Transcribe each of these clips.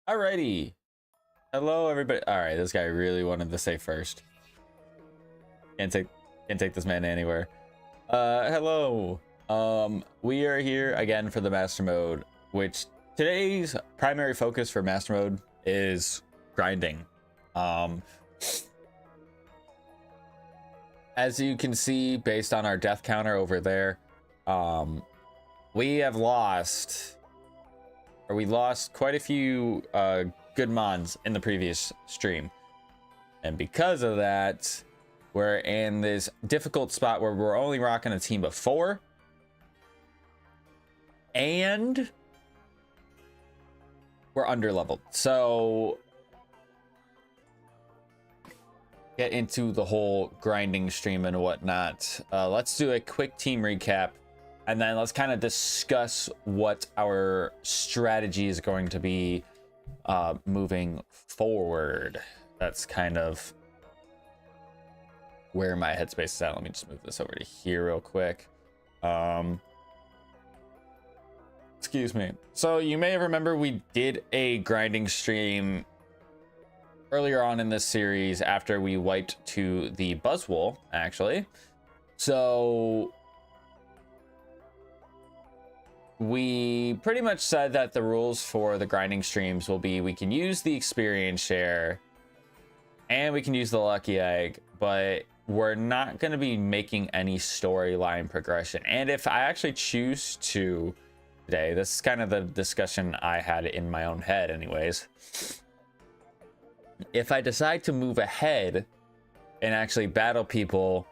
Alrighty. Hello, everybody. All right, this guy really wanted to say first. Can't take this man anywhere. Hello. We are here again for the master mode, which today's primary focus for master mode is grinding. As you can see, based on our death counter over there, we lost quite a few good mons in the previous stream, and because of that, we're in this difficult spot where we're only rocking a team of 4, and we're underleveled. So get into the whole grinding stream and whatnot. Let's do a quick team recap, and then let's kind of discuss what our strategy is going to be moving forward. That's kind of where my headspace is at. Let me just move this over to here real quick. Excuse me. So you may remember we did a grinding stream earlier on in this series after we wiped to the Buzzwool, actually. So we pretty much said that the rules for the grinding streams will be we can use the experience share and we can use the lucky egg, but we're not going to be making any storyline progression. And if I actually choose to today, this is kind of the discussion I had in my own head anyways. If I decide to move ahead and actually battle people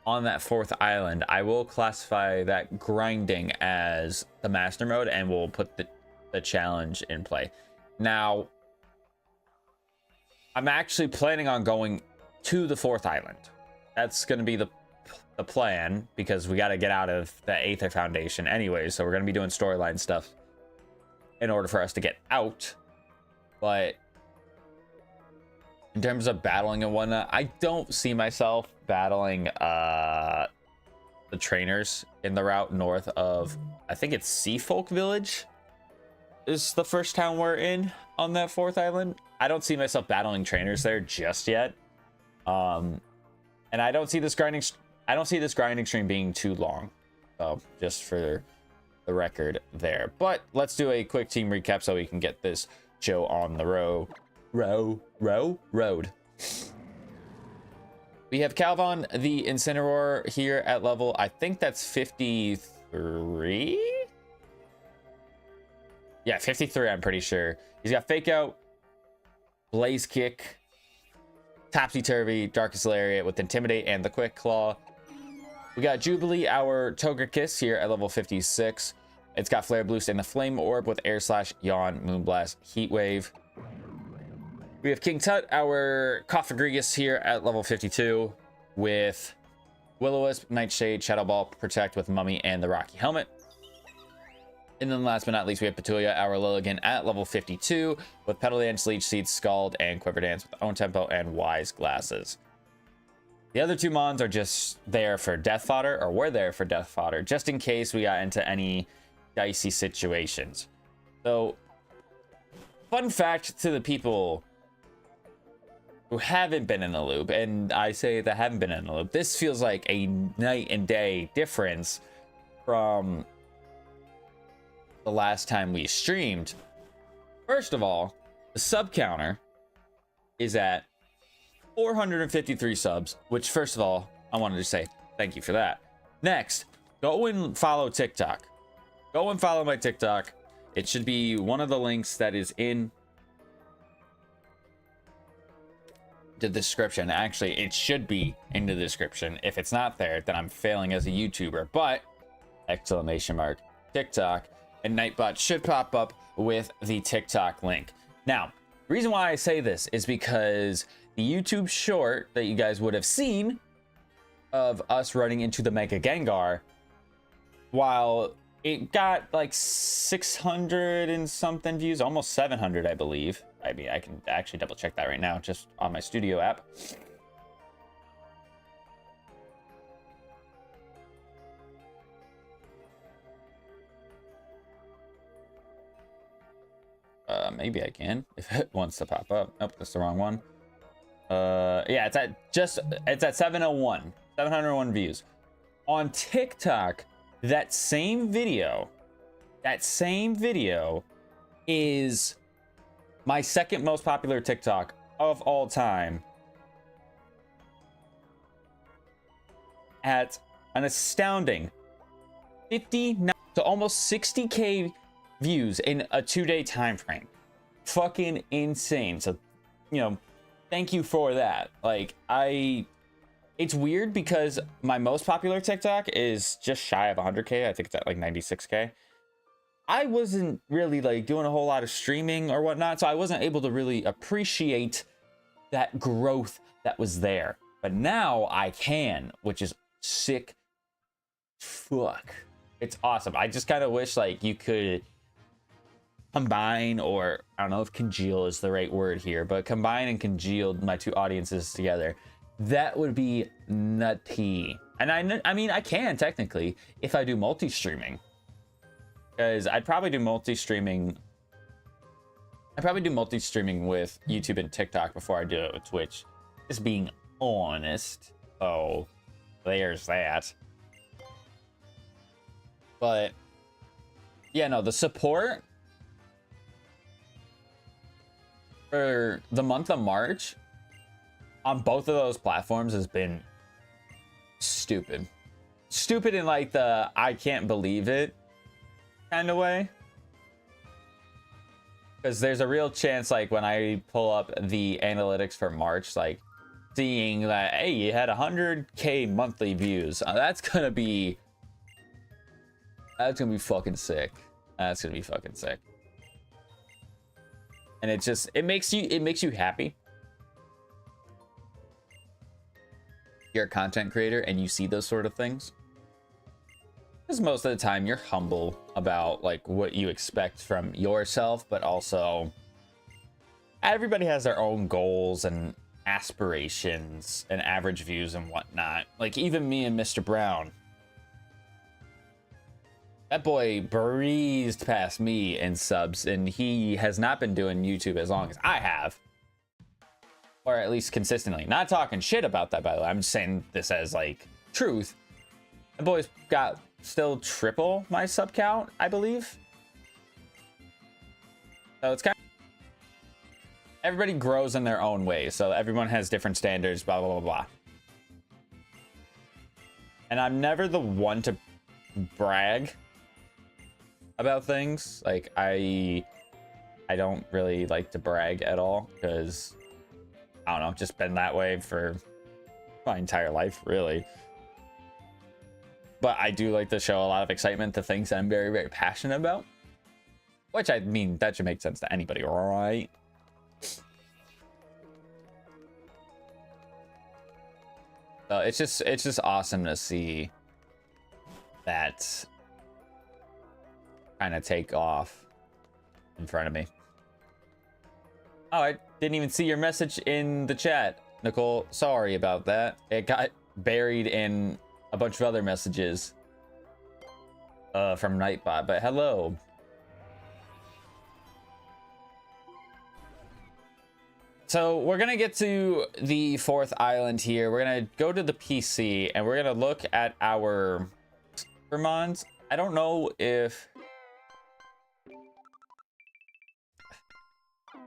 on that 4th island, I will classify that grinding as the master mode and we'll put the challenge in play. Now, I'm actually planning on going to the 4th island. That's going to be the plan, because we got to get out of the Aether Foundation anyway, so we're going to be doing storyline stuff in order for us to get out. But in terms of battling and whatnot, I don't see myself battling the trainers in the route north of, I think it's Seafolk Village is the first town we're in on that 4th island. I don't see myself battling trainers there just yet. And I don't see this grinding stream being too long. So just for the record there. But let's do a quick team recap so we can get this show on the road. We have Calvon the Incineroar here at level, I think that's 53. Yeah, 53, I'm pretty sure. He's got Fake Out, Blaze Kick, Topsy Turvy, Darkest Lariat with Intimidate and the Quick Claw. We got Jubilee, our Togekiss here at level 56. It's got Flare Boost and the Flame Orb with Air Slash, Yawn, Moonblast, Heat Wave. We have King Tut, our Coffagrigus here at level 52 with Will-O-Wisp, Nightshade, Shadow Ball, Protect with Mummy and the Rocky Helmet. And then last but not least, we have Petulia, our Lilligant at level 52 with Petal Dance, Leech Seed, Scald, and Quiver Dance with Own Tempo and Wise Glasses. The other 2 mons are just there for death fodder, or were there for death fodder, just in case we got into any dicey situations. So, fun fact to the people who haven't been in the loop, and I say that haven't been in the loop, this feels like a night and day difference from the last time we streamed. First of all, the sub counter is at 453 subs, which first of all, I wanted to say thank you for that. Next, go and follow TikTok. Go and follow my TikTok. It should be one of the links that is in the description. Actually, it should be in the description. If it's not there, then I'm failing as a YouTuber. But exclamation mark TikTok, and Nightbot should pop up with the TikTok link. Now, the reason why I say this is because the YouTube short that you guys would have seen of us running into the Mega Gengar, while it got like 600 and something views, almost 700, I believe. I mean, I can actually double check that right now just on my studio app. maybe I can if it wants to pop up. Oh, that's the wrong one. Yeah, it's at 701 views. On TikTok, that same video is my second most popular TikTok of all time at an astounding 59 to almost 60K views in a 2-day time frame. Fucking insane. So, you know, thank you for that. Like, it's weird because my most popular TikTok is just shy of 100K. I think it's at like 96K. I wasn't really like doing a whole lot of streaming or whatnot, so I wasn't able to really appreciate that growth that was there. But now I can, which is sick. Fuck. It's awesome. I just kind of wish like you could combine, or I don't know if congeal is the right word here, but combine and congeal my two audiences together. That would be nutty. And I mean, I can technically if I do multi-streaming. Because I'd probably do multi-streaming with YouTube and TikTok before I do it with Twitch. Just being honest. Oh, there's that. But yeah, no, the support for the month of March on both of those platforms has been stupid. Stupid in like the I can't believe it kind of way. Because there's a real chance like when I pull up the analytics for March, like seeing that, hey, you had 100K monthly views. That's gonna be fucking sick. That's gonna be fucking sick. And it makes you happy. You're a content creator and you see those sort of things. Because most of the time you're humble about like what you expect from yourself, but also everybody has their own goals and aspirations and average views and whatnot. Like even me and Mr. Brown, that boy breezed past me in subs, and he has not been doing YouTube as long as I have, or at least consistently. Not talking shit about that, by the way. I'm just saying this as like truth. The boy's got still triple my sub count, I believe. So it's kind of, everybody grows in their own way, so everyone has different standards, blah blah blah blah. And I'm never the one to brag about things. Like I don't really like to brag at all, because I don't know, just been that way for my entire life, really. But I do like to show a lot of excitement to things that I'm very, very passionate about. Which, I mean, that should make sense to anybody, right? So it's just awesome to see that kind of take off in front of me. Oh, I didn't even see your message in the chat, Nicole. Sorry about that. It got buried in a bunch of other messages from Nightbot, but hello. So we're gonna get to the fourth island here. We're gonna go to the PC and we're gonna look at our Supermons. I don't know if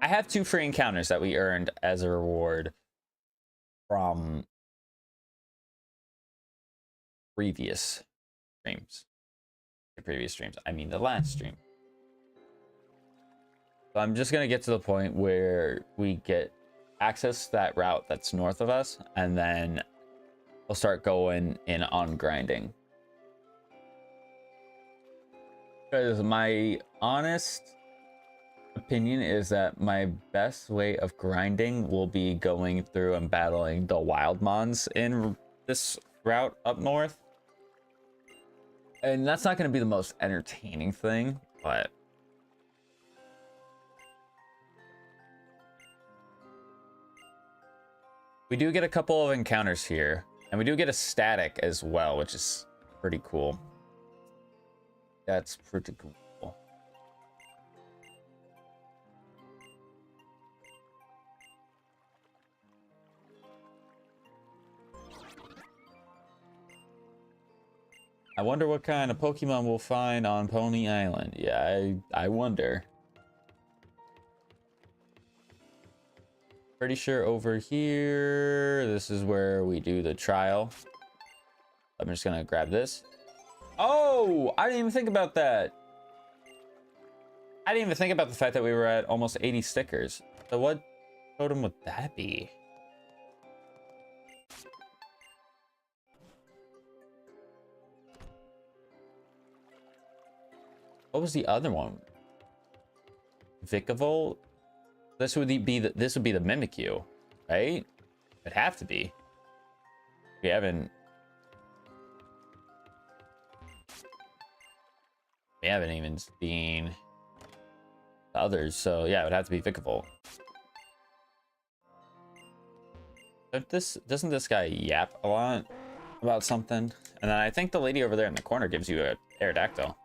I have 2 free encounters that we earned as a reward from previous streams. I mean the last stream. So I'm just gonna get to the point where we get access to that route that's north of us, and then we'll start going in on grinding. Because my honest opinion is that my best way of grinding will be going through and battling the wild mons in this route up north. And that's not going to be the most entertaining thing, but we do get a couple of encounters here, and we do get a static as well, which is pretty cool. That's pretty cool. I wonder what kind of Pokemon we'll find on Pony Island. Yeah, I wonder. Pretty sure over here, this is where we do the trial. I'm just gonna grab this. Oh, I didn't even think about that. I didn't even think about the fact that we were at almost 80 stickers. So what totem would that be? What was the other one? Vikavolt? This would be the Mimikyu, right? It'd have to be. We haven't even seen the others, so yeah, it would have to be Vikavolt. Doesn't this guy yap a lot about something? And then I think the lady over there in the corner gives you a Aerodactyl.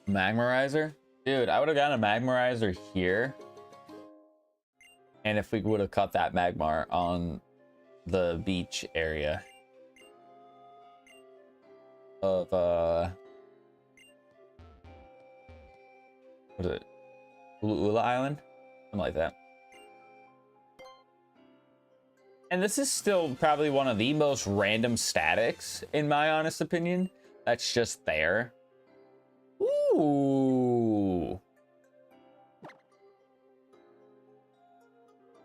Magmarizer? Dude, I would have gotten a Magmarizer here. And if we would have caught that Magmar on the beach area of what is it? Ula Island? Something like that. And this is still probably one of the most random statics, in my honest opinion. That's just there. Ooh.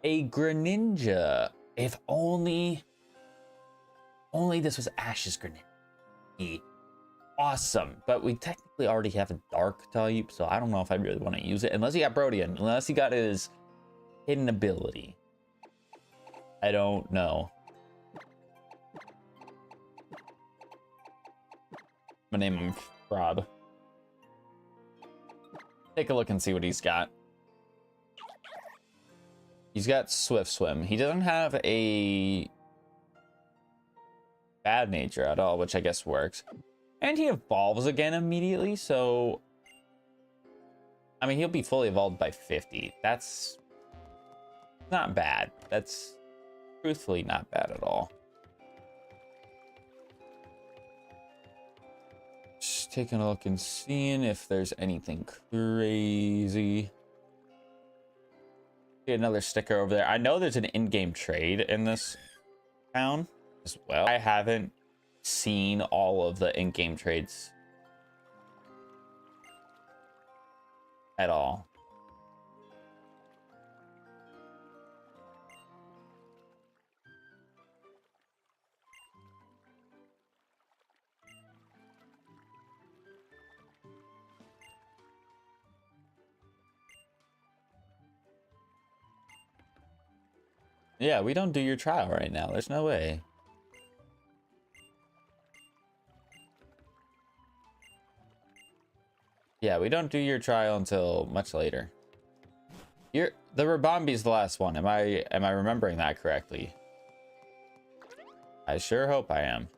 A Greninja. If only this was Ash's Greninja. Awesome. But we technically already have a dark type, so I don't know if I really want to use it. Unless he got Brodian. Unless he got his hidden ability. I don't know. I'm gonna name him Rob. Take a look and see what he's got. He's got Swift Swim. He doesn't have a bad nature at all, which I guess works. And he evolves again immediately, so I mean, he'll be fully evolved by 50. That's not bad. That's truthfully not bad at all. Just taking a look and seeing if there's anything crazy. Get another sticker over there. I know there's an in-game trade in this town as well. I haven't seen all of the in-game trades at all. Yeah, we don't do your trial right now. There's no way. Yeah, we don't do your trial until much later. The Rabambi's the last one. Am I remembering that correctly? I sure hope I am.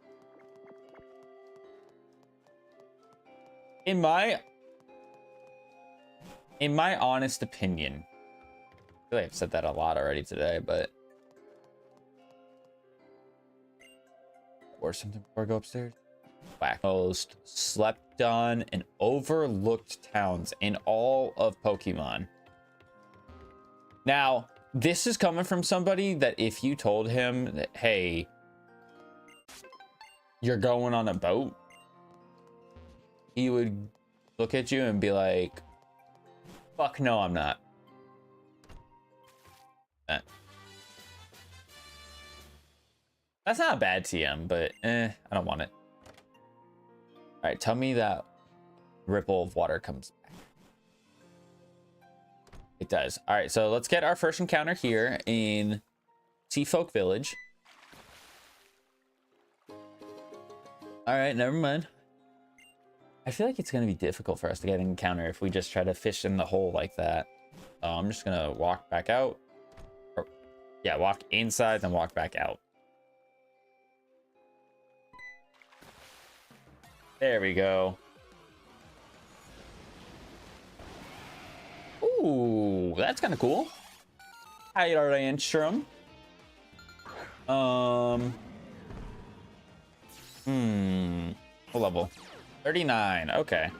In my honest opinion, I feel like I've said that a lot already today, but or something before I go upstairs. Whack. Most slept on and overlooked towns in all of Pokemon. Now, this is coming from somebody that if you told him that, hey, you're going on a boat, he would look at you and be like, fuck no, I'm not. That's not a bad TM, but I don't want it. All right, tell me that ripple of water comes back. It does. All right, so let's get our first encounter here in Seafolk Village. All right, never mind. I feel like it's going to be difficult for us to get an encounter if we just try to fish in the hole like that. I'm just going to walk back out. Or, yeah, walk inside, then walk back out. There we go. Ooh, that's kind of cool. Higher Antrum. What level? 39. Okay.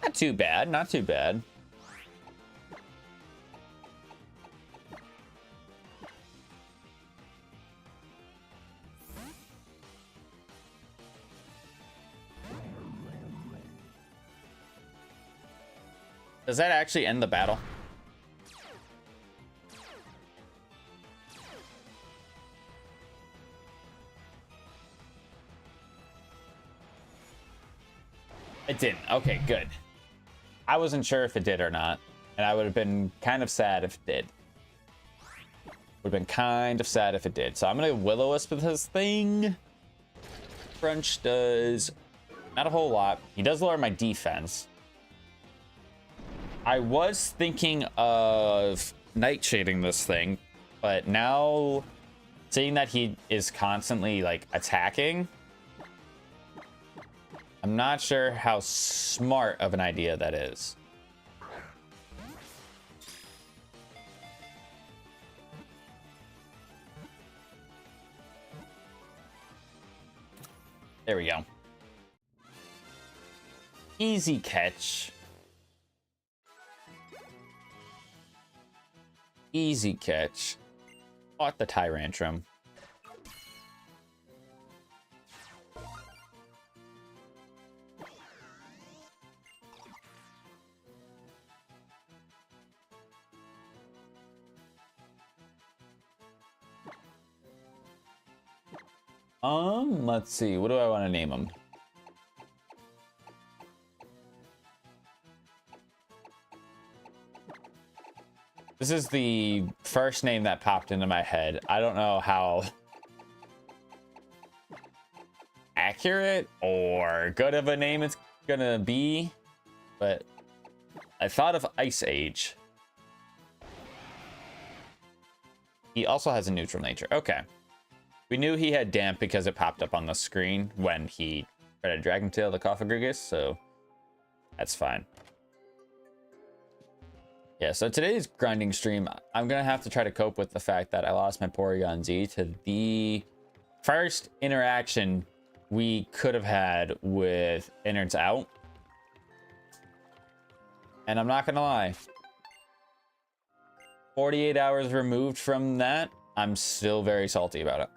Not too bad. Not too bad. Does that actually end the battle? It didn't. Okay, good. I wasn't sure if it did or not, and I would have been kind of sad if it did. Would have been kind of sad if it did. So I'm gonna Will-O-Wisp with this thing. Crunch does not a whole lot. He does lower my defense. I was thinking of Nightshading this thing, but now seeing that he is constantly like attacking, I'm not sure how smart of an idea that is. There we go. Easy catch. Easy catch. Fought the Tyrantrum. Let's see. What do I want to name him? This is the first name that popped into my head. I don't know how accurate or good of a name it's gonna be, but I thought of Ice Age. He also has a neutral nature. Okay. We knew he had damp because it popped up on the screen when he tried to Dragon Tail the Cophagrigus, so that's fine. Yeah, so today's grinding stream, I'm going to have to try to cope with the fact that I lost my Porygon Z to the first interaction we could have had with innards out. And I'm not going to lie. 48 hours removed from that, I'm still very salty about it.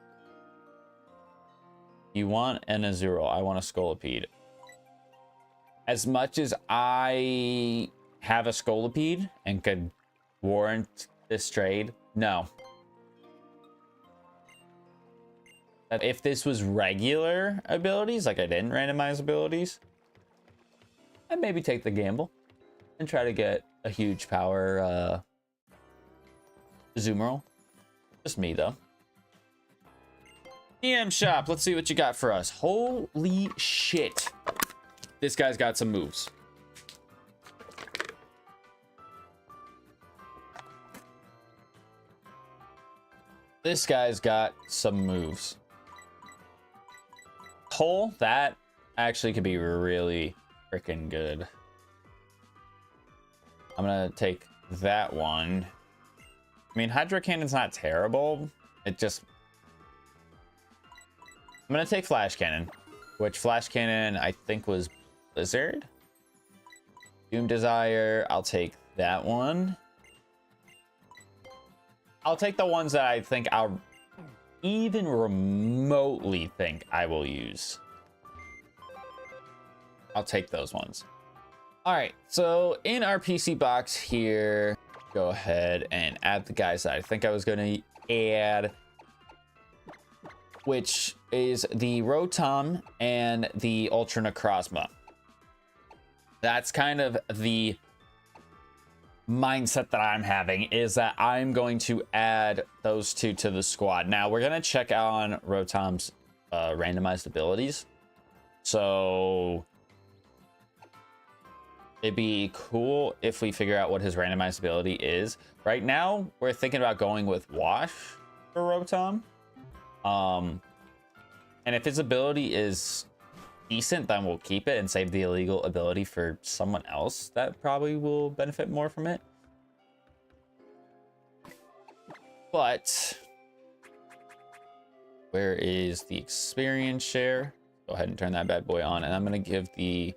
You want an Azurill. I want a Scolipede. As much as I have a Scolipede and could warrant this trade, no. That if this was regular abilities, like I didn't randomize abilities, I'd maybe take the gamble and try to get a huge power Azumarill. Just me though. EM shop, let's see what you got for us. Holy shit. This guy's got some moves. This guy's got some moves. Hole, that actually could be really freaking good. I'm gonna take that one. I mean, Hydro Cannon's not terrible. It just... I'm gonna take Flash Cannon, which Flash Cannon I think was Blizzard. Doom Desire, I'll take that one. I'll take the ones that I think I'll even remotely think I will use. I'll take those ones. All right, so in our PC box here, go ahead and add the guys that I think I was gonna add, which is the Rotom and the Ultra Necrozma. That's kind of the mindset that I'm having, is that I'm going to add those two to the squad. Now, we're going to check on Rotom's randomized abilities. So it'd be cool if we figure out what his randomized ability is. Right now, we're thinking about going with Wash for Rotom. And if his ability is decent, then we'll keep it and save the illegal ability for someone else that probably will benefit more from it. But where is the experience share? Go ahead and turn that bad boy on, and I'm gonna give the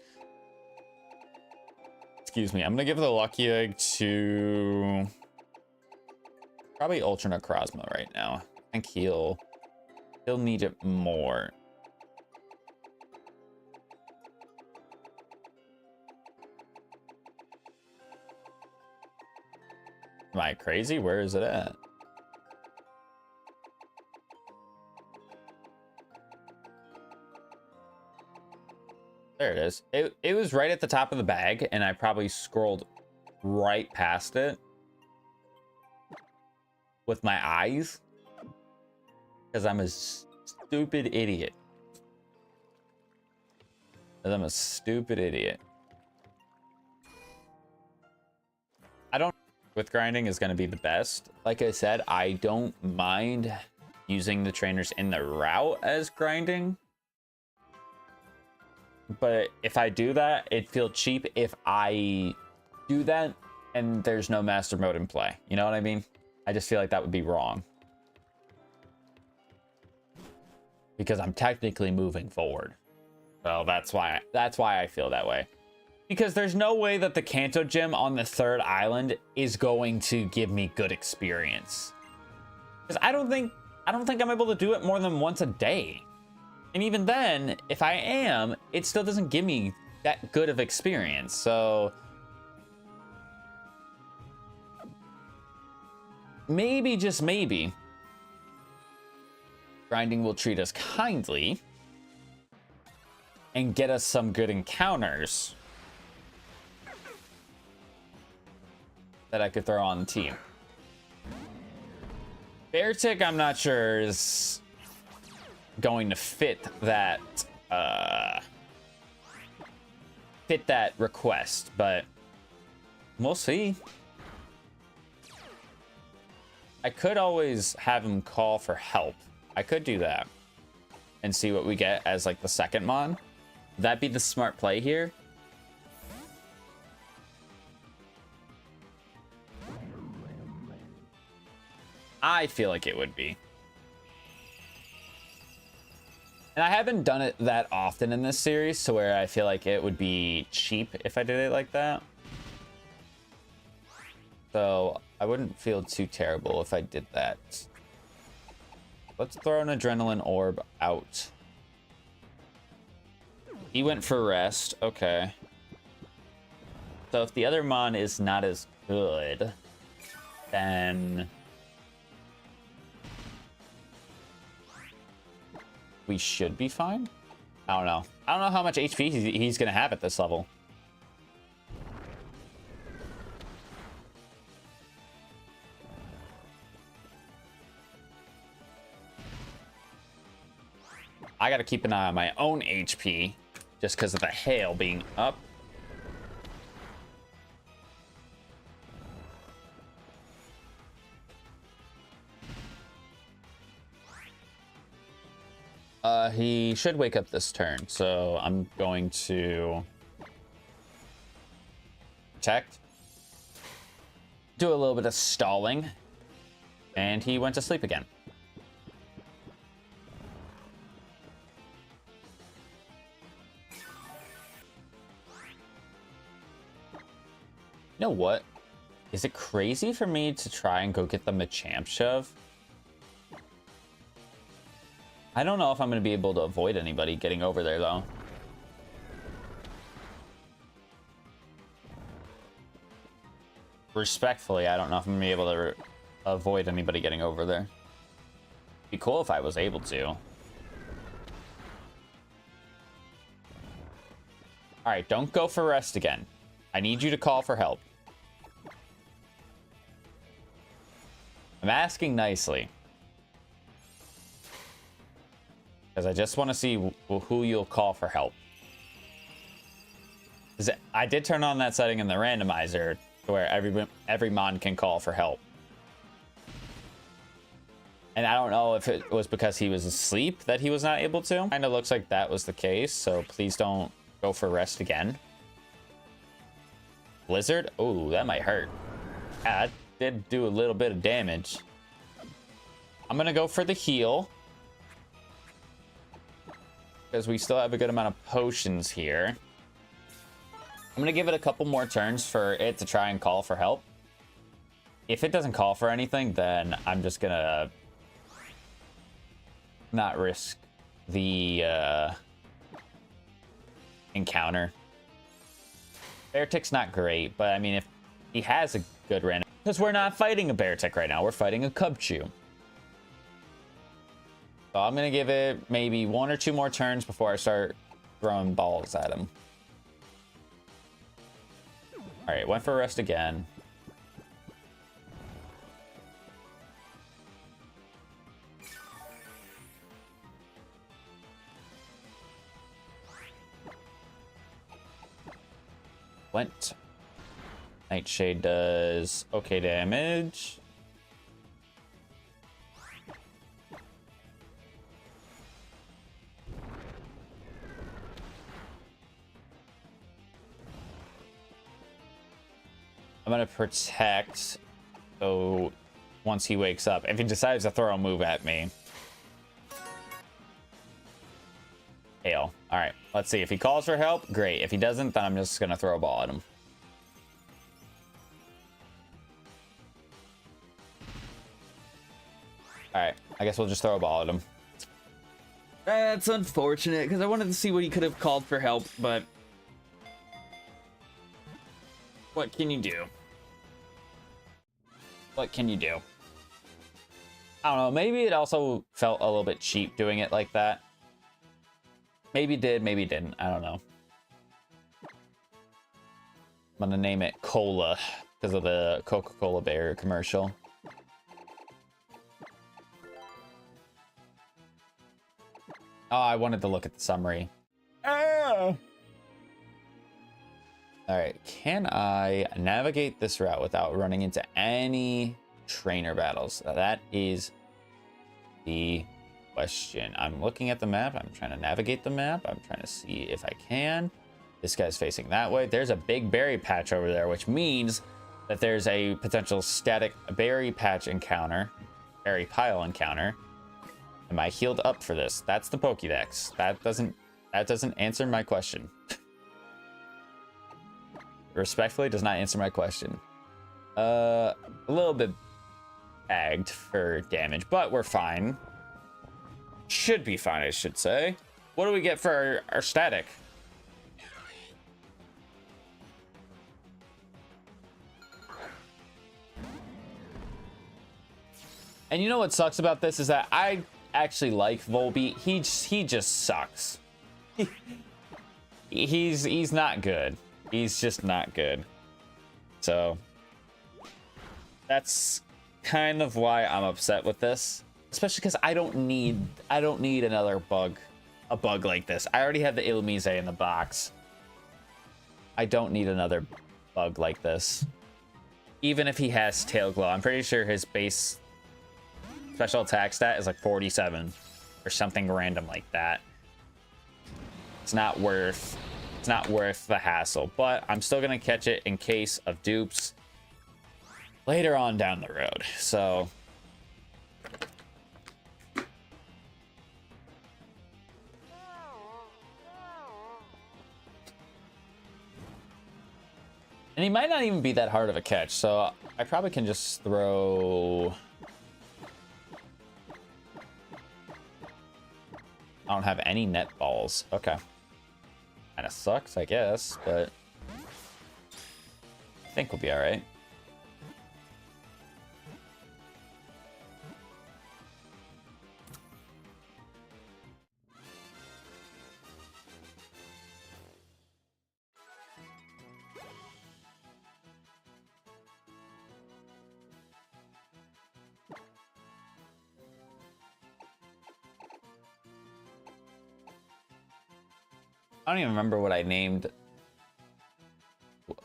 I'm gonna give the lucky egg to probably Ultra Necrozma right now. I think he'll need it more. Am I crazy? Where is it at? There it is. It was right at the top of the bag, and I probably scrolled right past it with my eyes because I'm a stupid idiot. I don't with grinding is going to be the best. Like I said, I don't mind using the trainers in the route as grinding. But if I do that, it'd feel cheap if I do that and there's no master mode in play. You know what I mean? I just feel like that would be wrong. Because I'm technically moving forward. So that's why I feel that way. Because there's no way that the Kanto gym on the third island is going to give me good experience. Because I don't think I'm able to do it more than once a day. And even then, if I am, it still doesn't give me that good of experience. So maybe, just maybe, grinding will treat us kindly and get us some good encounters that I could throw on the team. Beartic, I'm not sure is going to fit that request, but we'll see. I could always have him call for help. I could do that and see what we get as like the second mon. That'd be the smart play here. I feel like it would be. And I haven't done it that often in this series, to where I feel like it would be cheap if I did it like that. So I wouldn't feel too terrible if I did that. Let's throw an adrenaline orb out. He went for rest. Okay. So if the other mon is not as good, then we should be fine. I don't know. I don't know how much HP he's going to have at this level. I got to keep an eye on my own HP just because of the hail being up. He should wake up this turn, so I'm going to protect, do a little bit of stalling, and he went to sleep again. You know what? Is it crazy for me to try and go get the Machamp shove? I don't know if I'm going to be able to avoid anybody getting over there, though. Respectfully, I don't know if I'm going to be able to avoid anybody getting over there. It'd be cool if I was able to. Alright, don't go for rest again. I need you to call for help. I'm asking nicely. Because I just want to see who you'll call for help. I did turn on that setting in the randomizer to where every mon can call for help. And I don't know if it was because he was asleep that he was not able to. Kind of looks like that was the case, so please don't go for rest again. Blizzard? Oh, that might hurt. Yeah, that did do a little bit of damage. I'm gonna go for the heal, because we still have a good amount of potions here. I'm gonna give it a couple more turns for it to try and call for help. If it doesn't call for anything, then I'm just gonna not risk the encounter. Bear tick's not great, but I mean, if he has a good random, because we're not fighting a bear tick right now, we're fighting a cubchew. So I'm gonna give it maybe 1 or 2 more turns before I start throwing balls at him. All right, went for rest again. Went. Nightshade does okay damage. I'm gonna protect, so once he wakes up, if he decides to throw a move at me. Hail. All right, let's see. If he calls for help, great. If he doesn't, then I'm just gonna throw a ball at him. All right, I guess we'll just throw a ball at him. That's unfortunate, because I wanted to see what he could have called for help, but what can you do? What can you do? I don't know. Maybe it also felt a little bit cheap doing it like that. Maybe it did, maybe it didn't. I don't know. I'm gonna name it Cola because of the Coca-Cola bear commercial. Oh, I wanted to look at the summary. Ah! All right, can I navigate this route without running into any trainer battles? That is the question. I'm looking at the map. I'm trying to navigate the map. I'm trying to see if I can. This guy's facing that way. There's a big berry patch over there, which means that there's a potential static berry patch encounter, berry pile encounter. Am I healed up for this? That's the Pokédex. That doesn't answer my question. Respectfully, does not answer my question. A little bit bagged for damage, but we're fine. Should be fine, I should say. What do we get for our static? And you know what sucks about this is that I actually like Volbeat. He just sucks. He's not good. He's just not good. So that's kind of why I'm upset with this, especially because I don't need another bug, a bug like this. I already have the Illumise in the box. I don't need another bug like this. Even if he has Tail Glow, I'm pretty sure his base special attack stat is like 47 or something random like that. It's not worth the hassle, but I'm still gonna catch it in case of dupes later on down the road. So and he might not even be that hard of a catch, so I probably can just throw. I don't have any net balls. Okay. Kind of sucks, I guess, but I think we'll be all right. I don't even remember what I named.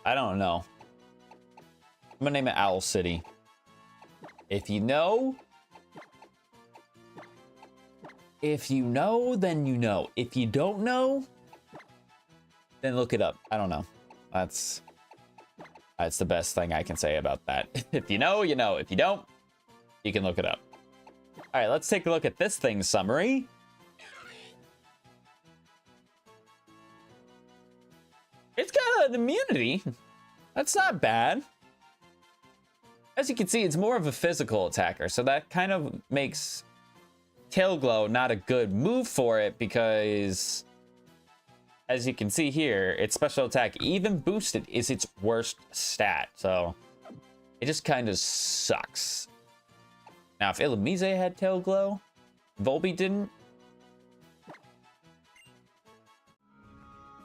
I don't know. I'm gonna name it Owl City. If you know, If you know, then you know. If you don't know, then look it up. I don't know. That's the best thing I can say about that. If you know, you know. If you don't, you can look it up. All right, let's take a look at this thing's summary. It's got an immunity. That's not bad. As you can see, it's more of a physical attacker, so that kind of makes Tail Glow not a good move for it because, as you can see here, its special attack, even boosted, is its worst stat. So it just kind of sucks. Now, if Illumise had Tail Glow, Volby didn't,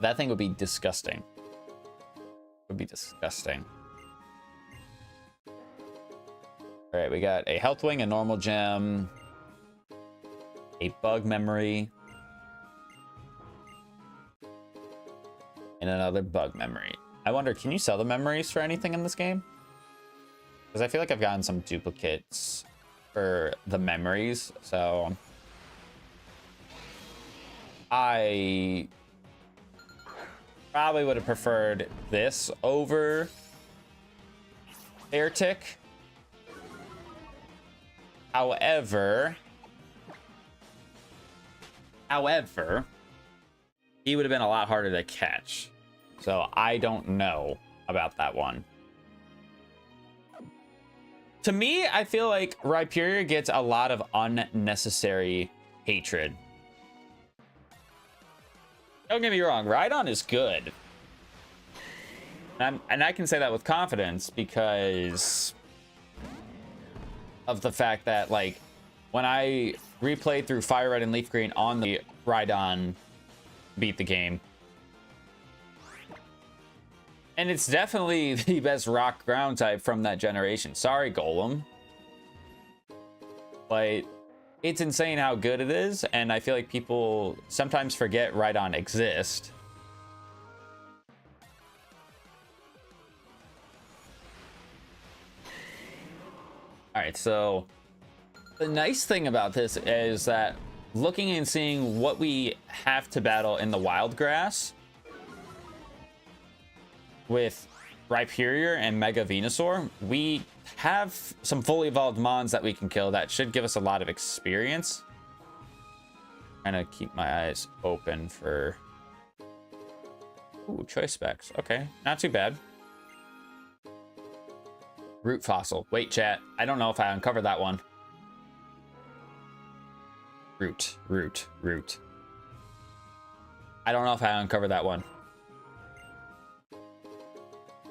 that thing would be disgusting. Would be disgusting. All right, we got a Health Wing, a normal gem, a Bug Memory, and another Bug Memory. I wonder, can you sell the memories for anything in this game? Because I feel like I've gotten some duplicates for the memories, so I probably would have preferred this over Air Tick. However, he would have been a lot harder to catch. So I don't know about that one. To me, I feel like Rhyperior gets a lot of unnecessary hatred. Don't get me wrong, Rhydon is good. And I can say that with confidence because of the fact that, like, when I replayed through Fire Red and Leaf Green on the Rhydon, beat the game. And it's definitely the best rock ground type from that generation. Sorry, Golem. But it's insane how good it is, and I feel like people sometimes forget Rhydon exists. All right, so the nice thing about this is that looking and seeing what we have to battle in the wild grass with Rhyperior and Mega Venusaur, we have some fully evolved mons that we can kill that should give us a lot of experience. Trying to keep my eyes open for... Ooh, choice specs. Okay, not too bad. Root fossil. Wait, chat. I don't know if I uncovered that one. Root. I don't know if I uncovered that one.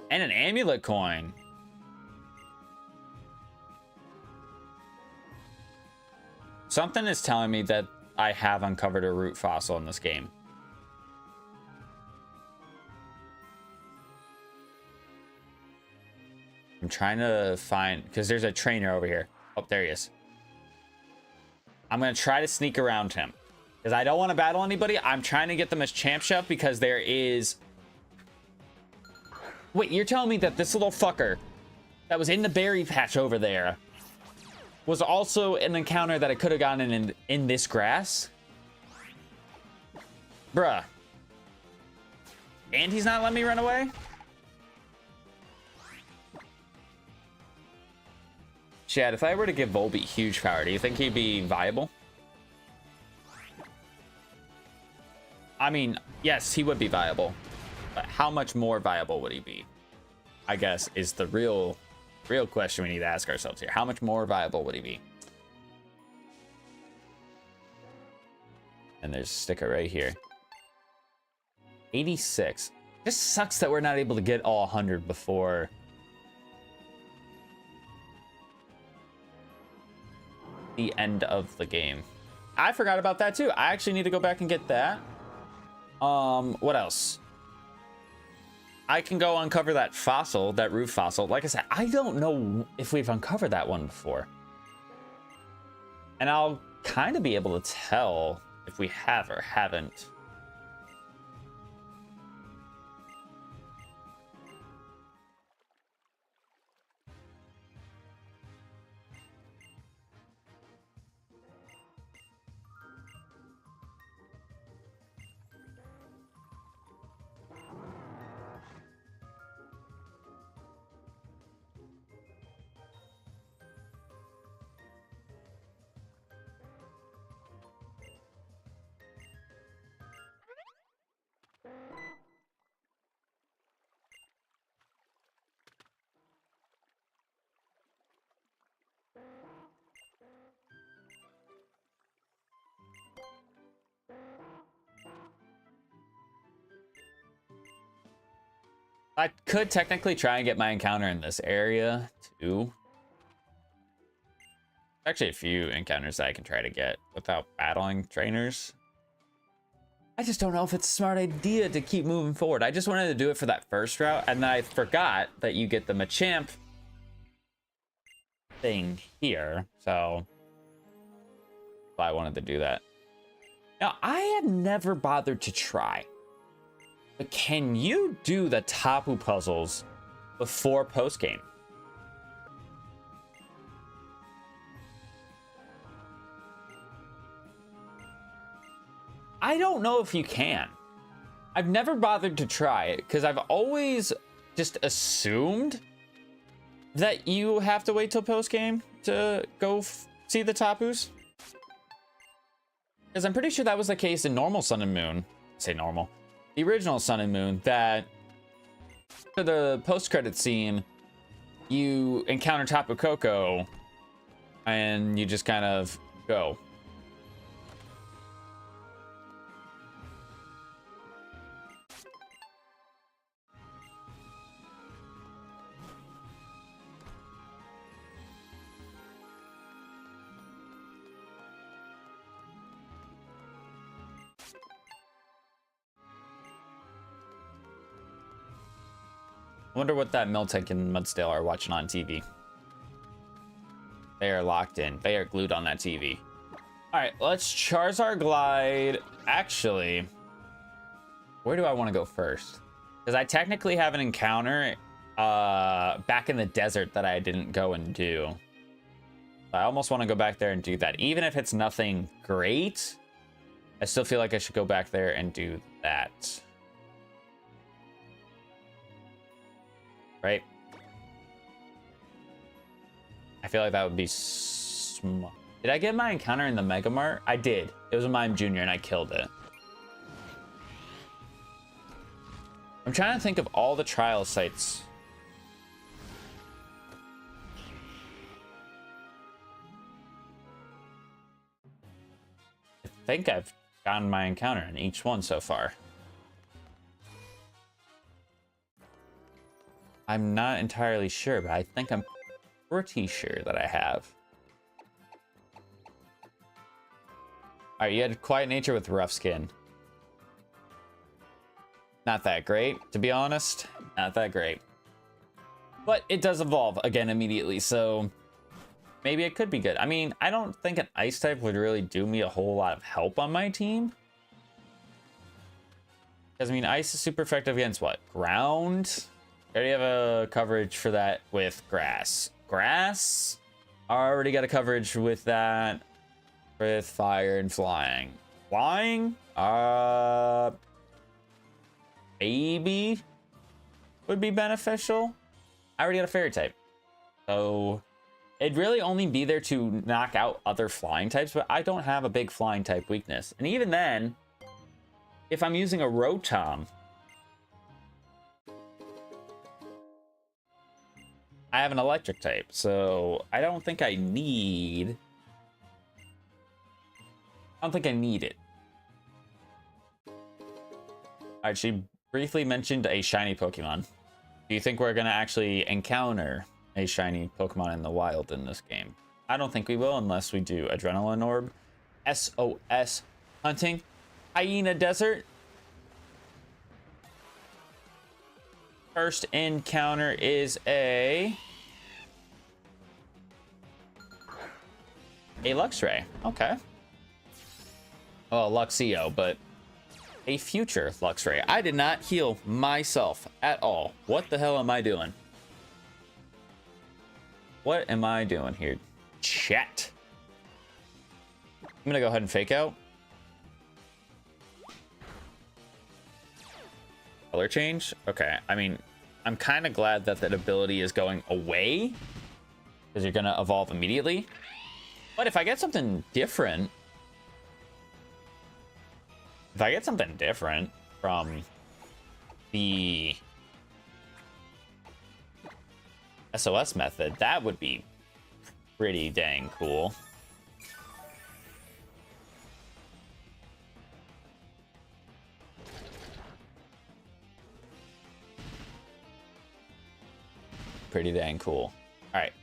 And an amulet coin. Something is telling me that I have uncovered a root fossil in this game. I'm trying to find, because there's a trainer over here. Oh, there he is. I'm going to try to sneak around him because I don't want to battle anybody. I'm trying to get them as champ chef because there is... Wait, you're telling me that this little fucker that was in the berry patch over there was also an encounter that I could have gotten in this grass? Bruh. And he's not letting me run away? Chad, if I were to give Volbeat huge power, do you think he'd be viable? I mean, yes, he would be viable. But how much more viable would he be? I guess is the real question we need to ask ourselves here. How much more viable would he be? And there's a sticker right here. 86. Just sucks that we're not able to get all 100 before the end of the game. I forgot about that too. I actually need to go back and get that. What else? I can go uncover that fossil, that root fossil. Like I said, I don't know if we've uncovered that one before. And I'll kind of be able to tell if we have or haven't. I could technically try and get my encounter in this area too. Actually, a few encounters that I can try to get without battling trainers. I just don't know if it's a smart idea to keep moving forward. I just wanted to do it for that first route, and then I forgot that you get the Machamp thing here, so I wanted to do that. Now, I have never bothered to try, but can you do the Tapu puzzles before post-game? I don't know if you can. I've never bothered to try it because I've always just assumed that you have to wait till post game to go see the Tapus. Because I'm pretty sure that was the case in normal Sun and Moon. Say normal. The original Sun and Moon, that for the post-credit scene, you encounter Tapu Koko and you just kind of go. I wonder what that Miltank and Mudsdale are watching on TV. They are locked in. They are glued on that TV. All right, let's Charizard Glide. Actually, where do I want to go first? Because I technically have an encounter back in the desert that I didn't go and do. I almost want to go back there and do that. Even if it's nothing great, I still feel like I should go back there and do that. Right? I feel like that would be smart. Did I get my encounter in the Mega Mart? I did. It was a Mime Jr. and I killed it. I'm trying to think of all the trial sites. I think I've gotten my encounter in each one so far. I'm not entirely sure, but I think I'm pretty sure that I have. All right, you had Quiet Nature with Rough Skin. Not that great, to be honest. Not that great. But it does evolve again immediately, so maybe it could be good. I mean, I don't think an Ice type would really do me a whole lot of help on my team. Because, I mean, Ice is super effective against what? Ground? I already have a coverage for that with Grass. Grass? I already got a coverage with that with Fire and Flying. Flying? Maybe would be beneficial. I already got a Fairy type. So it'd really only be there to knock out other flying types, but I don't have a big flying type weakness. And even then, if I'm using a Rotom, I have an electric type, so I don't think I need... I don't think I need it. Alright, she briefly mentioned a shiny Pokemon. Do you think we're going to actually encounter a shiny Pokemon in the wild in this game? I don't think we will unless we do Adrenaline Orb, SOS Hunting, Hyena Desert. First encounter is a Luxray. Okay. Oh, Luxio, but a future Luxray. I did not heal myself at all. What the hell am I doing? What am I doing here? Chat. I'm gonna go ahead and fake out. Color change? Okay, I mean, I'm kind of glad that that ability is going away because you're gonna evolve immediately. But if I get something different, from the SOS method, that would be pretty dang cool. pretty dang cool. All right,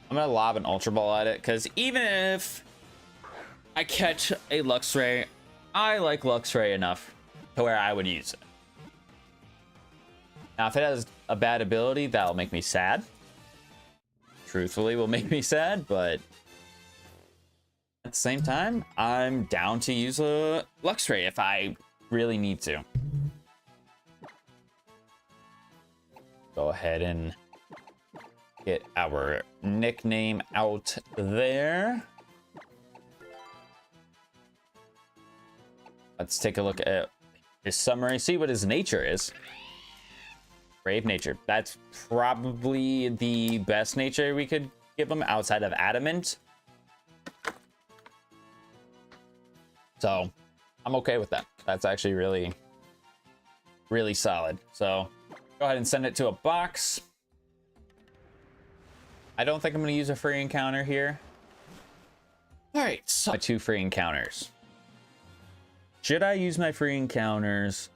I'm gonna lob an Ultra Ball at it, because even if I catch a Luxray, I like Luxray enough to where I would use it. Now, if it has a bad ability, that'll make me sad. Truthfully, will make me sad, but at the same time, I'm down to use a Luxray if I really need to. Go ahead and get our nickname out there. Let's take a look at his summary, see what his nature is. Brave nature. That's probably the best nature we could give him outside of adamant. So I'm okay with that. That's actually really, really solid. So go ahead and send it to a box. I don't think I'm going to use a free encounter here. All right, so 2 free encounters. Should I use my free encounters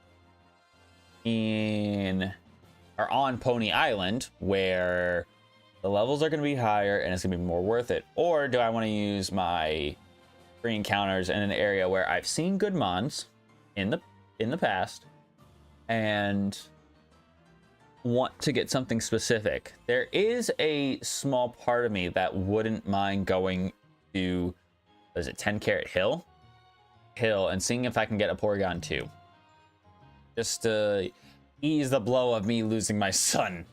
on Pony Island, where the levels are going to be higher and it's going to be more worth it? Or do I want to use my free encounters in an area where I've seen good mons in the past and want to get something specific? There is a small part of me that wouldn't mind going to, what is it, 10 Carat Hill and seeing if I can get a Porygon 2, just to ease the blow of me losing my son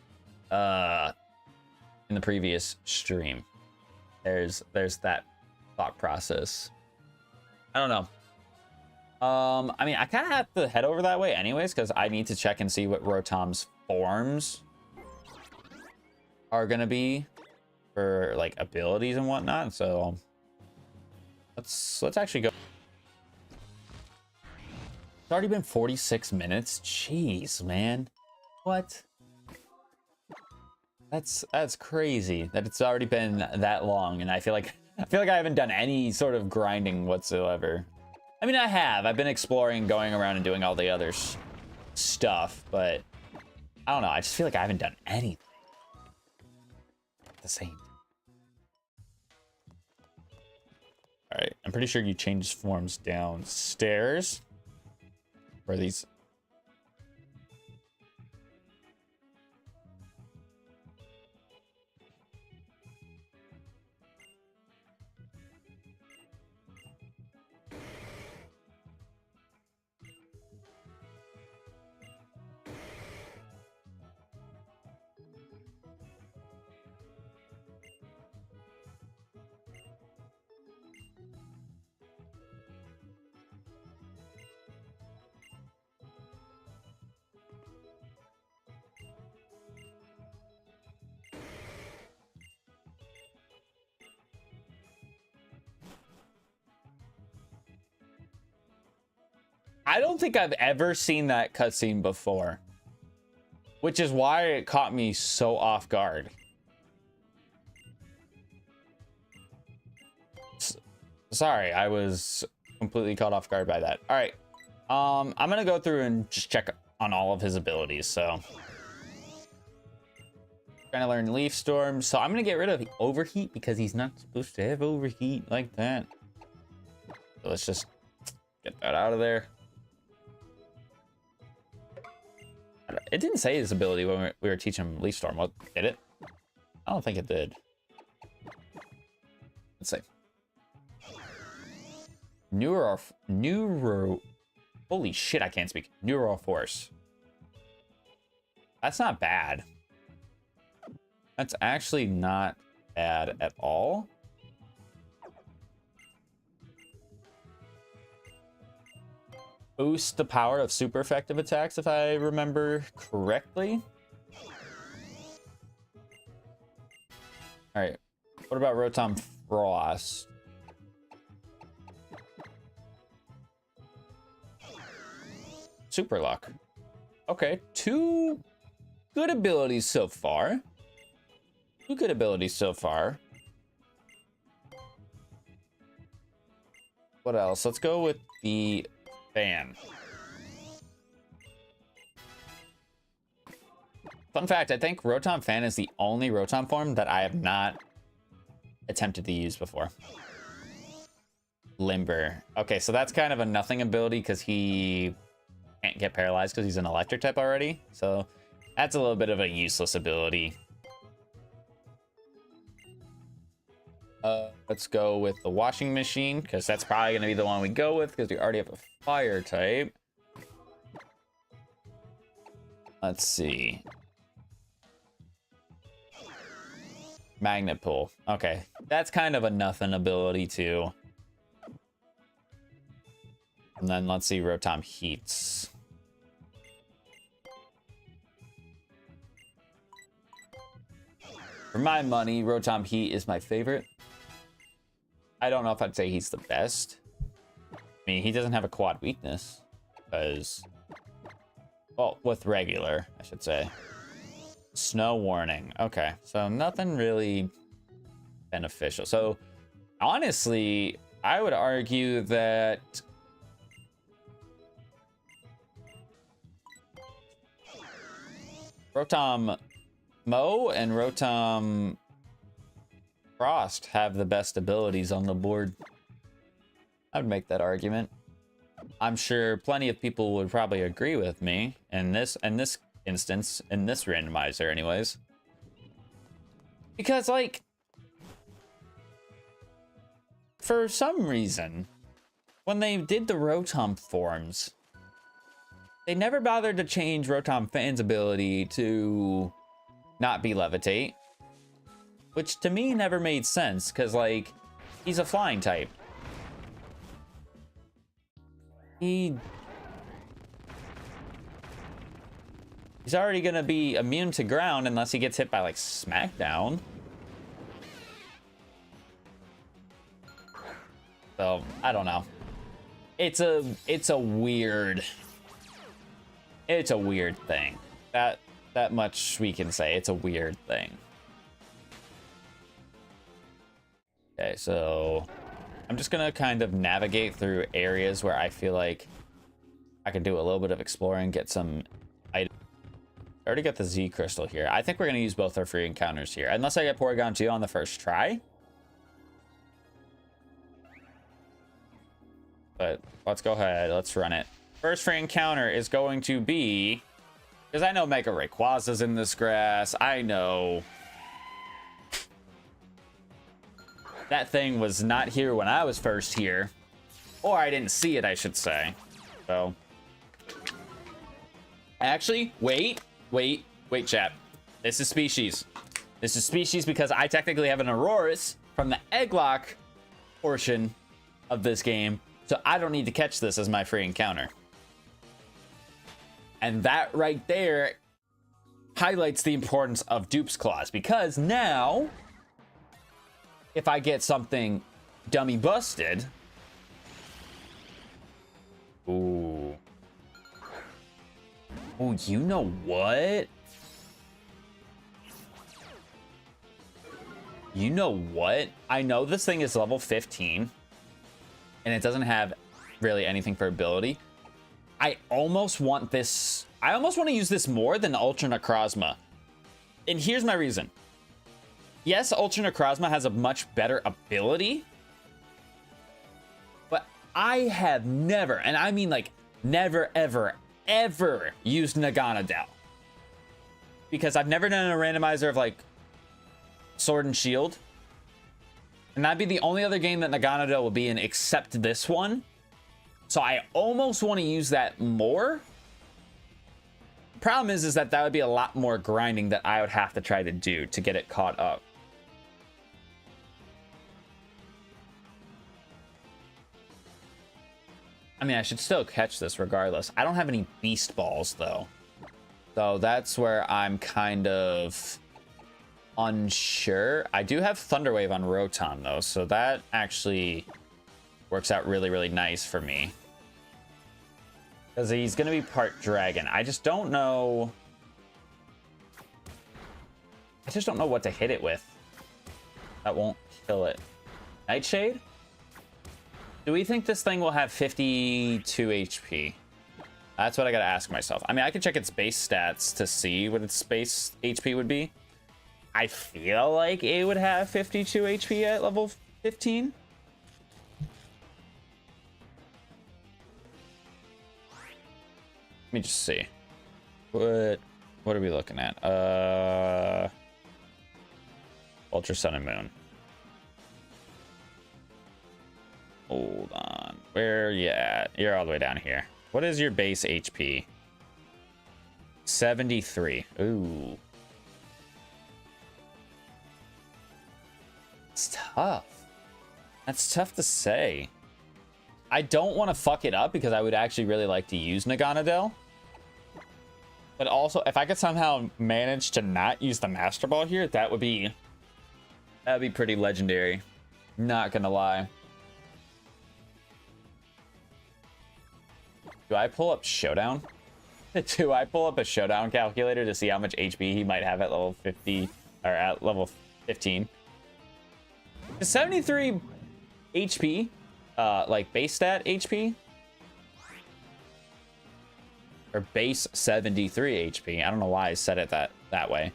in the previous stream. There's that thought process. I don't know. I mean, I kind of have to head over that way anyways, because I need to check and see what Rotom's forms are gonna be for like abilities and whatnot. So let's actually go. It's already been 46 minutes. Jeez, man. What? That's crazy that it's already been that long, and I feel like I haven't done any sort of grinding whatsoever. I mean, I have. I've been exploring, going around and doing all the other stuff, but I don't know. I just feel like I haven't done anything at the same time. All right, I'm pretty sure you changed forms downstairs. Where these? I don't think I've ever seen that cutscene before, which is why it caught me so off guard. Sorry, I was completely caught off guard by that. All right, I'm gonna go through and just check on all of his abilities. So, trying to learn Leaf Storm. So I'm gonna get rid of Overheat because he's not supposed to have Overheat like that. So let's just get that out of there. It didn't say his ability when we were teaching him Leaf Storm. What did it? I don't think it did. Let's see. Neuro. Holy shit! I can't speak. Neuro Force. That's not bad. That's actually not bad at all. Boost the power of super effective attacks, if I remember correctly. All right, what about Rotom Frost? Super Luck. Okay, 2 good abilities so far. 2 good abilities so far. What else? Let's go with the Fan. Fun fact, I think Rotom Fan is the only Rotom form that I have not attempted to use before. Limber. Okay, so that's kind of a nothing ability because he can't get paralyzed because he's an electric type already. So that's a little bit of a useless ability. Let's go with the washing machine because that's probably going to be the one we go with because we already have a fire type. Let's see. Magnet pull. Okay, that's kind of a nothing ability too. And then let's see, Rotom heats. For my money, Rotom Heat is my favorite. I don't know if I'd say he's the best. I mean, he doesn't have a quad weakness. Because, well, with regular, I should say. Snow warning. Okay, so nothing really beneficial. So, honestly, I would argue that Rotom Mo and Rotom Frost have the best abilities on the board. I would make that argument. I'm sure plenty of people would probably agree with me in this instance, in this randomizer anyways. Because, like, for some reason, when they did the Rotom forms, they never bothered to change Rotom Fan's ability to not be levitate, which to me never made sense because, like, he's a flying type. He's already gonna be immune to ground unless he gets hit by, like, Smackdown. So I don't know. It's a weird thing. That much we can say. It's a weird thing. Okay, so I'm just gonna kind of navigate through areas where I feel like I can do a little bit of exploring, get some items. I already got the Z crystal here. I think we're gonna use both our free encounters here, unless I get Porygon 2 on the first try. But let's go ahead, let's run it. First free encounter is going to be, because I know Mega Rayquaza's in this grass. I know that thing was not here when I was first here, or I didn't see it, I should say. So, actually, wait, chat. This is species. This is species because I technically have an Aurorus from the Egglocke portion of this game, so I don't need to catch this as my free encounter. And that right there highlights the importance of Dupe's Claws, because now, if I get something dummy busted, ooh, you know what? You know what? I know this thing is level 15, and it doesn't have really anything for ability. I almost want this. I almost want to use this more than Ultra Necrozma. And here's my reason. Yes, Ultra Necrozma has a much better ability, but I have never, and I mean like never, ever, ever used Naganadel. Because I've never done a randomizer of like Sword and Shield. And that'd be the only other game that Naganadel will be in except this one. So I almost want to use that more. Problem is that would be a lot more grinding that I would have to try to do to get it caught up. I mean, I should still catch this regardless. I don't have any Beast Balls, though. So that's where I'm kind of unsure. I do have Thunder Wave on Rotom, though, so that actually works out really, really nice for me. Because he's going to be part Dragon. I just don't know... I just don't know what to hit it with. That won't kill it. Nightshade? Do we think this thing will have 52 HP? That's what I gotta ask myself. I mean, I can check its base stats to see what its base HP would be. I feel like it would have 52 HP at level 15. Let me just see. What are we looking at? Ultra Sun and Moon. Hold on. Where you at? You're all the way down here. What is your base HP? 73. Ooh. It's tough. That's tough to say. I don't want to fuck it up because I would actually really like to use Naganadel. But also, if I could somehow manage to not use the Master Ball here, that'd be pretty legendary. Not gonna lie. Do I pull up Showdown? Do I pull up a Showdown calculator to see how much HP he might have at level 50 or at level 15? 73 HP, like base stat HP, or base 73 HP. I don't know why I said it that way.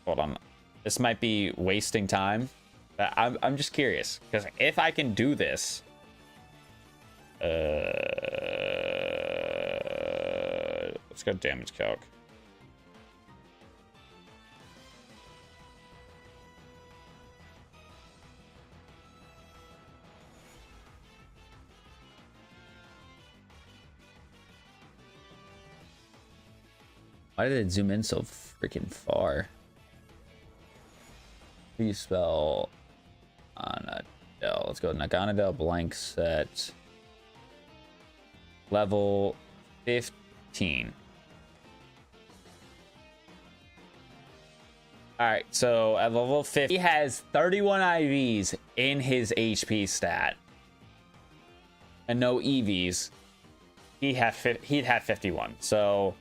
Hold on, this might be wasting time, but I'm just curious because if I can do this. Let's go damage calc. Why did it zoom in so freaking far? How do you spell Naganadel? Let's go Naganadel blank set. Level 15. All right, so at level 50, he has 31 IVs in his HP stat and no EVs. He'd have 51. So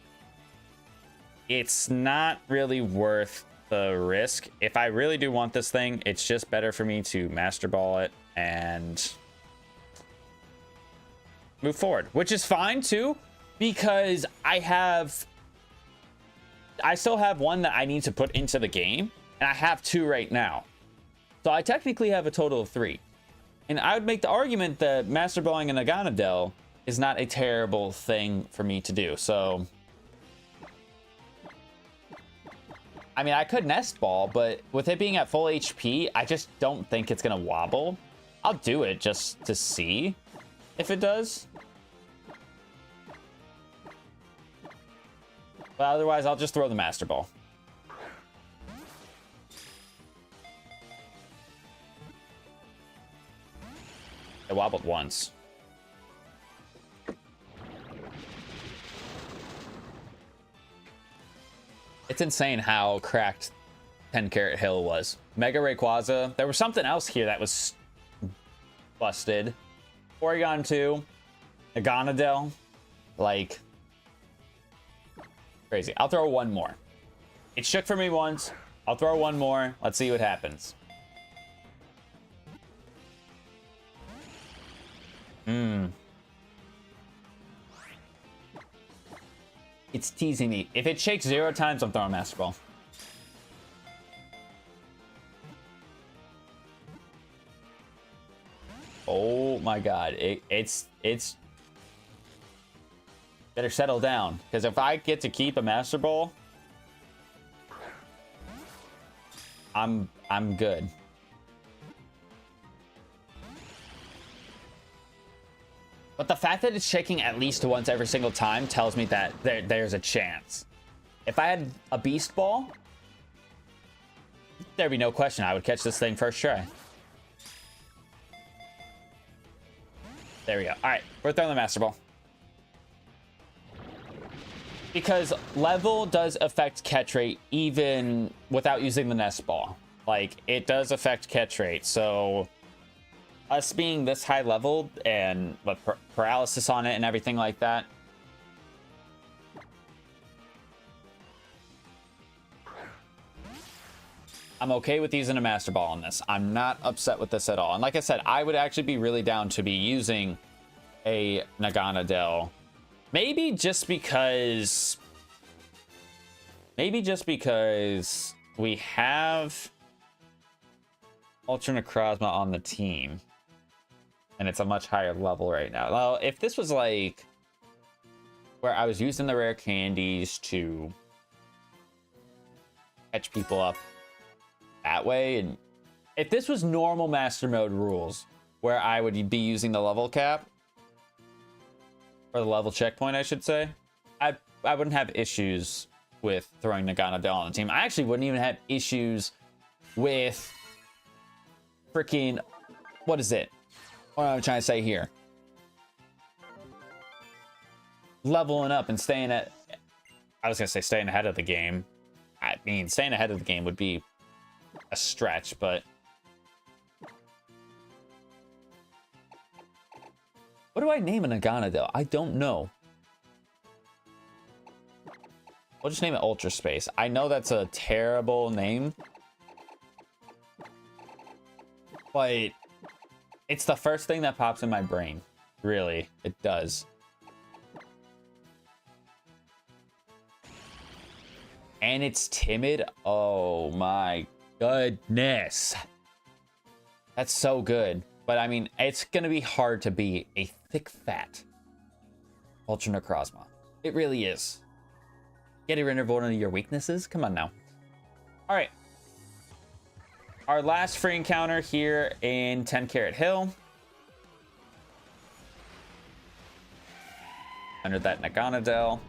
it's not really worth the risk. If I really do want this thing, it's just better for me to Master Ball it and move forward, which is fine too, because I still have one that I need to put into the game, and I have 2 right now. So I technically have a total of 3. And I would make the argument that Master Balling a Naganadel is not a terrible thing for me to do. So, I mean, I could Nest Ball, but with it being at full HP, I just don't think it's gonna wobble. I'll do it just to see if it does. But otherwise, I'll just throw the Master Ball. It wobbled once. It's insane how cracked 10 Carat Hill was. Mega Rayquaza. There was something else here that was busted. Porygon 2. Naganadel. Like, crazy. I'll throw one more. It shook for me once. I'll throw one more. Let's see what happens. It's teasing me. If it shakes 0 times, I'm throwing Master Ball. Oh my god. It's better settle down, because if I get to keep a Master Ball, I'm good. But the fact that it's shaking at least once every single time tells me that there's a chance. If I had a Beast Ball, there'd be no question I would catch this thing first try. There we go. All right, we're throwing the Master Ball. Because level does affect catch rate even without using the Nest Ball. Like, it does affect catch rate, so us being this high level and with paralysis on it and everything like that, I'm okay with using a Master Ball on this. I'm not upset with this at all. And like I said, I would actually be really down to be using a Nagana Dell. Maybe just because we have Ultra Necrozma on the team. And it's a much higher level right now. Well, if this was like where I was using the rare candies to catch people up that way, and if this was normal Master Mode rules, where I would be using the level cap, or the level checkpoint, I should say, I wouldn't have issues with throwing Nagana Dell on the team. I actually wouldn't even have issues with freaking, what is it? What am I trying to say here? Leveling up and staying at, I was gonna say staying ahead of the game. I mean, staying ahead of the game would be a stretch, but what do I name a Nagana Dell? I don't know. We'll just name it Ultra Space. I know that's a terrible name, but it's the first thing that pops in my brain. Really, it does. And it's timid. Oh my goodness. That's so good. But I mean, it's going to be hard to be a thick, fat Ultra Necrozma. It really is. Getting rid of one of your weaknesses? Come on now. All right. Our last free encounter here in 10 Carat Hill. Under that Nagana Dell.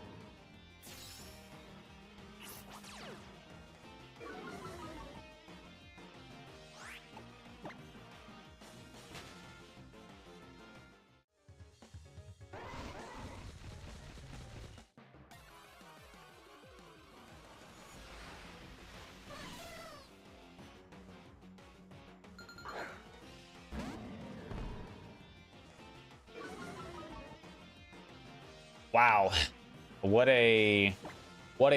Wow, what a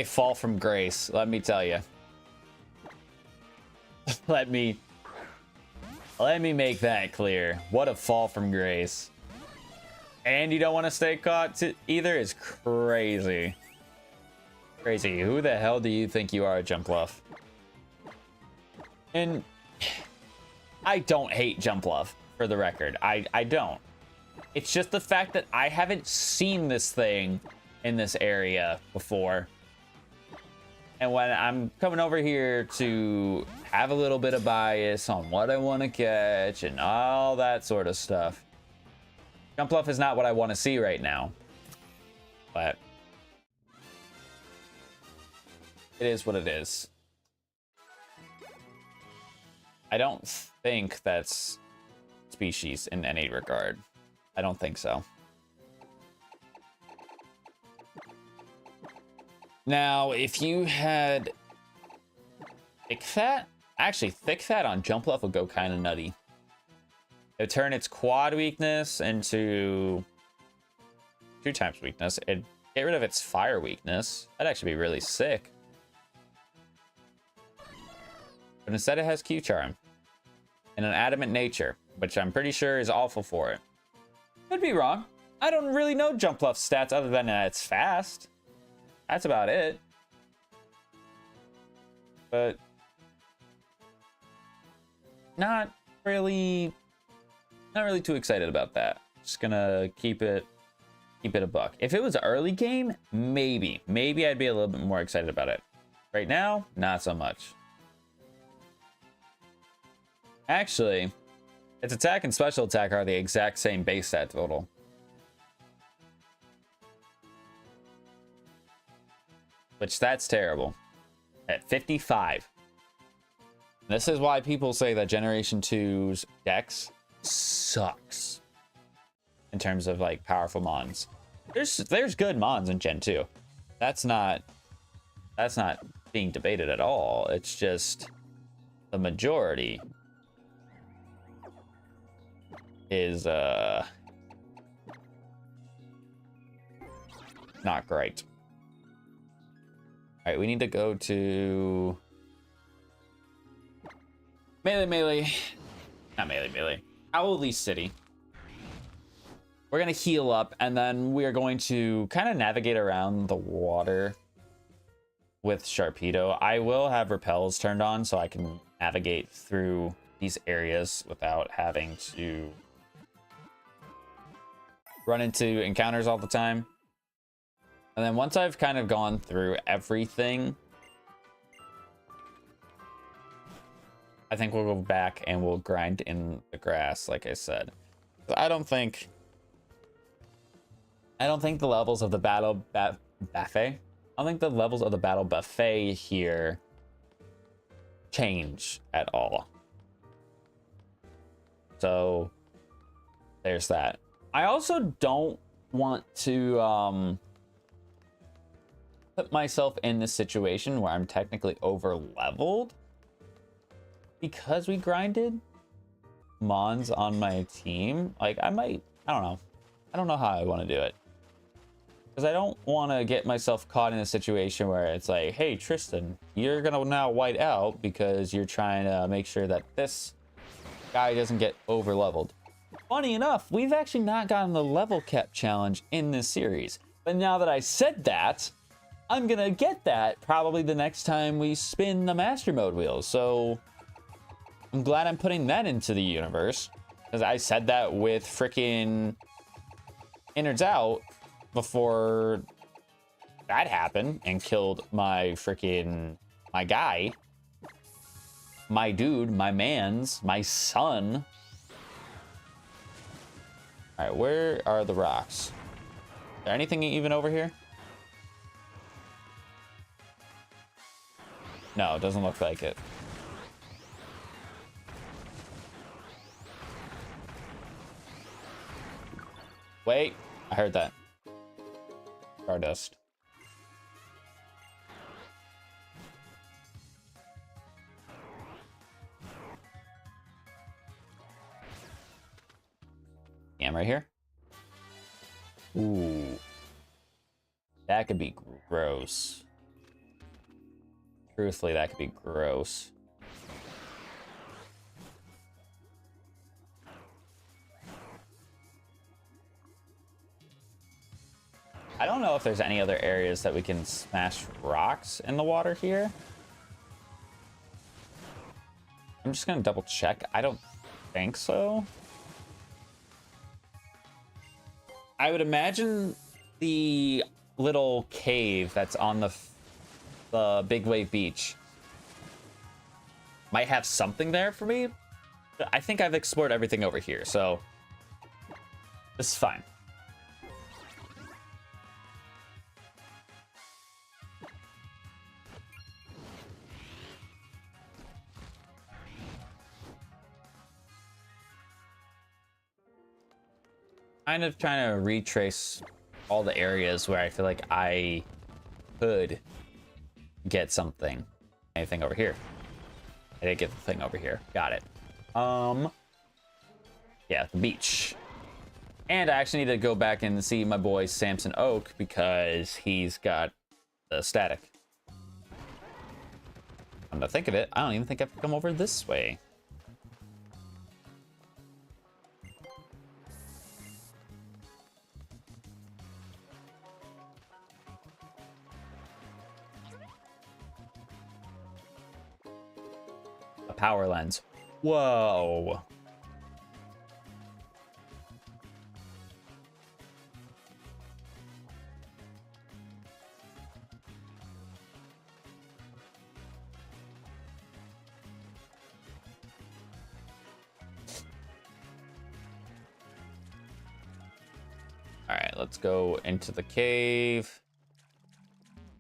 fall from grace, let me tell you. let me make that clear. What a fall from grace. And you don't want to stay caught either is crazy. Crazy. Who the hell do you think you are, Jumpluff? And I don't hate Jumpluff, for the record. I don't. It's just the fact that I haven't seen this thing in this area before. And when I'm coming over here to have a little bit of bias on what I want to catch and all that sort of stuff, Jumpluff is not what I want to see right now. But it is what it is. I don't think that's species in any regard. I don't think so. Now, if you had thick fat, actually thick fat on Jumpluff would go kind of nutty. It would turn its quad weakness into 2 times weakness. It'd get rid of its fire weakness. That'd actually be really sick. But instead it has Q-Charm and an adamant nature, which I'm pretty sure is awful for it. Could be wrong. I don't really know Jumpluff's stats other than that it's fast. That's about it. But not really too excited about that. Just gonna keep it a buck. If it was early game, maybe I'd be a little bit more excited about it. Right now, not so much. Actually, its attack and special attack are the exact same base stat total. Which that's terrible. At 55. This is why people say that Generation 2's Dex sucks. In terms of like powerful mons. There's good mons in Gen 2. That's not being debated at all. It's just the majority is not great. All right, we need to go to Melee, not Melee, Owly City. We're going to heal up, and then we are going to kind of navigate around the water with Sharpedo. I will have repels turned on so I can navigate through these areas without having to run into encounters all the time. And then once I've kind of gone through everything, I think we'll go back and we'll grind in the grass, like I said. I don't think the levels of the battle buffet. I don't think the levels of the battle buffet here change at all. So there's that. I also don't want to put myself in this situation where I'm technically over leveled because we grinded Mons on my team. Like I don't know. I don't know how I want to do it. Because I don't want to get myself caught in a situation where it's like, hey, Tristan, you're going to now white out because you're trying to make sure that this guy doesn't get over leveled. Funny enough, we've actually not gotten the level cap challenge in this series. But now that I said that, I'm going to get that probably the next time we spin the master mode wheel. So I'm glad I'm putting that into the universe. Because I said that with freaking innards out before that happened and killed my guy, my dude, my mans, my son. All right, where are the rocks? Is there anything even over here? No, it doesn't look like it. Wait, I heard that. Stardust. Am right here. Ooh. That could be gross. Truthfully, that could be gross. I don't know if there's any other areas that we can smash rocks in the water here. I'm just gonna double check. I don't think so. I would imagine the little cave that's on the Big Wave Beach might have something there for me. I think I've explored everything over here, so this is fine. Kind of trying to retrace all the areas where I feel like I could get something. Anything over here? I didn't get the thing over here. Got it. Yeah, the beach. And I actually need to go back and see my boy Samson Oak because he's got the static. Come to think of it, I don't even think I've come over this way. A power lens. Whoa. All right, let's go into the cave.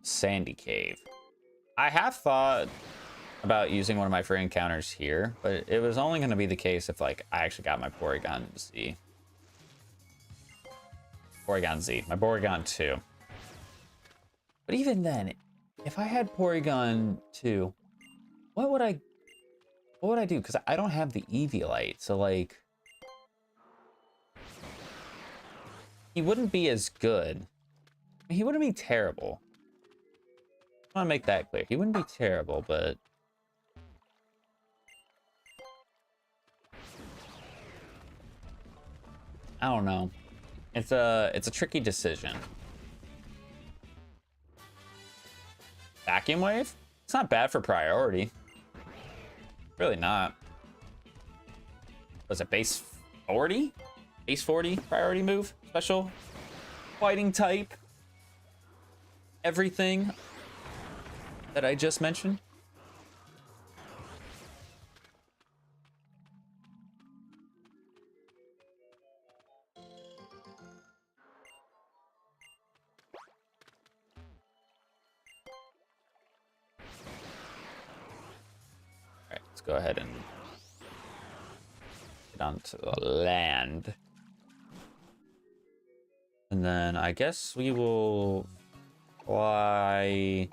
Sandy Cave. I have thought about using one of my free encounters here, but it was only going to be the case if like I actually got my Porygon Z. Porygon Z, my Porygon 2. But even then, if I had Porygon 2, what would I do? Because I don't have the Eviolite, so like he wouldn't be as good. He wouldn't be terrible. I want to make that clear. He wouldn't be terrible, but I don't know. It's a tricky decision. Vacuum wave? It's not bad for priority. Really not. Was it base 40? Base 40 priority move? Special fighting type? Everything that I just mentioned? Alright, let's go ahead and get onto the land. And then I guess we will fly.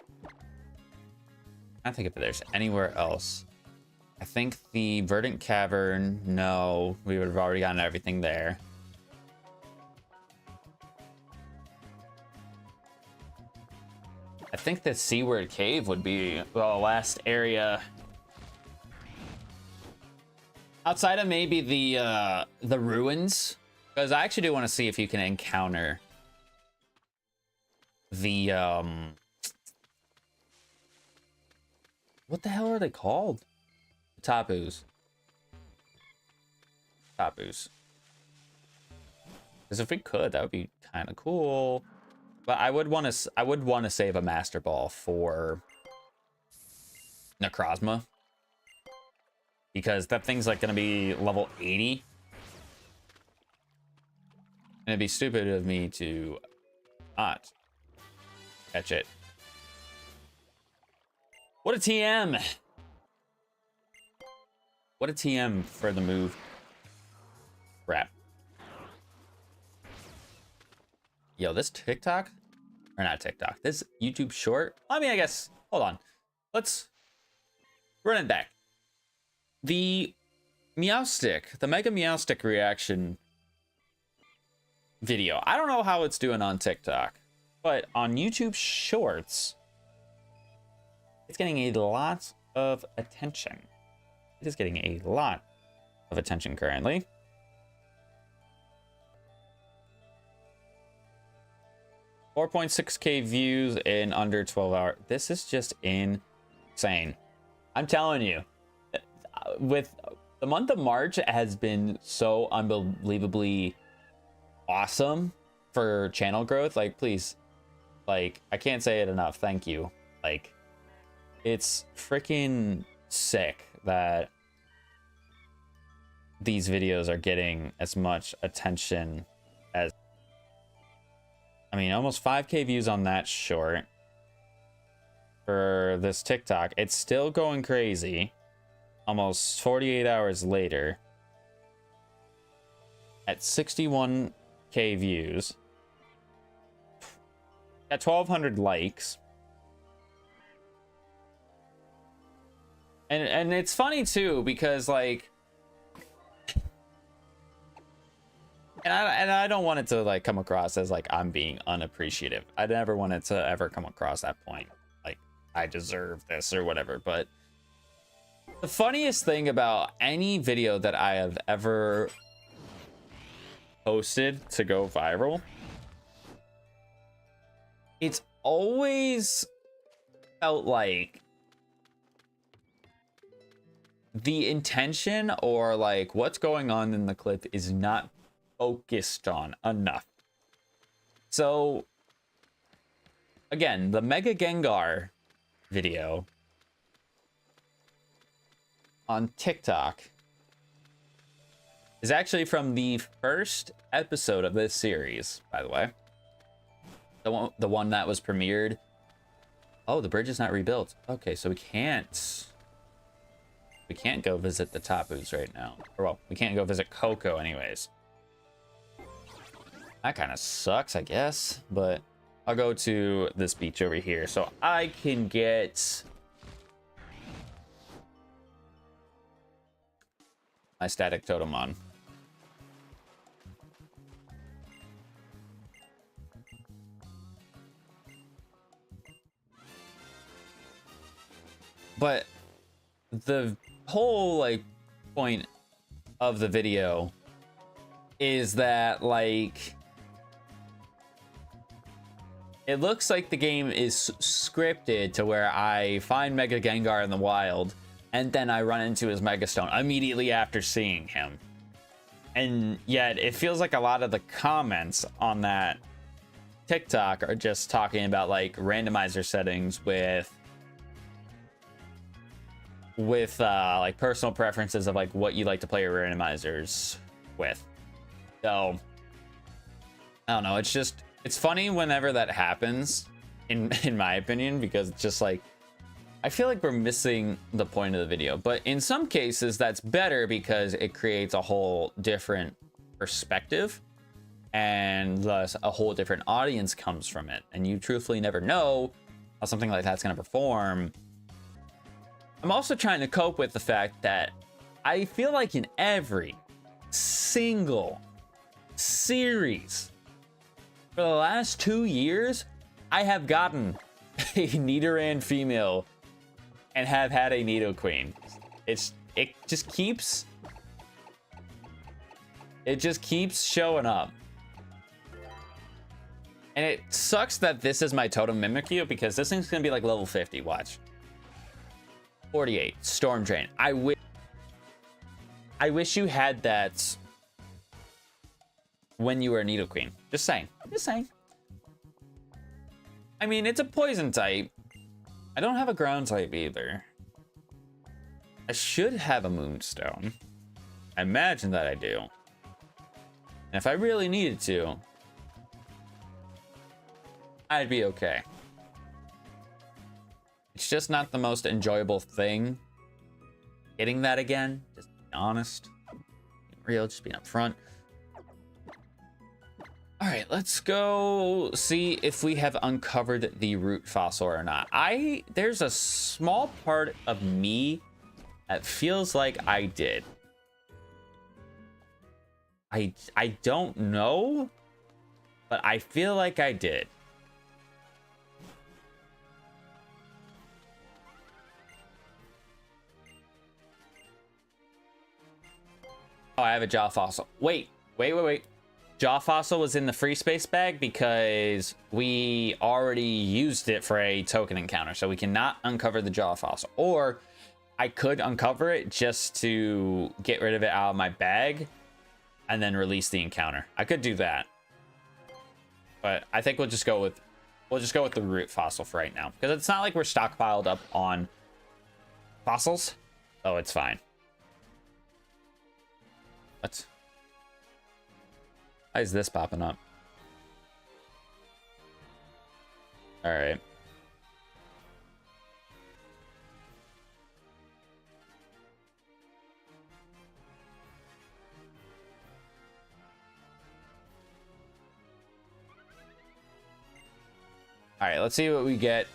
I don't think if there's anywhere else. I think the Verdant Cavern, no, we would have already gotten everything there. I think the Seaward Cave would be the last area. Outside of maybe the ruins. Because I actually do want to see if you can encounter the what the hell are they called? Tapus. Tapus. Because if we could, that would be kind of cool. But I would want to save a Master Ball for Necrozma. Because that thing's like gonna be level 80. And it'd be stupid of me to not catch it. What a TM! What a TM for the move. Crap. Yo, this TikTok, or not TikTok, this YouTube short. I mean, I guess, hold on. Let's run it back. The Meowstick, the Mega Meowstick reaction video. I don't know how it's doing on TikTok, but on YouTube Shorts, it's getting a lot of attention. It is getting a lot of attention currently. $4.6K views in under 12 hours. This is just insane. I'm telling you, with the month of March has been so unbelievably awesome for channel growth. Like, please, like, I can't say it enough. Thank you. Like, it's freaking sick that these videos are getting as much attention as, I mean, almost 5K views on that short. For this TikTok, it's still going crazy. Almost 48 hours later, at 61K views, at 1,200 likes, and it's funny too because like, and I don't want it to like come across as like I'm being unappreciative. I never want it to ever come across that point, like I deserve this or whatever, but. The funniest thing about any video that I have ever posted to go viral, it's always felt like the intention or like what's going on in the clip is not focused on enough. So again, the Mega Gengar video on TikTok is actually from the first episode of this series, by the way. The one that was premiered. Oh, the bridge is not rebuilt. Okay, so we can't go visit the Tapus right now. Or well, we can't go visit Coco anyways. That kind of sucks, I guess, but I'll go to this beach over here so I can get my static totem on. But the whole like point of the video is that like It looks like the game is scripted to where I find Mega Gengar in the wild, and then I run into his Mega Stone immediately after seeing him. And yet, it feels like a lot of the comments on that TikTok are just talking about like randomizer settings with like personal preferences of like what you like to play your randomizers with. So I don't know, it's funny whenever that happens in my opinion, because it's just like I feel like we're missing the point of the video. But in some cases that's better because it creates a whole different perspective, and thus a whole different audience comes from it, and you truthfully never know how something like that's going to perform. I'm also trying to cope with the fact that I feel like in every single series for the last 2 years, I have gotten a Nidoran female and have had a Nidoqueen. It just keeps showing up. And it sucks that this is my totem Mimikyu, because this thing's gonna be like level 50, watch. 48, Storm Drain. I wish you had that when you were a Nidoqueen. Just saying. I mean, it's a poison type. I don't have a ground type either. I should have a Moonstone. I imagine that I do. And if I really needed to, I'd be okay. It's just not the most enjoyable thing hitting that again. Just being honest, being real, just being upfront. All right, let's go see if we have uncovered the root fossil or not. There's a small part of me that feels like I did. I don't know, but I feel like I did. Oh, I have a jaw fossil. Wait. Jaw fossil was in the free space bag because we already used it for a token encounter, so we cannot uncover the jaw fossil. Or I could uncover it just to get rid of it out of my bag and then release the encounter. I could do that, but I think we'll just go with the root fossil for right now, because it's not like we're stockpiled up on fossils, so it's fine. What? Why is this popping up? All right. All right, let's see what we get.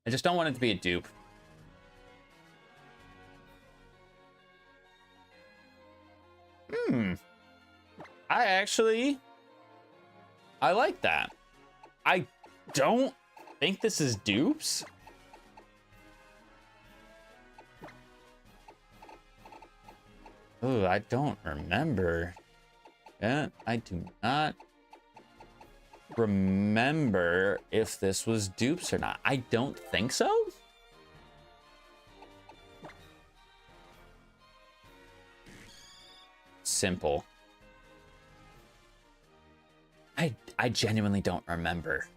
I just don't want it to be a dupe. I like that. I don't think this is dupes. Oh, I don't remember. Yeah, I do not remember if this was dupes or not. I don't think so. Simple. I genuinely don't remember.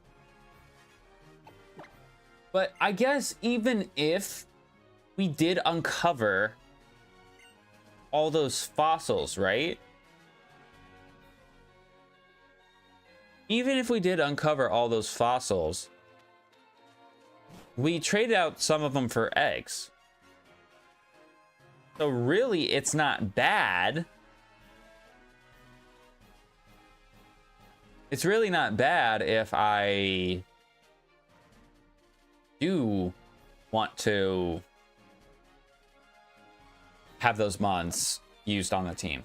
But I guess even if we did uncover all those fossils, right? Even if we did uncover all those fossils, we traded out some of them for eggs. So really, it's not bad. It's really not bad if I do want to have those mons used on the team.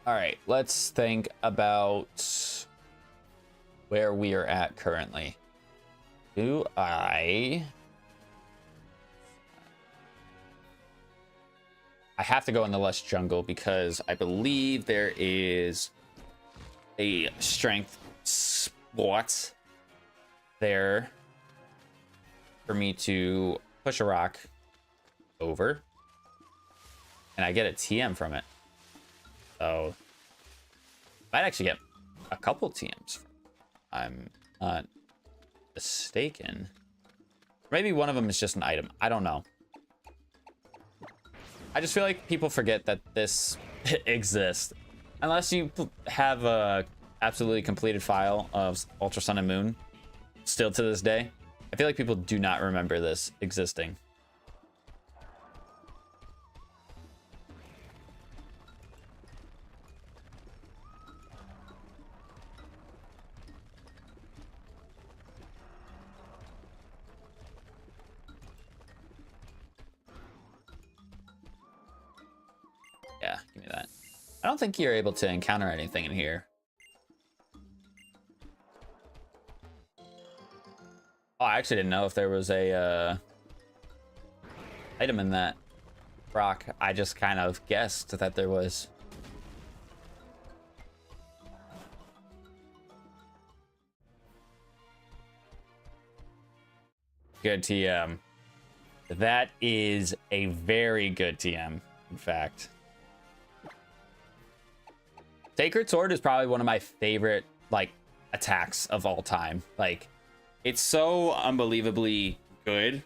All right, let's think about where we are at currently. Do I have to go in the lush jungle because I believe there is a strength spot there for me to push a rock over, and I get a TM from it. So might actually get a couple TMs. I'm not mistaken. Maybe one of them is just an item. I don't know. I just feel like people forget that this exists. Unless you have a absolutely completed file of Ultra Sun and Moon, still to this day, I feel like people do not remember this existing. Yeah, give me that. I don't think you're able to encounter anything in here. Oh, I actually didn't know if there was a item in that rock. I just kind of guessed that there was. Good TM. That is a very good TM, in fact. Sacred Sword is probably one of my favorite, like, attacks of all time. Like, it's so unbelievably good,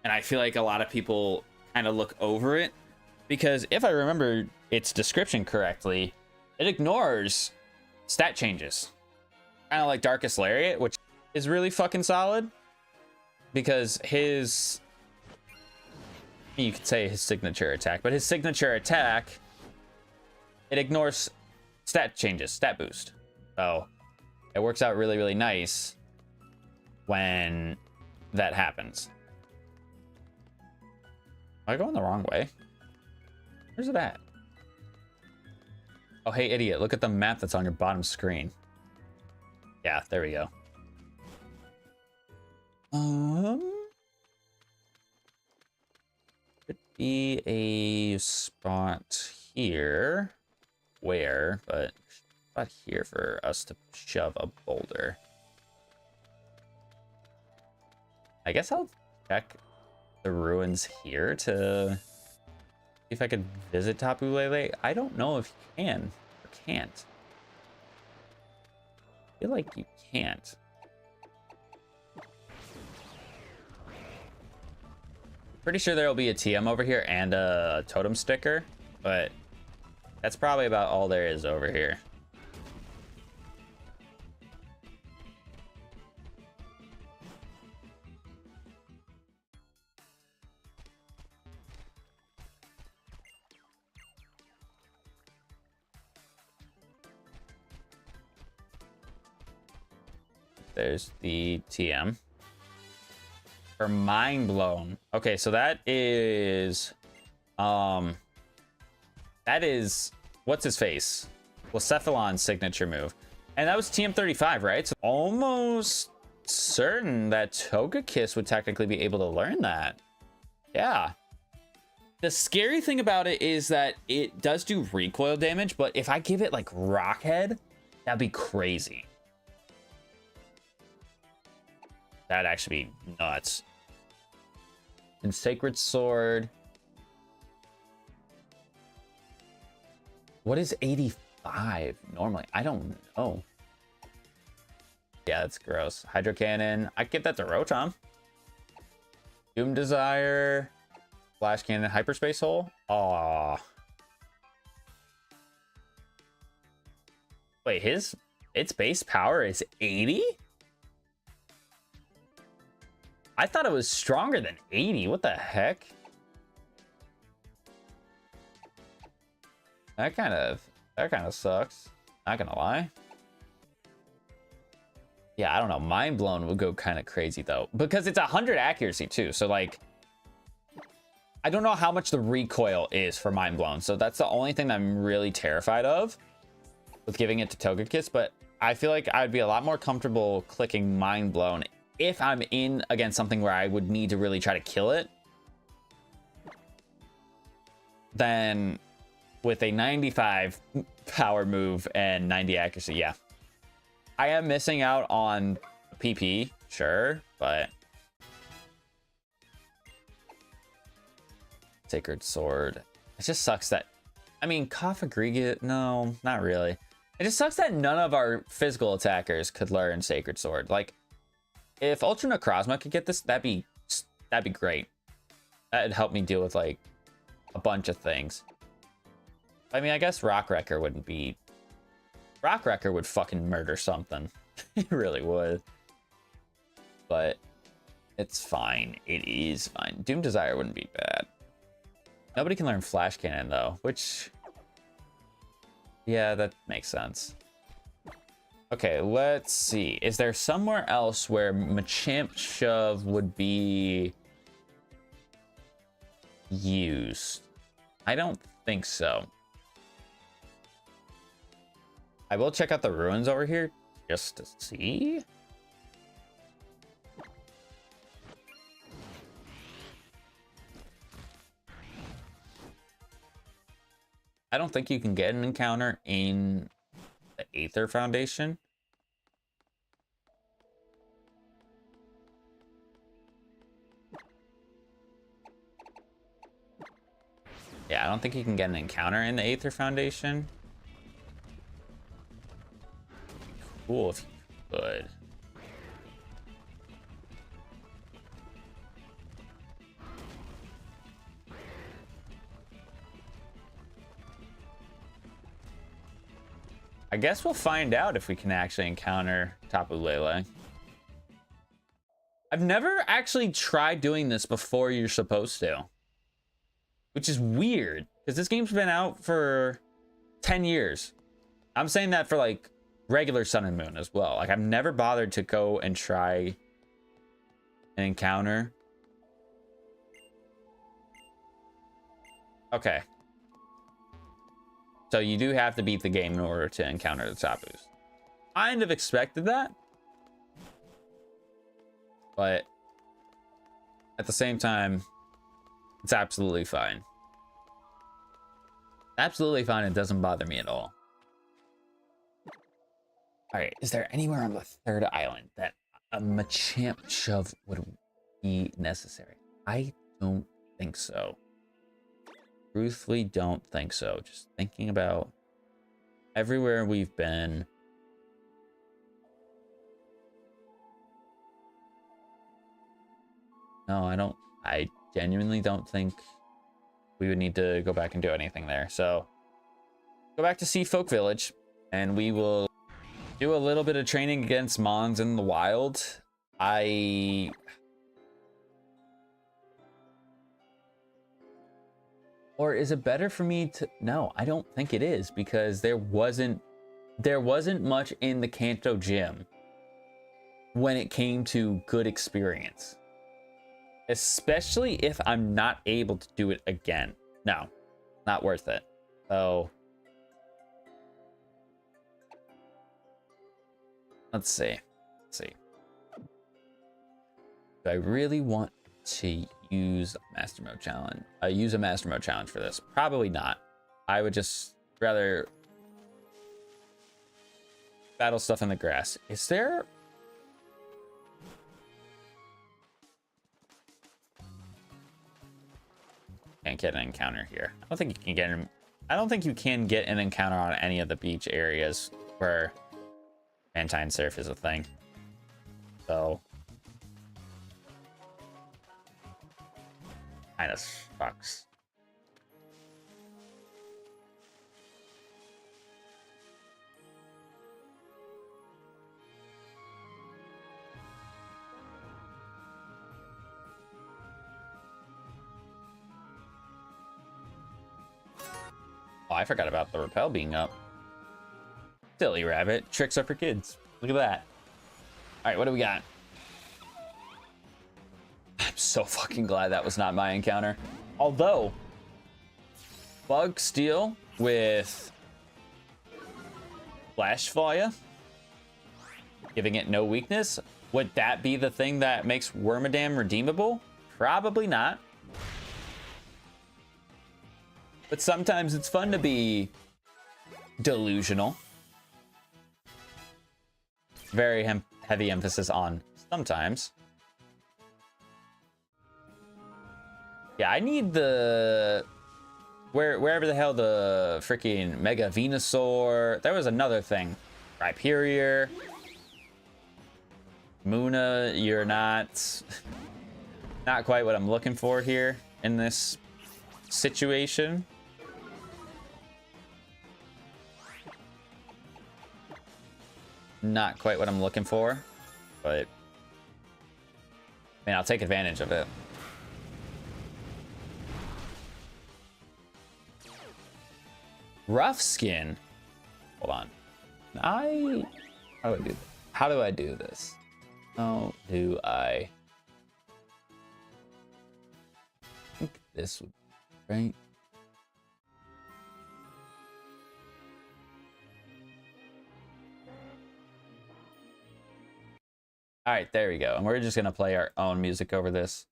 and I feel like a lot of people kind of look over it, because if I remember its description correctly, it ignores stat changes. Kind of like Darkest Lariat, which is really fucking solid, because his... you could say his signature attack, but his signature attack, it ignores stat changes, stat boost. So it works out really, really nice when that happens. Am I going the wrong way? Where's it at? Oh, hey, idiot. Look at the map that's on your bottom screen. Yeah, there we go. Could be a spot here. Where, but not here for us to shove a boulder. I guess I'll check the ruins here to see if I could visit Tapu Lele. I don't know if you can or can't. I feel like you can't. Pretty sure there will be a TM over here and a totem sticker, but that's probably about all there is over here. There's the TM. For Mind Blown. Okay, so that is what's his face? Blacephalon's signature move. And that was TM35, right? So almost certain that Togekiss would technically be able to learn that. Yeah. The scary thing about it is that it does do recoil damage, but if I give it like Rock Head, that'd be crazy. That'd actually be nuts. And Sacred Sword. What is 85 normally? I don't know. Yeah, that's gross. Hydro Cannon. I give that to Rotom. Doom Desire. Flash Cannon. Hyperspace Hole. Aw. Wait, its base power is 80? I thought it was stronger than 80. What the heck? That kind of sucks. Not gonna lie. Yeah, I don't know. Mind Blown would go kind of crazy though, because it's 100 accuracy too. So like, I don't know how much the recoil is for Mind Blown. So that's the only thing that I'm really terrified of with giving it to Togekiss. But I feel like I'd be a lot more comfortable clicking Mind Blown if I'm in against something where I would need to really try to kill it, then with a 95 power move and 90 accuracy, yeah. I am missing out on PP, sure, but Sacred Sword. It just sucks that, I mean, Kafagriga, no, not really. It just sucks that none of our physical attackers could learn Sacred Sword. Like, if Ultra Necrozma could get this, that'd be great. That'd help me deal with like a bunch of things. I mean, I guess Rock Wrecker wouldn't be. Rock Wrecker would fucking murder something. It really would. But it's fine. It is fine. Doom Desire wouldn't be bad. Nobody can learn Flash Cannon though, which, yeah, that makes sense. Okay, let's see. Is there somewhere else where Machamp Shove would be used? I don't think so. I will check out the ruins over here just to see. I don't think you can get an encounter in the Aether Foundation. Yeah, I don't think you can get an encounter in the Aether Foundation. Cool if you could. I guess we'll find out if we can actually encounter Tapu Lele. I've never actually tried doing this before you're supposed to, which is weird because this game's been out for 10 years. I'm saying that for like regular Sun and Moon as well. Like, I've never bothered to go and try an encounter. Okay. So you do have to beat the game in order to encounter the Tapus. Kind of expected that. But at the same time, it's absolutely fine. Absolutely fine. It doesn't bother me at all. All right, is there anywhere on the third island that a Machamp Shove would be necessary? I don't think so. Truthfully, don't think so. Just thinking about everywhere we've been. No, I don't. I genuinely don't think we would need to go back and do anything there. So go back to Sea Folk Village, and we will do a little bit of training against Mons in the wild. Or is it better for me to... No, I don't think it is, because there wasn't much in the Kanto gym when it came to good experience. Especially if I'm not able to do it again. No, not worth it. So let's see. Do I really want to use a Master Mode challenge? Use a Master Mode challenge for this? Probably not. I would just rather battle stuff in the grass. Is there... Can't get an encounter here. I don't think you can get an encounter on any of the beach areas where Mantine Surf is a thing. So kind of sucks. Oh, I forgot about the rappel being up. Silly rabbit. Tricks are for kids. Look at that. All right, what do we got? I'm so fucking glad that was not my encounter. Although, Bug Steel with Flash Fire, giving it no weakness, Would that be the thing that makes Wormadam redeemable? Probably not. But sometimes it's fun to be delusional. Very heavy emphasis on sometimes. Yeah, I need the... Wherever the hell the freaking Mega Venusaur... There was another thing. Rhyperior. Muna, you're not... Not quite what I'm looking for here in this situation. Not quite what I'm looking for, but... I mean, I'll take advantage of it. Rough skin. Hold on. How do I do this? How do I do this? How do I think this would be right? All right, there we go. And we're just gonna play our own music over this,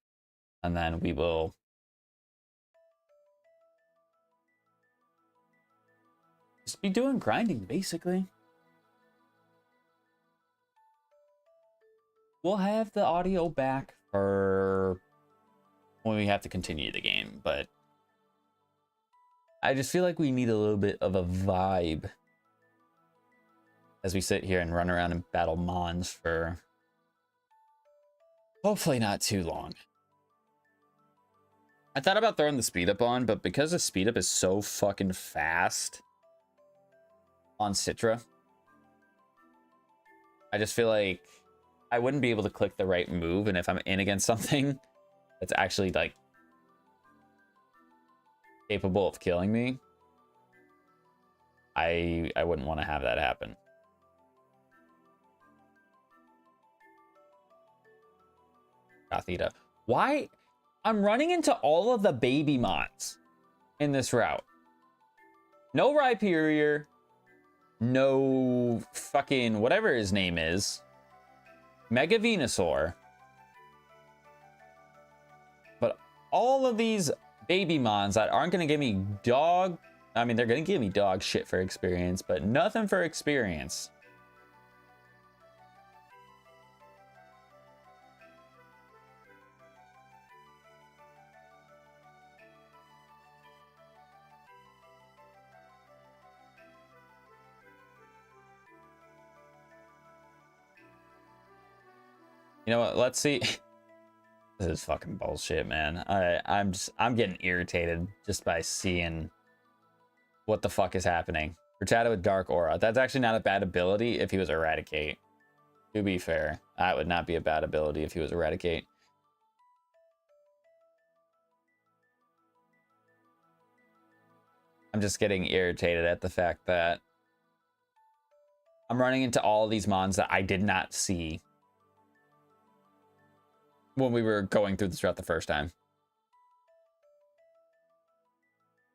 and then we will just be doing grinding, basically. We'll have the audio back for when we have to continue the game, but I just feel like we need a little bit of a vibe as we sit here and run around and battle Mons for hopefully not too long. I thought about throwing the speed up on, but because the speed up is so fucking fast on Citra, I just feel like I wouldn't be able to click the right move, and if I'm in against something that's actually like capable of killing me, I wouldn't want to have that happen. Gothita. Why? I'm running into all of the baby Mons in this route. No Rhyperior. No fucking whatever his name is. Mega Venusaur. But all of these baby Mons that aren't going to give me dog... I mean, they're going to give me dog shit for experience, but nothing for experience. You know what? Let's see. This is fucking bullshit, man. I'm getting irritated just by seeing what the fuck is happening. Rattata with Dark Aura. That's actually not a bad ability if he was Eradicate. To be fair, that would not be a bad ability if he was Eradicate. I'm just getting irritated at the fact that I'm running into all these Mons that I did not see when we were going through this route the first time.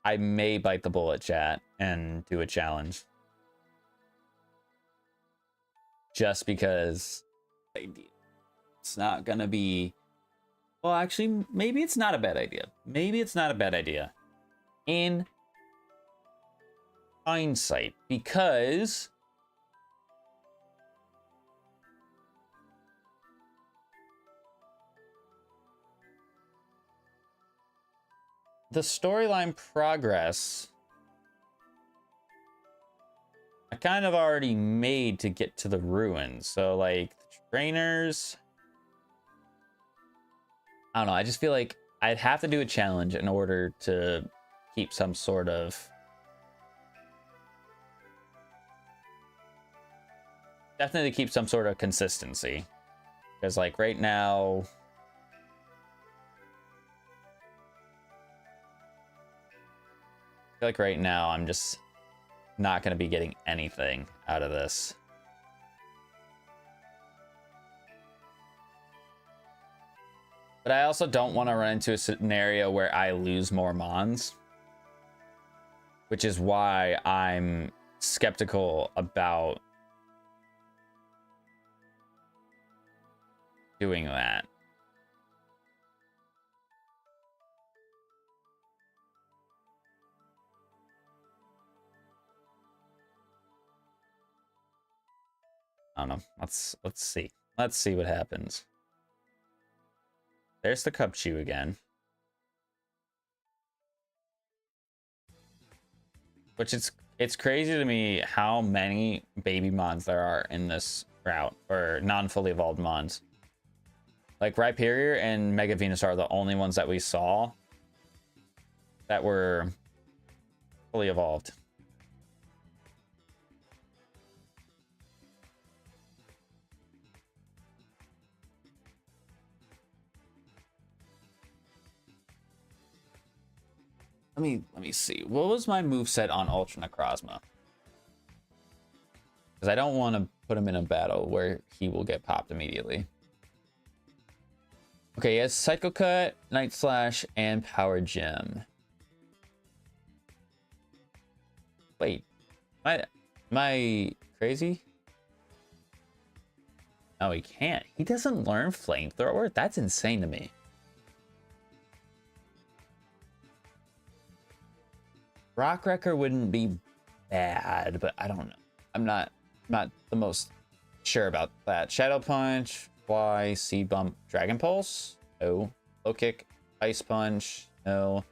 I may bite the bullet, chat, and do a challenge. Just because it's not gonna be... Well, actually, maybe it's not a bad idea. Maybe it's not a bad idea. In hindsight, because... the storyline progress I kind of already made to get to the ruins. So like the trainers, I don't know, I just feel like I'd have to do a challenge in order to keep some sort of definitely keep some sort of consistency, because like right now I'm just not going to be getting anything out of this. But I also don't want to run into a scenario where I lose more Mons, which is why I'm skeptical about doing that. I don't know. Let's see. Let's see what happens. There's the Cubchoo again. Which it's crazy to me how many baby mons there are in this route, or non-fully evolved mons. Like Rhyperior and Mega Venusaur are the only ones that we saw that were fully evolved. Let me see. What was my moveset on Ultra Necrozma? Because I don't want to put him in a battle where he will get popped immediately. Okay, he has Psycho Cut, Night Slash, and Power Gem. Wait, am I crazy? No, he can't. He doesn't learn Flamethrower? That's insane to me. Rock Wrecker wouldn't be bad, but I don't know. I'm not the most sure about that. Shadow Punch, Fly, Seed Bump, Dragon Pulse? No. Low Kick, Ice Punch? No.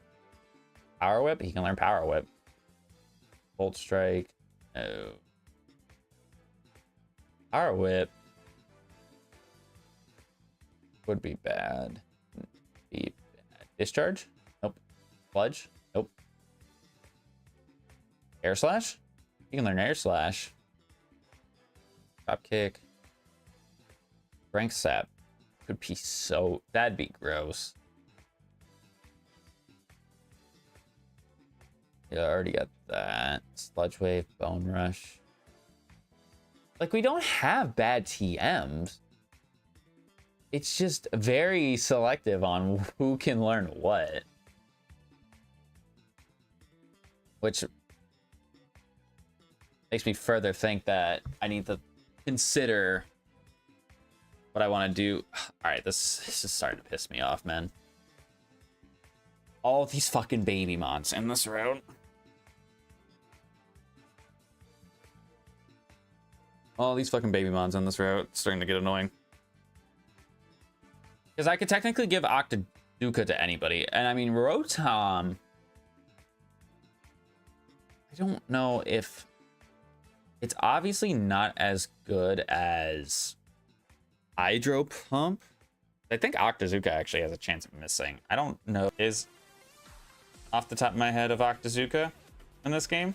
Power Whip? He can learn Power Whip. Volt Strike? No. Power Whip would be bad. Discharge? Nope. Sludge? Nope. Air Slash? You can learn Air Slash. Drop Kick. Rank Sap. Could be so... That'd be gross. Yeah, I already got that. Sludge Wave, Bone Rush. Like, we don't have bad TMs. It's just very selective on who can learn what. Which makes me further think that I need to consider what I want to do. All right, this is starting to piss me off, man. All these fucking baby mons in this route. All these fucking baby mons on this route. It's starting to get annoying. Because I could technically give Octazooka to anybody. And I mean, Rotom... I don't know if... It's obviously not as good as Hydro Pump. I think Octazooka actually has a chance of missing. I don't know is off the top of my head of Octazooka in this game.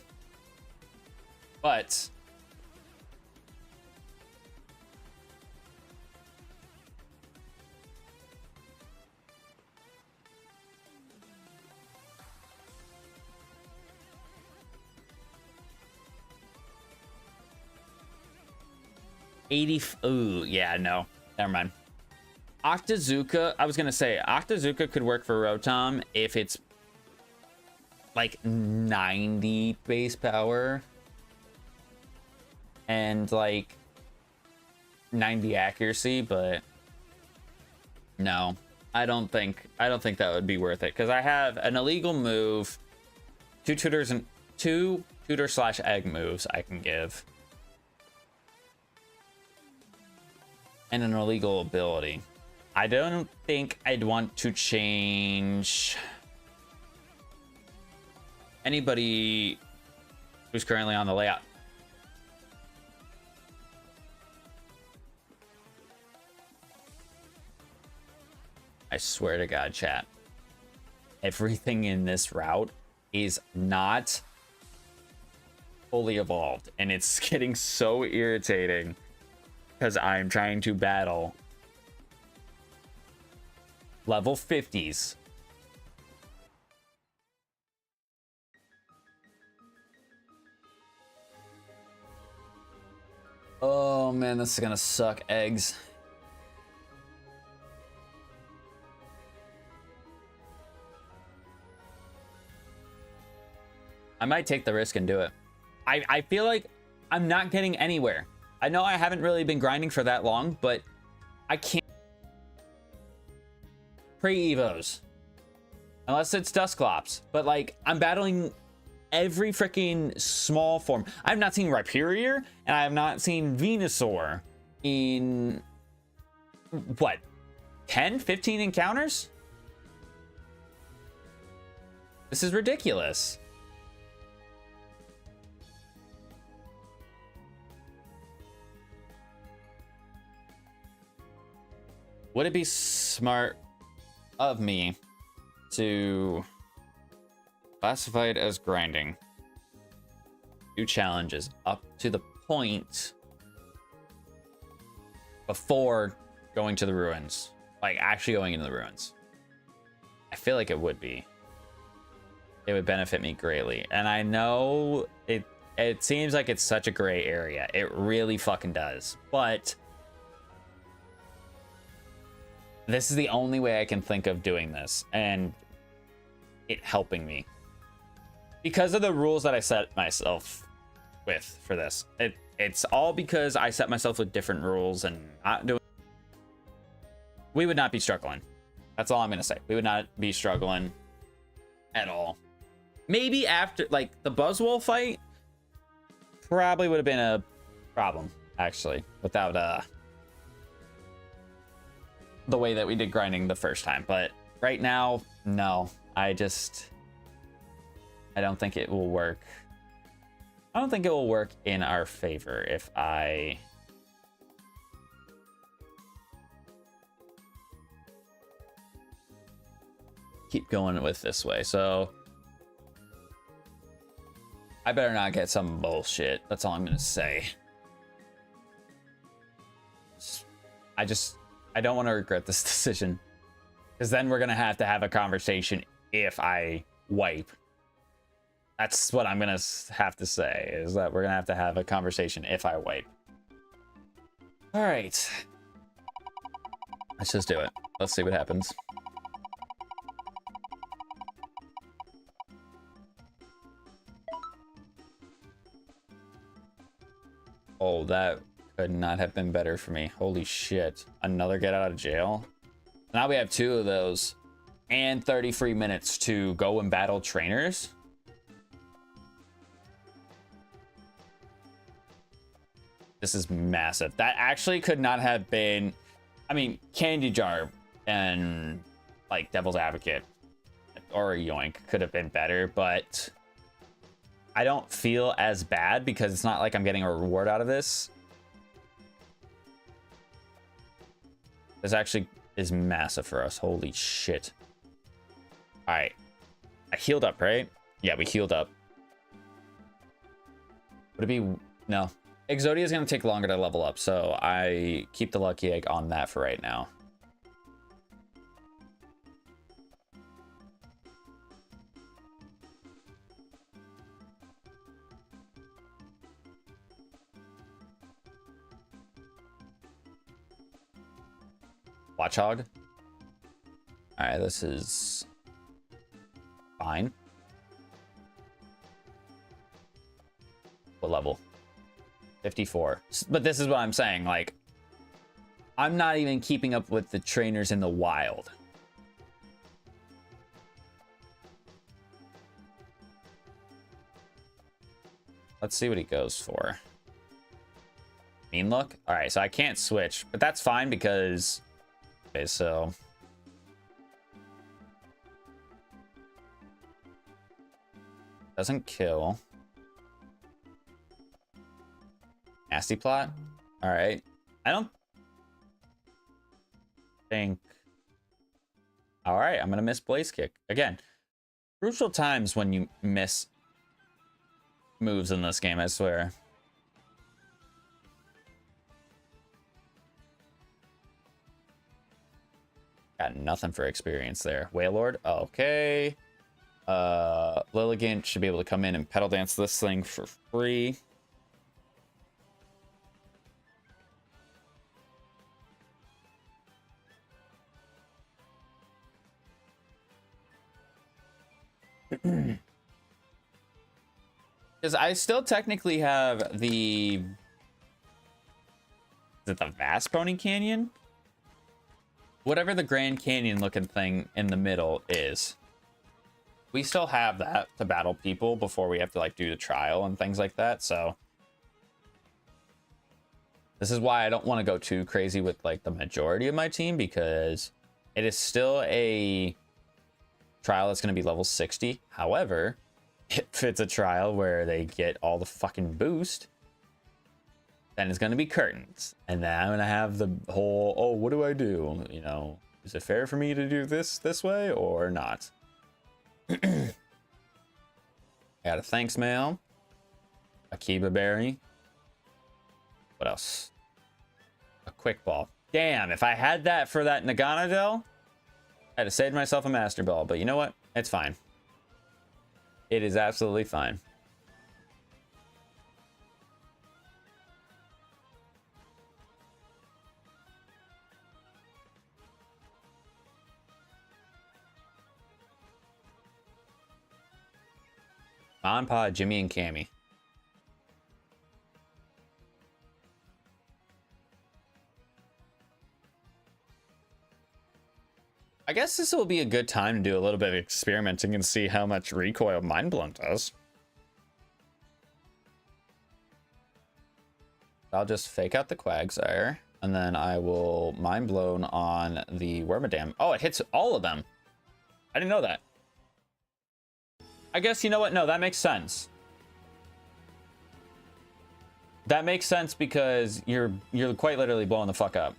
But ooh, yeah, no. Never mind. Octazooka, I was gonna say, Octazooka could work for Rotom if it's like 90 base power and like 90 accuracy, but no, I don't think that would be worth it because I have an illegal move, two tutor/egg moves I can give. And an illegal ability. I don't think I'd want to change anybody who's currently on the layout. I swear to God, chat. Everything in this route is not fully evolved, and it's getting so irritating. Because I'm trying to battle level 50s. Oh man, this is gonna suck eggs. I might take the risk and do it. I feel like I'm not getting anywhere. I know I haven't really been grinding for that long, but I can't. pre-evos. Unless it's Dusclops. But, like, I'm battling every freaking small form. I've not seen Rhyperior, and I have not seen Venusaur in, what, 10, 15 encounters? This is ridiculous. Would it be smart of me to classify it as grinding? Do challenges up to the point before going to the ruins. Like, actually going into the ruins. I feel like it would be. It would benefit me greatly. And I know it seems like it's such a gray area. It really fucking does. But this is the only way I can think of doing this and it helping me. Because of the rules that I set myself with for this. It's all because I set myself with different rules and not doing. We would not be struggling. That's all I'm going to say. We would not be struggling at all. Maybe after, like, the Buzzwole fight probably would have been a problem, actually, without the way that we did grinding the first time. But right now, no. I don't think it will work. I don't think it will work in our favor if I keep going with this way. So I better not get some bullshit. That's all I'm gonna say. I don't want to regret this decision, because then we're gonna have to have a conversation if I wipe. That's what I'm gonna have to say, is that we're gonna have a conversation if I wipe. All right, let's just do it. Let's see what happens. Oh, that could not have been better for me. Holy shit. Another get out of jail. Now we have 2 of those and 30 free minutes to go and battle trainers. This is massive. That actually could not have been, I mean, Candy Jar and like Devil's Advocate or Yoink could have been better, but I don't feel as bad because it's not like I'm getting a reward out of this. This actually is massive for us. Holy shit. All right. I healed up, right? Yeah, we healed up. Would it be... No. Exodia is going to take longer to level up, so I keep the Lucky Egg on that for right now. Watchhog. All right, this is fine. What level? 54. But this is what I'm saying. Like, I'm not even keeping up with the trainers in the wild. Let's see what he goes for. Mean look. All right, so I can't switch, but that's fine because... Okay, so doesn't kill. Nasty plot. All right. I don't think. All right, I'm gonna miss Blaze Kick again. Crucial times when you miss moves in this game, I swear. Got nothing for experience there. Wailord, okay. Lilligant should be able to come in and pedal dance this thing for free. Because I still technically have the... Is it the Vast Pony Canyon? whatever the Grand Canyon looking thing in the middle is, we still have that to battle people before we have to like do the trial and things like that. So this is why I don't want to go too crazy with like the majority of my team, because it is still a trial that's going to be level 60. However, if it's a trial where they get all the fucking boost, then it's going to be curtains. And then I'm going to have the whole, oh, what do I do? You know, is it fair for me to do this way or not? I got a thanks mail, a Kiba berry. What else? A quick ball. Damn, if I had that for that Nagana Dell, I'd have saved myself a Master Ball. But you know what? It's fine. It is absolutely fine. On Pod, Jimmy, and Cammy. I guess this will be a good time to do a little bit of experimenting and see how much recoil Mind Blown does. I'll just fake out the Quagsire, and then I will Mind Blown on the Wormadam. Oh, it hits all of them. I didn't know that. I guess, you know what? No, that makes sense. That makes sense because you're quite literally blowing the fuck up.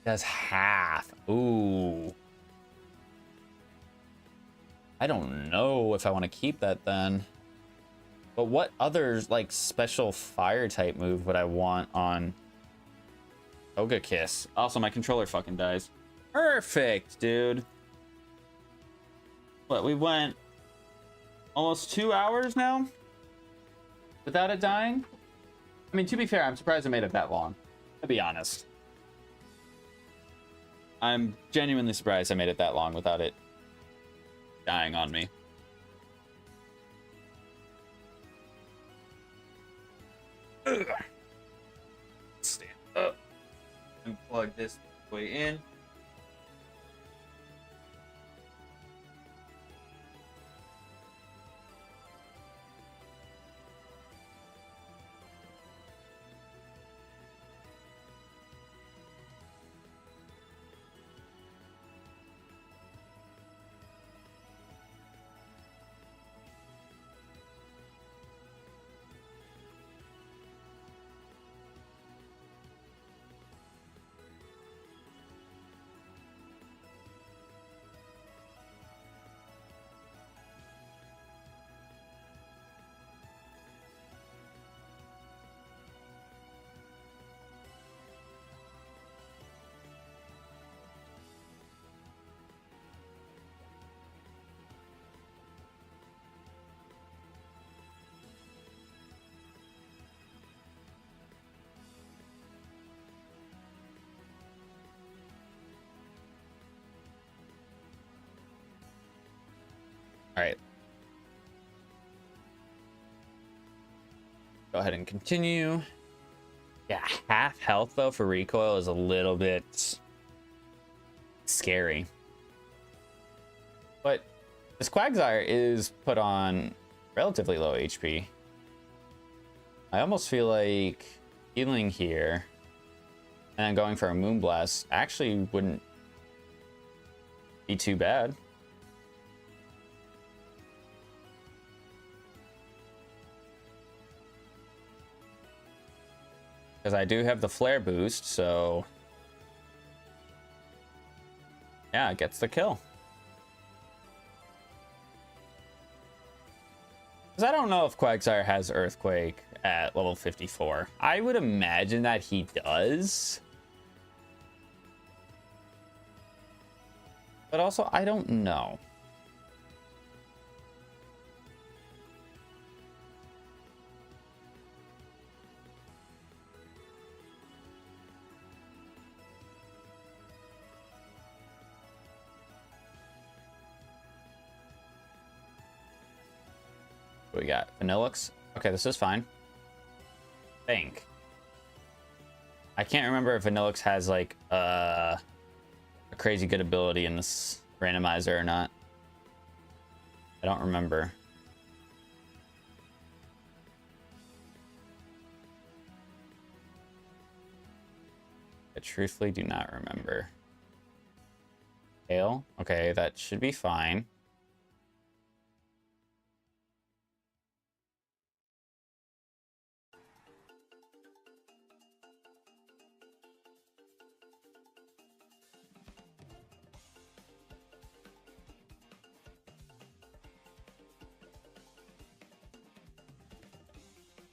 Does half. Ooh. I don't know if I want to keep that then. But what other like special fire type move would I want on Toga Kiss? Also, my controller fucking dies. Perfect, dude. What, we went almost 2 hours now without it dying? I mean, to be fair, I'm surprised I made it that long, to be honest. I'm genuinely surprised I made it that long without it dying on me. Ugh. Stand up and plug this way in. All right. Go ahead and continue. Yeah, half health though for recoil is a little bit scary. But this Quagsire is put on relatively low HP. I almost feel like healing here and then going for a Moonblast actually wouldn't be too bad. Because I do have the flare boost, so yeah, it gets the kill. Because I don't know if Quagsire has Earthquake at level 54. I would imagine that he does. But also, I don't know. What we got? Vanillux? Okay, this is fine. I I can't remember if Vanillux has like a crazy good ability in this randomizer or not. I don't remember. I truthfully do not remember. Hail? Okay, that should be fine.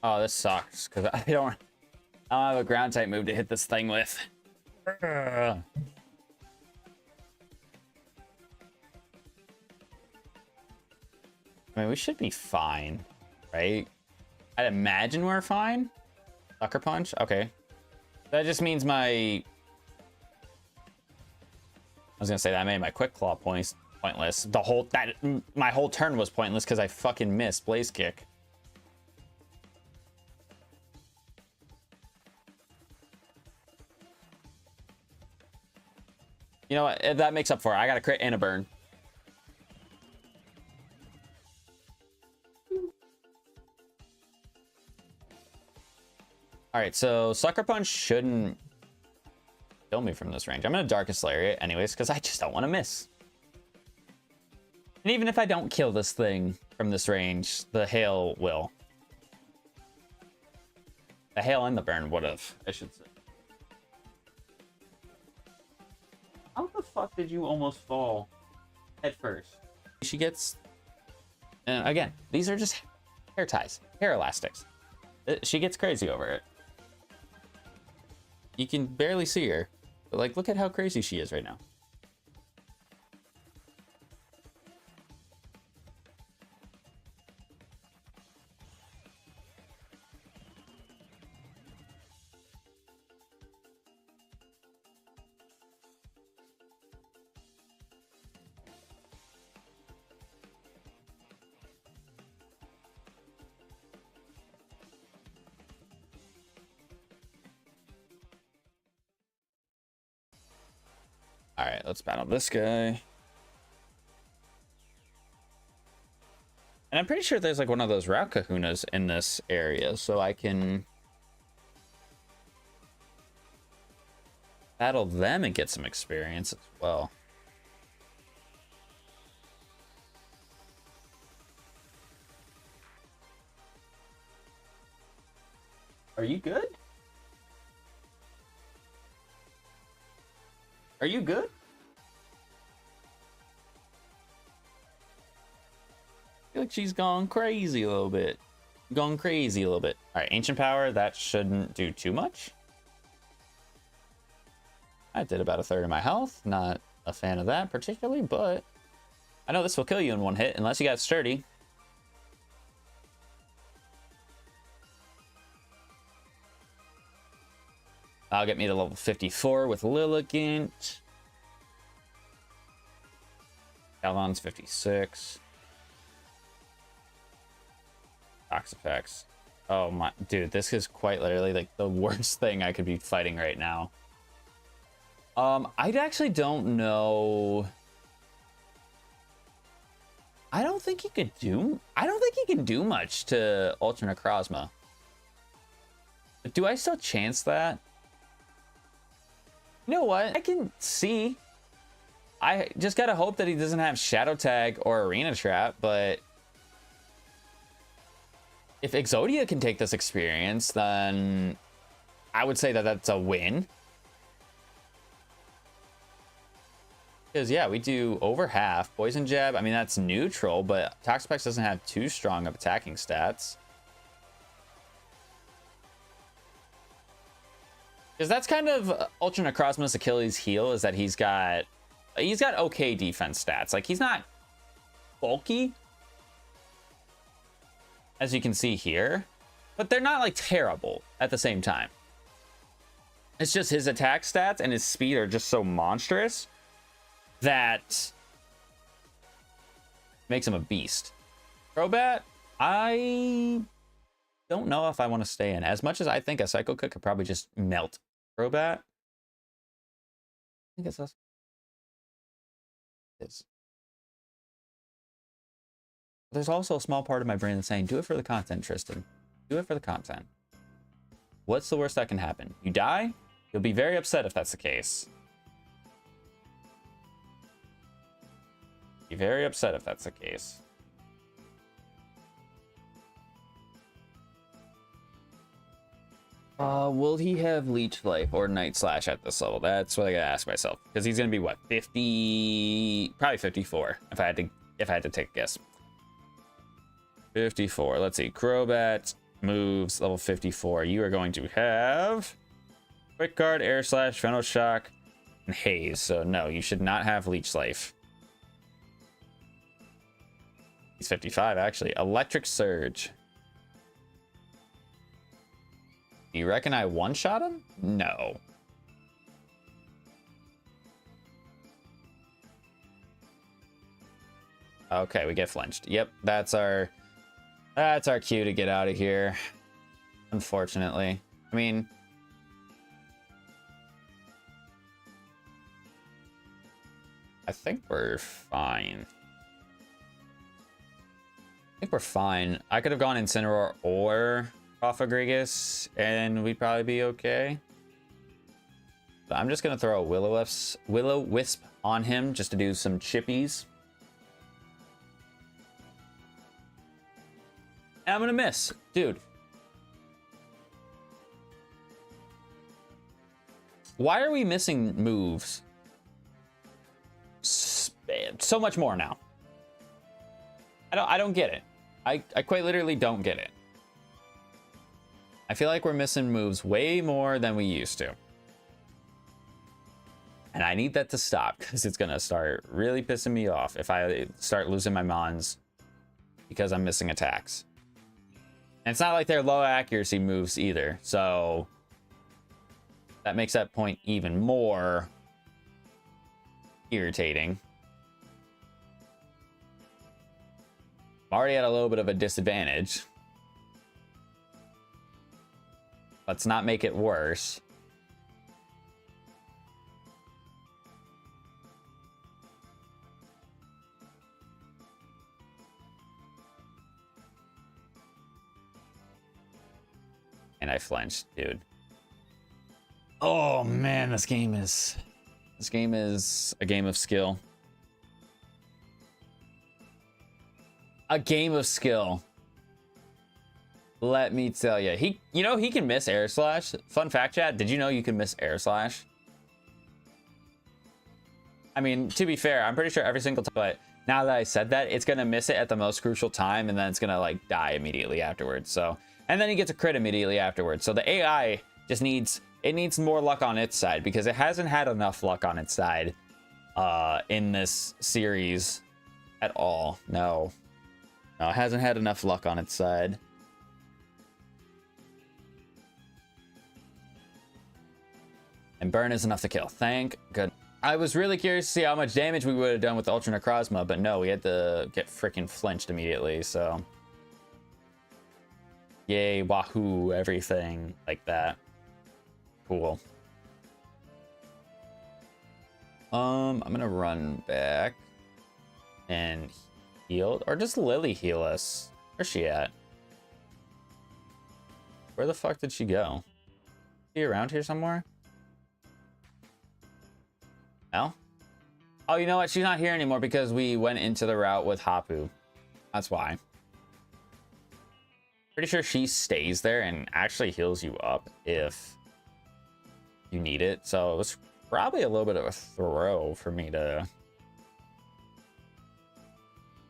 Oh, this sucks because I don't have a ground type move to hit this thing with. I mean, we should be fine, right? I'd imagine we're fine. Sucker Punch? Okay. That just means my... I was gonna say that made my Quick Claw pointless. My whole turn was pointless because I fucking missed Blaze Kick. You know what? That makes up for it. I got a crit and a burn. All right, so Sucker Punch shouldn't kill me from this range. I'm gonna Darkest Lariat anyways because I just don't want to miss. And even if I don't kill this thing from this range, the hail will. The hail and the burn would have, I should say. How the fuck did you almost fall head first? She gets... And again, these are just hair ties, hair elastics. She gets crazy over it. You can barely see her. But like, look at how crazy she is right now. All right, let's battle this guy. And I'm pretty sure there's like one of those route kahunas in this area, so I can battle them and get some experience as well. Are you good? Are you good? I feel like she's gone crazy a little bit. Gone crazy a little bit. All right, Ancient Power, that shouldn't do too much. I did about a third of my health. Not a fan of that particularly, but I know this will kill you in one hit unless you got Sturdy. That'll get me to level 54 with Lilligant. Galvan's 56. Tox effects. Oh my, dude, this is quite literally like the worst thing I could be fighting right now. I actually don't know. I don't think he can do much to Ultra Necrozma. But do I still chance that? You know what? I can see. I just gotta hope that he doesn't have Shadow Tag or Arena Trap, but if Exodia can take this experience, then I would say that that's a win. Because, yeah, we do over half. Poison Jab, I mean, that's neutral, but Toxapex doesn't have too strong of attacking stats. Because that's kind of Ultra Necrozma's Achilles heel, is that he's got okay defense stats. Like, he's not bulky, as you can see here, but they're not like terrible at the same time. It's just his attack stats and his speed are just so monstrous that makes him a beast. Crobat, I don't know if I want to stay in. As much as I think a Psycho Kick could probably just melt Crobat? I think it's us. There's also a small part of my brain that's saying, do it for the content, Tristan. Do it for the content. What's the worst that can happen? You die? You'll be very upset if that's the case. Be very upset if that's the case. Will he have Leech Life or Night Slash at this level? That's what I gotta ask myself. Because he's gonna be what, 50, probably 54, if I had to take a guess. 54. Let's see. Crobat moves level 54. You are going to have Quick Guard, Air Slash, Fennel Shock, and Haze. So no, you should not have Leech Life. He's 55 actually. Electric Surge. Do you reckon I one-shot him? No. Okay, we get flinched. Yep, that's our cue to get out of here. Unfortunately. I mean, I think we're fine. I think we're fine. I could have gone Incineroar or Cofagrigus, and we'd probably be okay. But I'm just gonna throw a Will-O-Wisp on him just to do some chippies. And I'm gonna miss, dude. Why are we missing moves? So much more now. I don't get it. I quite literally don't get it. I feel like we're missing moves way more than we used to. And I need that to stop because it's gonna start really pissing me off if I start losing my mons because I'm missing attacks. And it's not like they're low accuracy moves either, so that makes that point even more irritating. I'm already at a little bit of a disadvantage. Let's not make it worse. And I flinched, dude. Oh man, this game is a game of skill. A game of skill. Let me tell you. He can miss Air Slash. Fun fact, chat, did you know you can miss Air Slash? I mean, to be fair, I'm pretty sure every single time, but now that I said that, it's gonna miss it at the most crucial time, and then it's gonna like die immediately afterwards. So, and then he gets a crit immediately afterwards. So the AI just needs more luck on its side, because it hasn't had enough luck on its side in this series at all. No, it hasn't had enough luck on its side. And burn is enough to kill. Thank good. I was really curious to see how much damage we would have done with Ultra Necrozma, but no, we had to get freaking flinched immediately, so. Yay, wahoo, everything like that. Cool. I'm gonna run back and heal, or just Lily heal us. Where's she at? Where the fuck did she go? Is she around here somewhere? No? Oh, you know what? She's not here anymore because we went into the route with Hapu. That's why. Pretty sure she stays there and actually heals you up if you need it. So it was probably a little bit of a throw for me to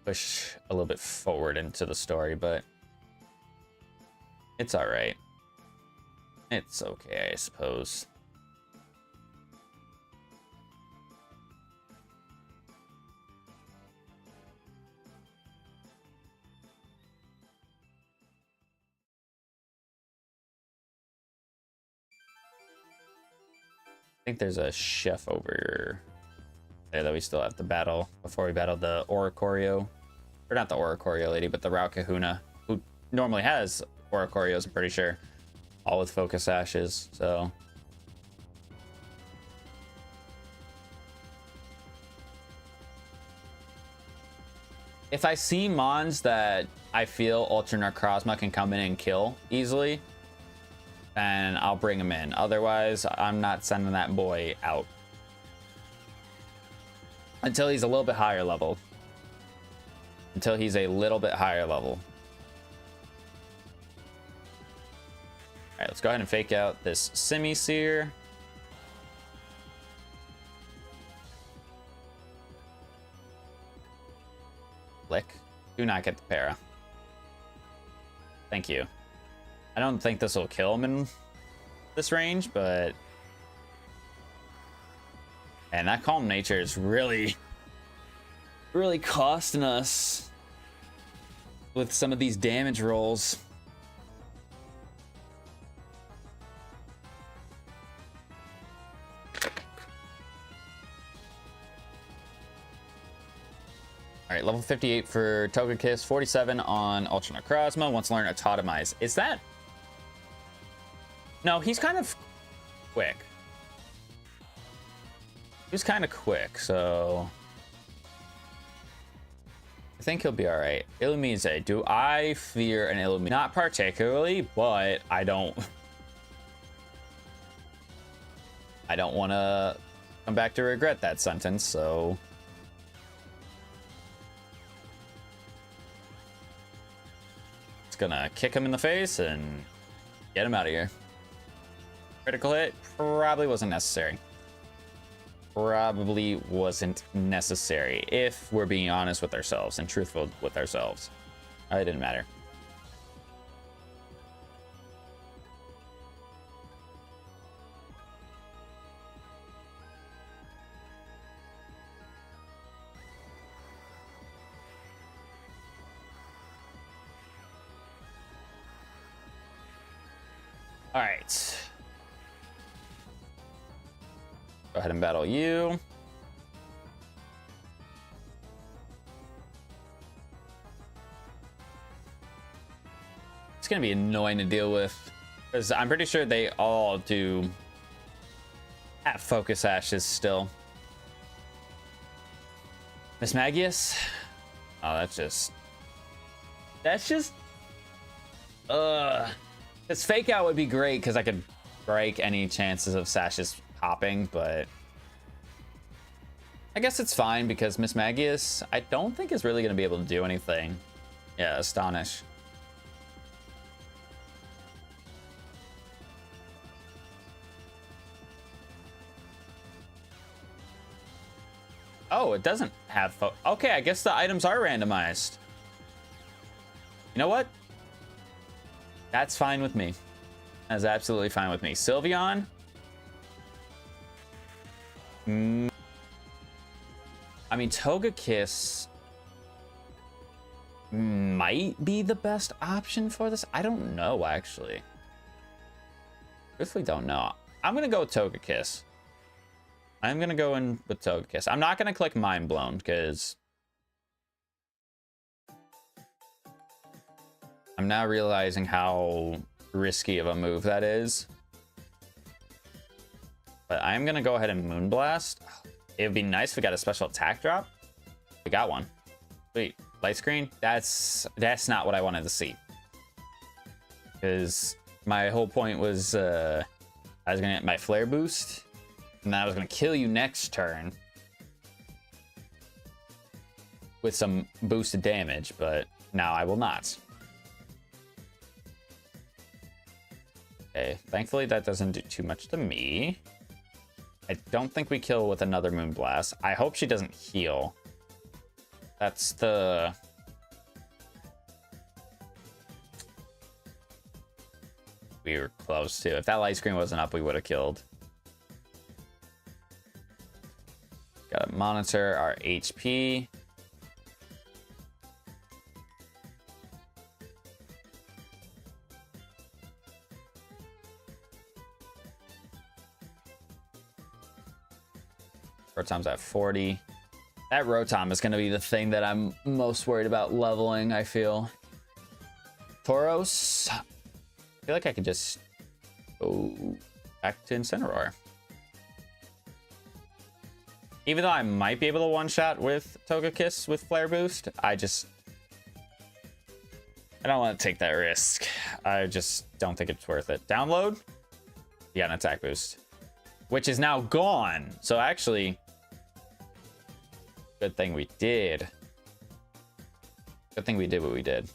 push a little bit forward into the story, but it's all right. It's okay, I suppose. I think there's a chef over there that we still have to battle before we battle the Oricorio. Or not the Oricorio lady, but the Route Kahuna, who normally has Oricorios, I'm pretty sure. All with Focus Ashes, so. If I see mons that I feel Ultra Necrozma can come in and kill easily, then I'll bring him in. Otherwise, I'm not sending that boy out until he's a little bit higher level. Until he's a little bit higher level. All right, let's go ahead and fake out this Semi-Seer. Lick. Do not get the para. Thank you. I don't think this will kill him in this range, but... And that Calm Nature is really costing us with some of these damage rolls. All right, level 58 for Togekiss, 47 on Ultra Necrozma. Wants to learn Autotomize. Is that... No, he's kind of quick. He's kind of quick, so... I think he'll be all right. Illumise. Do I fear an Illumise? Not particularly, but I don't... I don't want to come back to regret that sentence, so... Gonna kick him in the face and get him out of here. Critical hit probably wasn't necessary. Probably wasn't necessary if we're being honest with ourselves and truthful with ourselves. It didn't matter. All right. Go ahead and battle you. It's gonna be annoying to deal with because I'm pretty sure they all do have focus ashes still. Miss Magius? Oh, that's just this fake out would be great because I could break any chances of Sash's popping, but I guess it's fine because Miss Magius, I don't think is really going to be able to do anything. Yeah, Astonish. Oh, it doesn't have... Okay, I guess the items are randomized. You know what? That's fine with me. That's absolutely fine with me. Sylveon. I mean, Togekiss might be the best option for this. I don't know, actually. Truthfully, don't know. I'm going to go with Togekiss. I'm going to go in with Togekiss. I'm not going to click Mind Blown because... I'm now realizing how risky of a move that is. But I'm gonna go ahead and Moonblast. It would be nice if we got a special attack drop. We got one. Wait, light screen? That's not what I wanted to see. Because my whole point was I was gonna get my flare boost, and then I was gonna kill you next turn with some boosted damage, but now I will not. Okay, thankfully that doesn't do too much to me. I don't think we kill with another Moonblast. I hope she doesn't heal. That's the... We were close too. If that light screen wasn't up, we would have killed. Gotta monitor our HP. Rotom's at 40. That Rotom is going to be the thing that I'm most worried about leveling, I feel. Tauros. I feel like I could just go back to Incineroar. Even though I might be able to one-shot with Togekiss with Flare Boost, I don't want to take that risk. I just don't think it's worth it. Download? You got an attack boost, which is now gone. So actually, good thing we did. Good thing we did what we did.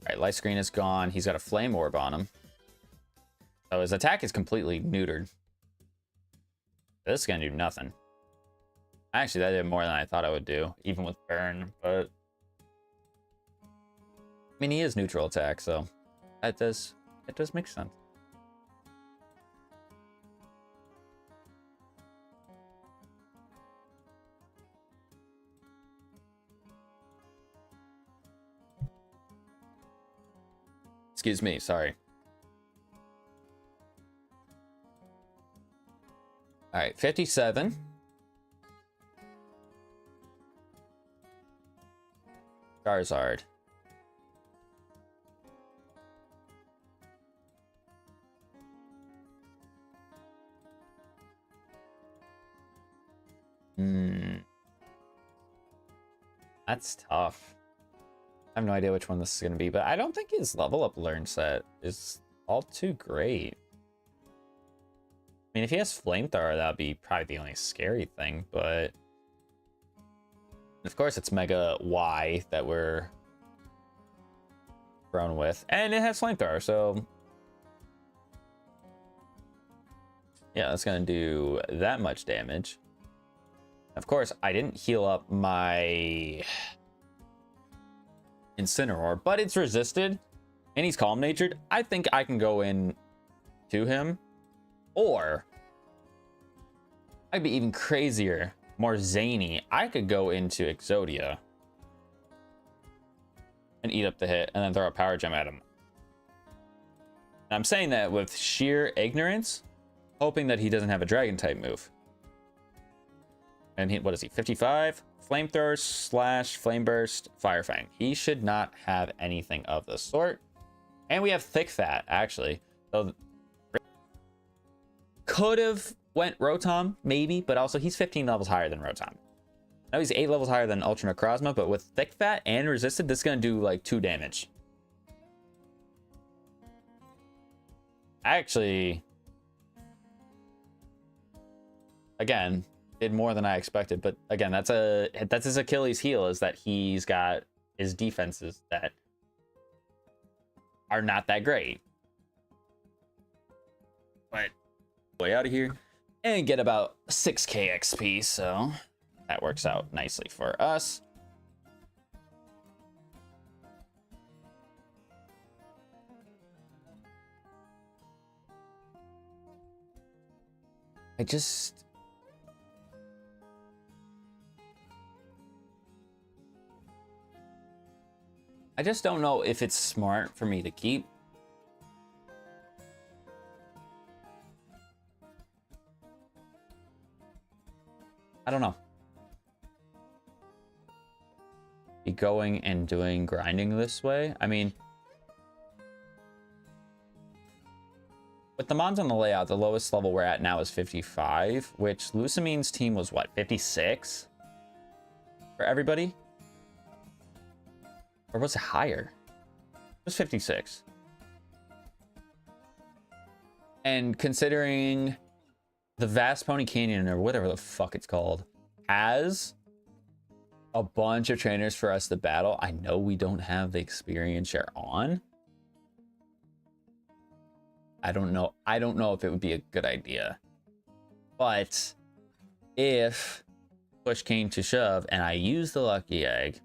All right, Light Screen is gone. He's got a Flame Orb on him. So his attack is completely neutered. This is going to do nothing. Actually, that did more than I thought I would do, even with Burn, but... I mean, he is neutral attack, so it does make sense. Excuse me, sorry. All right, 57. Charizard. That's tough. I have no idea which one this is going to be, but I don't think his level up learn set is all too great. I mean, if he has Flamethrower, that would be probably the only scary thing, but... Of course, it's Mega Y that we're thrown with, and it has Flamethrower, so... Yeah, that's going to do that much damage. Of course, I didn't heal up my Incineroar, but it's resisted, and he's Calm-Natured. I think I can go in to him, or I'd be even crazier, more zany. I could go into Exodia and eat up the hit, and then throw a Power Gem at him. And I'm saying that with sheer ignorance, hoping that he doesn't have a Dragon-type move. And what is he, 55? Flamethrower / Flame Burst, Fire Fang. He should not have anything of the sort. And we have Thick Fat, actually. So could have went Rotom, maybe, but also he's 15 levels higher than Rotom. Now he's 8 levels higher than Ultra Necrozma, but with Thick Fat and Resisted, this is going to do like 2 damage. Actually, again, did more than I expected, but again, that's his Achilles heel, is that he's got his defenses that are not that great. But way out of here and get about 6k XP, so that works out nicely for us. I just don't know if it's smart for me to keep. I don't know. Be going and doing grinding this way. I mean, with the mons on the layout, the lowest level we're at now is 55, which Lucamine's team was what, 56 for everybody? Or was it higher? It was 56. And considering the Vast Pony Canyon, or whatever the fuck it's called, has a bunch of trainers for us to battle, I know we don't have the experience share on. I don't know if it would be a good idea. But if push came to shove and I use the Lucky Egg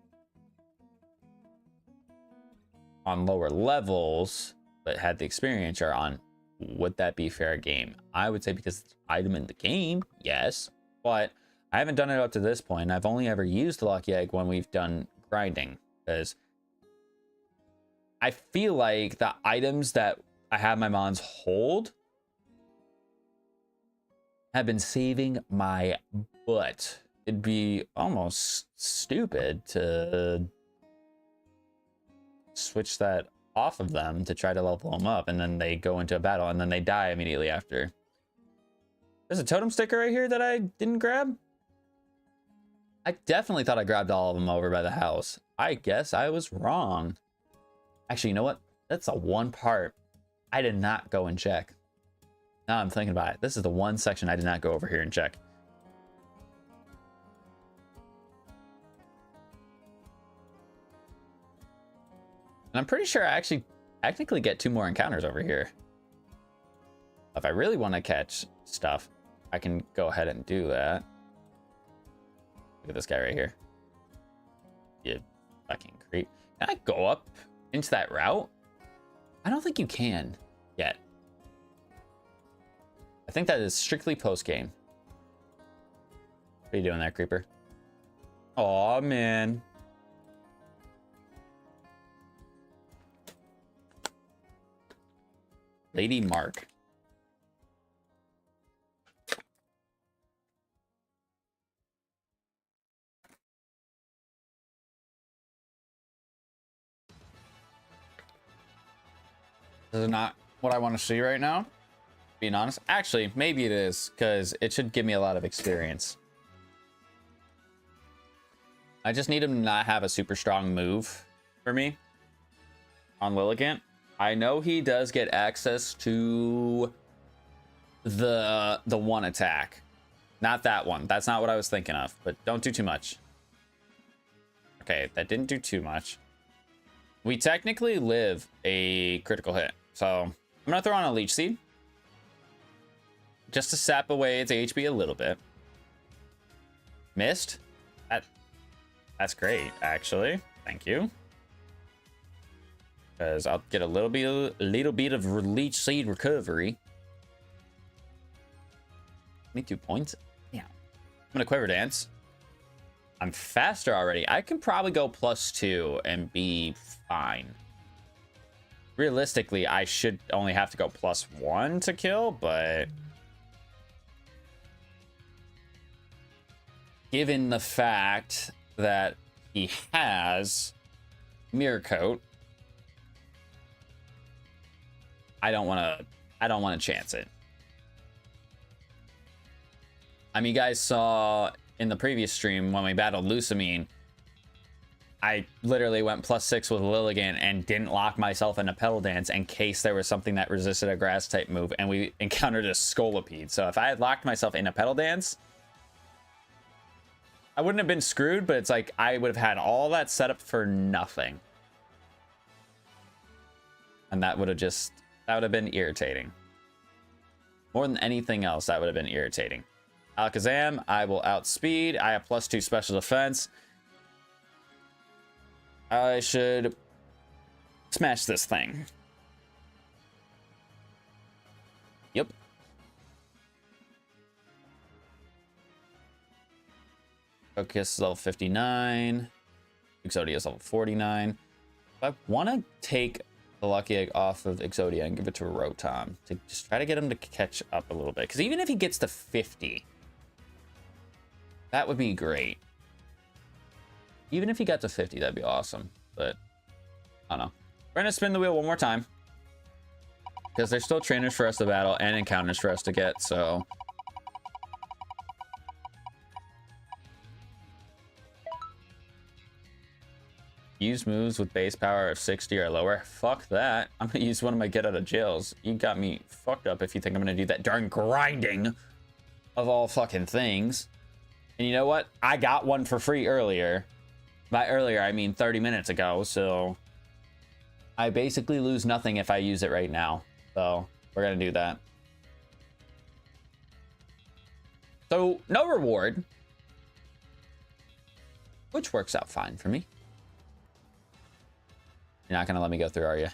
on lower levels, but had the experience share on, would that be fair game? I would say because it's an item in the game, yes. But I haven't done it up to this point. I've only ever used the Lucky Egg when we've done grinding, because I feel like the items that I have my mons hold have been saving my butt. It'd be almost stupid to switch that off of them to try to level them up, and then they go into a battle and then they die immediately after. There's a totem sticker right here that I didn't grab. I definitely thought I grabbed all of them over by the house. I guess I was wrong. Actually, you know what? That's the one part I did not go and check. Now I'm thinking about it. This is the one section I did not go over here and check. And I'm pretty sure I actually technically get 2 more encounters over here. If I really want to catch stuff, I can go ahead and do that. Look at this guy right here. You fucking creep. Can I go up into that route? I don't think you can yet. I think that is strictly post-game. What are you doing there, creeper? Aw, man. Lady Mark. This is not what I want to see right now, being honest. Actually, maybe it is, because it should give me a lot of experience. I just need him to not have a super strong move for me on Lilligant. I know he does get access to the one attack. Not that one. That's not what I was thinking of, but don't do too much. Okay, that didn't do too much. We technically live a critical hit. So I'm gonna throw on a Leech Seed just to sap away its HP a little bit. Missed. That's great, actually. Thank you. Because I'll get a little bit of Leech Seed recovery. 22 points. Yeah. I'm gonna Quiver Dance. I'm faster already. I can probably go +2 and be fine. Realistically, I should only have to go +1 to kill, but given the fact that he has Mirror Coat, I don't want to chance it. I mean, you guys saw in the previous stream when we battled Lusamine, I literally went +6 with Lilligant and didn't lock myself in a Petal Dance in case there was something that resisted a grass type move, and we encountered a Scolipede. So if I had locked myself in a Petal Dance, I wouldn't have been screwed, but it's like I would have had all that set up for nothing. And that would have been irritating. More than anything else, that would have been irritating. Alakazam, I will outspeed. I have +2 special defense. I should smash this thing. Yep. Focus level 59. Exodia is level 49. I want to take the Lucky Egg off of Exodia and give it to Rotom to just try to get him to catch up a little bit. Because even if he gets to 50, that would be great. Even if he got to 50, that'd be awesome. But I don't know. We're going to spin the wheel one more time. Because there's still trainers for us to battle and encounters for us to get, so... Use moves with base power of 60 or lower. Fuck that. I'm going to use one of my get out of jails. You got me fucked up if you think I'm going to do that darn grinding of all fucking things. And you know what? I got one for free earlier. By earlier, I mean 30 minutes ago, so... I basically lose nothing if I use it right now. So, we're going to do that. So, no reward. Which works out fine for me. You're not going to let me go through, are you?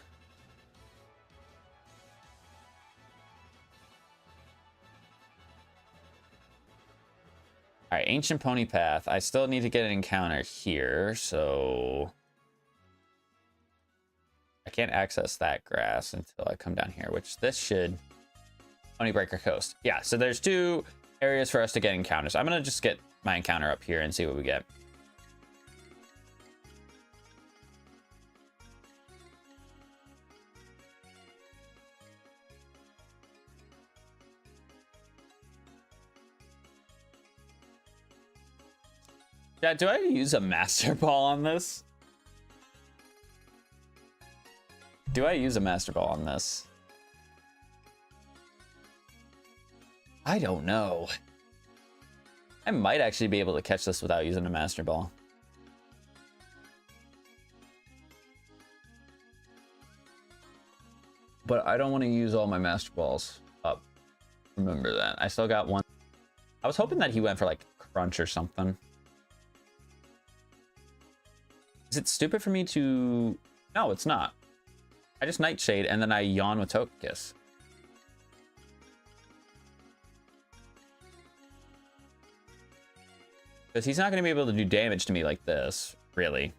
All right, Ancient Pony Path. I still need to get an encounter here, so... I can't access that grass until I come down here, which this should... Pony Breaker Coast. Yeah, so there's 2 areas for us to get encounters. I'm going to just get my encounter up here and see what we get. Yeah, do I use a Master Ball on this? Do I use a Master Ball on this? I don't know. I might actually be able to catch this without using a Master Ball. But I don't want to use all my Master Balls up. Remember that. I still got one. I was hoping that he went for like Crunch or something. Is it stupid for me to... No, it's not. I just Nightshade and then I yawn with Togekiss. Because he's not going to be able to do damage to me like this, really.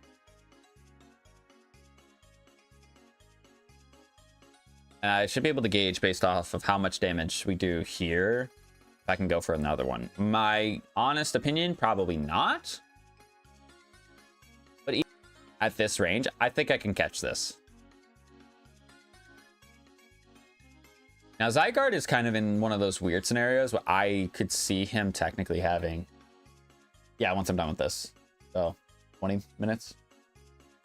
And I should be able to gauge based off of how much damage we do here. If I can go for another one. My honest opinion, probably not. But even at this range, I think I can catch this. Now, Zygarde is kind of in one of those weird scenarios where I could see him technically having... Yeah, once I'm done with this. So, 20 minutes.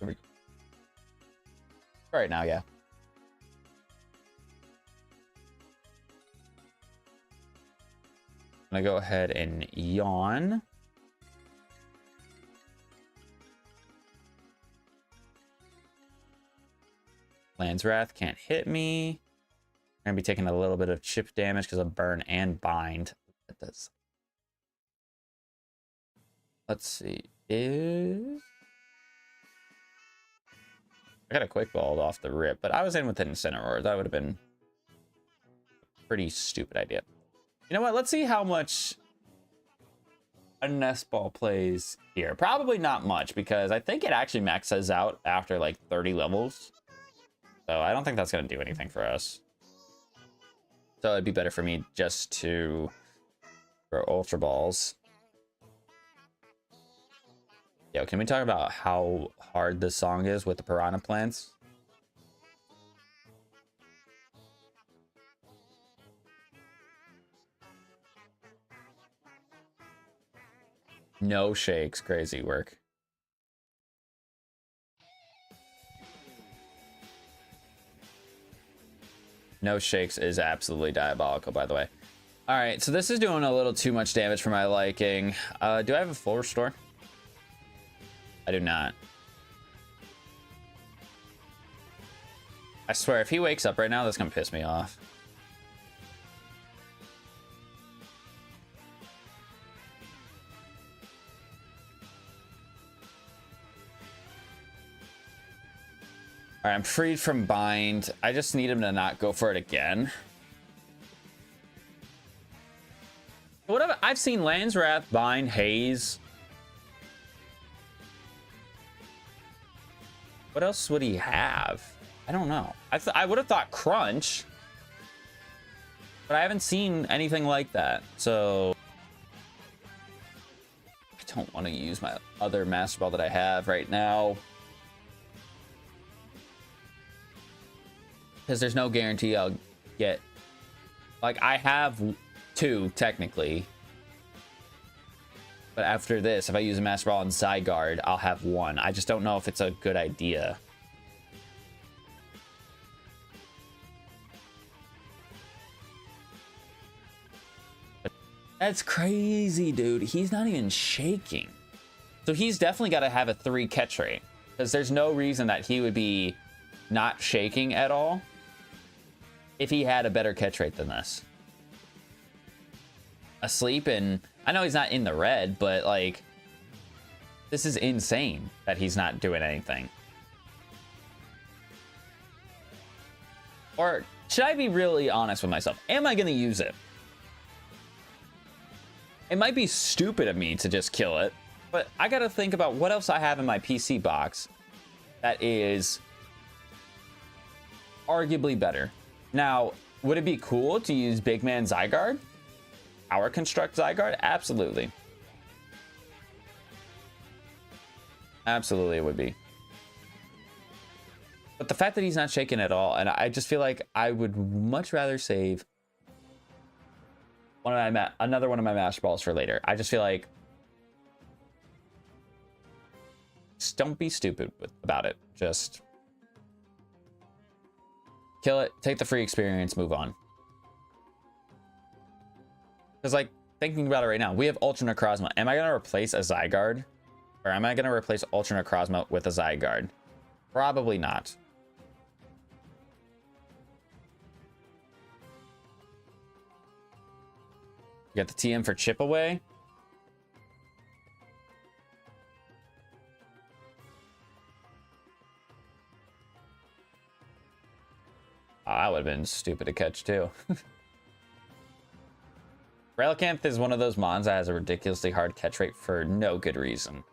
All right now, yeah. I'm gonna go ahead and yawn. Land's Wrath can't hit me. I'm gonna be taking a little bit of chip damage because of burn and bind. That does. Let's see. I got a quick ball off the rip, but I was in with an Incineroar. That would have been a pretty stupid idea. You know what? Let's see how much a Nest Ball plays here. Probably not much, because I think it actually maxes out after like 30 levels. So I don't think that's going to do anything for us. So it'd be better for me just to throw Ultra Balls. Yo, can we talk about how hard this song is with the Piranha Plants? No shakes, crazy work. No shakes is absolutely diabolical, by the way. All right, so this is doing a little too much damage for my liking. Do I have a full restore? I do not. I swear, if he wakes up right now, that's gonna piss me off. All right, I'm freed from bind. I just need him to not go for it again. What I've seen Land's Wrath, bind, haze. What else would he have? I don't know. I would have thought Crunch, but I haven't seen anything like that. So I don't want to use my other Master Ball that I have right now, because there's no guarantee I'll get, like, I have 2 technically, but after this, if I use a Master Ball on Zygarde, I'll have 1. I just don't know if it's a good idea. That's crazy, dude. He's not even shaking. So he's definitely got to have a 3 catch rate, because there's no reason that he would be not shaking at all if he had a better catch rate than this. Asleep, and I know he's not in the red, but like, this is insane that he's not doing anything. Or should I be really honest with myself? Am I going to use it? It might be stupid of me to just kill it, but I got to think about what else I have in my PC box that is arguably better. Now, would it be cool to use Big Man Zygarde? Power Construct Zygarde? Absolutely. Absolutely it would be. But the fact that he's not shaking at all, and I just feel like I would much rather save another one of my Master Balls for later. I just feel like Just don't be stupid about it. Just kill it, take the free experience, move on. Because, like, thinking about it right now, we have Ultra Necrozma. Am I going to replace a Zygarde? Or am I going to replace Ultra Necrozma with a Zygarde? Probably not. You got the TM for chip away. Oh, that would have been stupid to catch too. Relicanth is one of those mons that has a ridiculously hard catch rate for no good reason.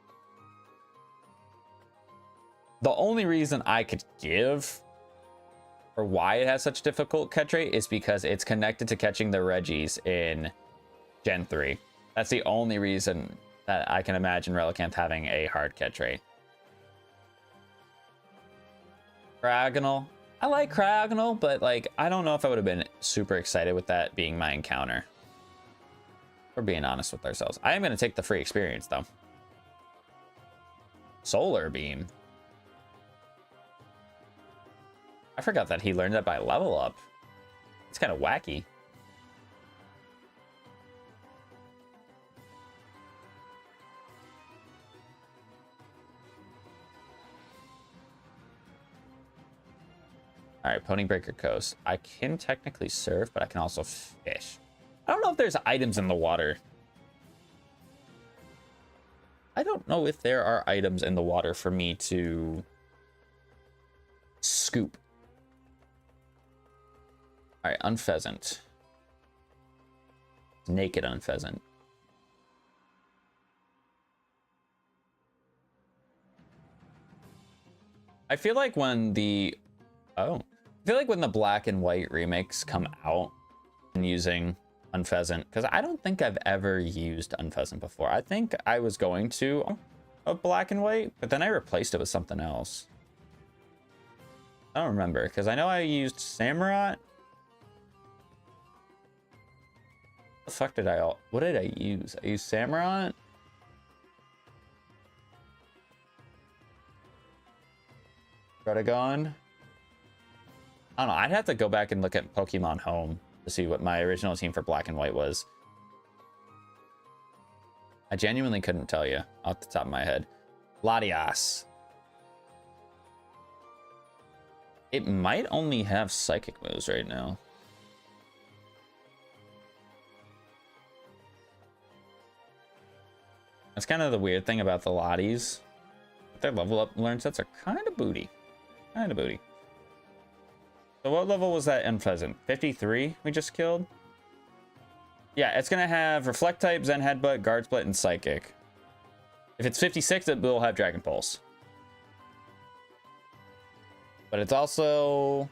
The only reason I could give for why it has such difficult catch rate is because it's connected to catching the Regis in Gen 3. That's the only reason that I can imagine Relicanth having a hard catch rate. Cryogonal. I like Cryogonal, but like I don't know if I would have been super excited with that being my encounter. We're being honest with ourselves. I am going to take the free experience though. Solar Beam. I forgot that he learned that by level up. It's kind of wacky. All right, Pony Breaker Coast. I can technically surf, but I can also fish. I don't know if there's items in the water. I don't know if there are items in the water for me to scoop. All right, Unpheasant. Naked Unpheasant. I feel like when the... Oh. I feel like when the black and white remakes come out and using Unpheasant, because I don't think I've ever used Unpheasant before. I think I was going to a black and white, but then I replaced it with something else. I don't remember, because I know I used Samurott. What the fuck did what did I use? I used Samurott. Redagon. I don't know. I'd have to go back and look at Pokemon Home to see what my original team for black and white was. I genuinely couldn't tell you off the top of my head. Latias. It might only have psychic moves right now. That's kind of the weird thing about the Lotties. Their level up learn sets are kind of booty. Kind of booty. So what level was that Unpleasant? 53 we just killed? Yeah, it's going to have Reflect type, Zen Headbutt, Guard Split, and Psychic. If it's 56, it will have Dragon Pulse. But it's also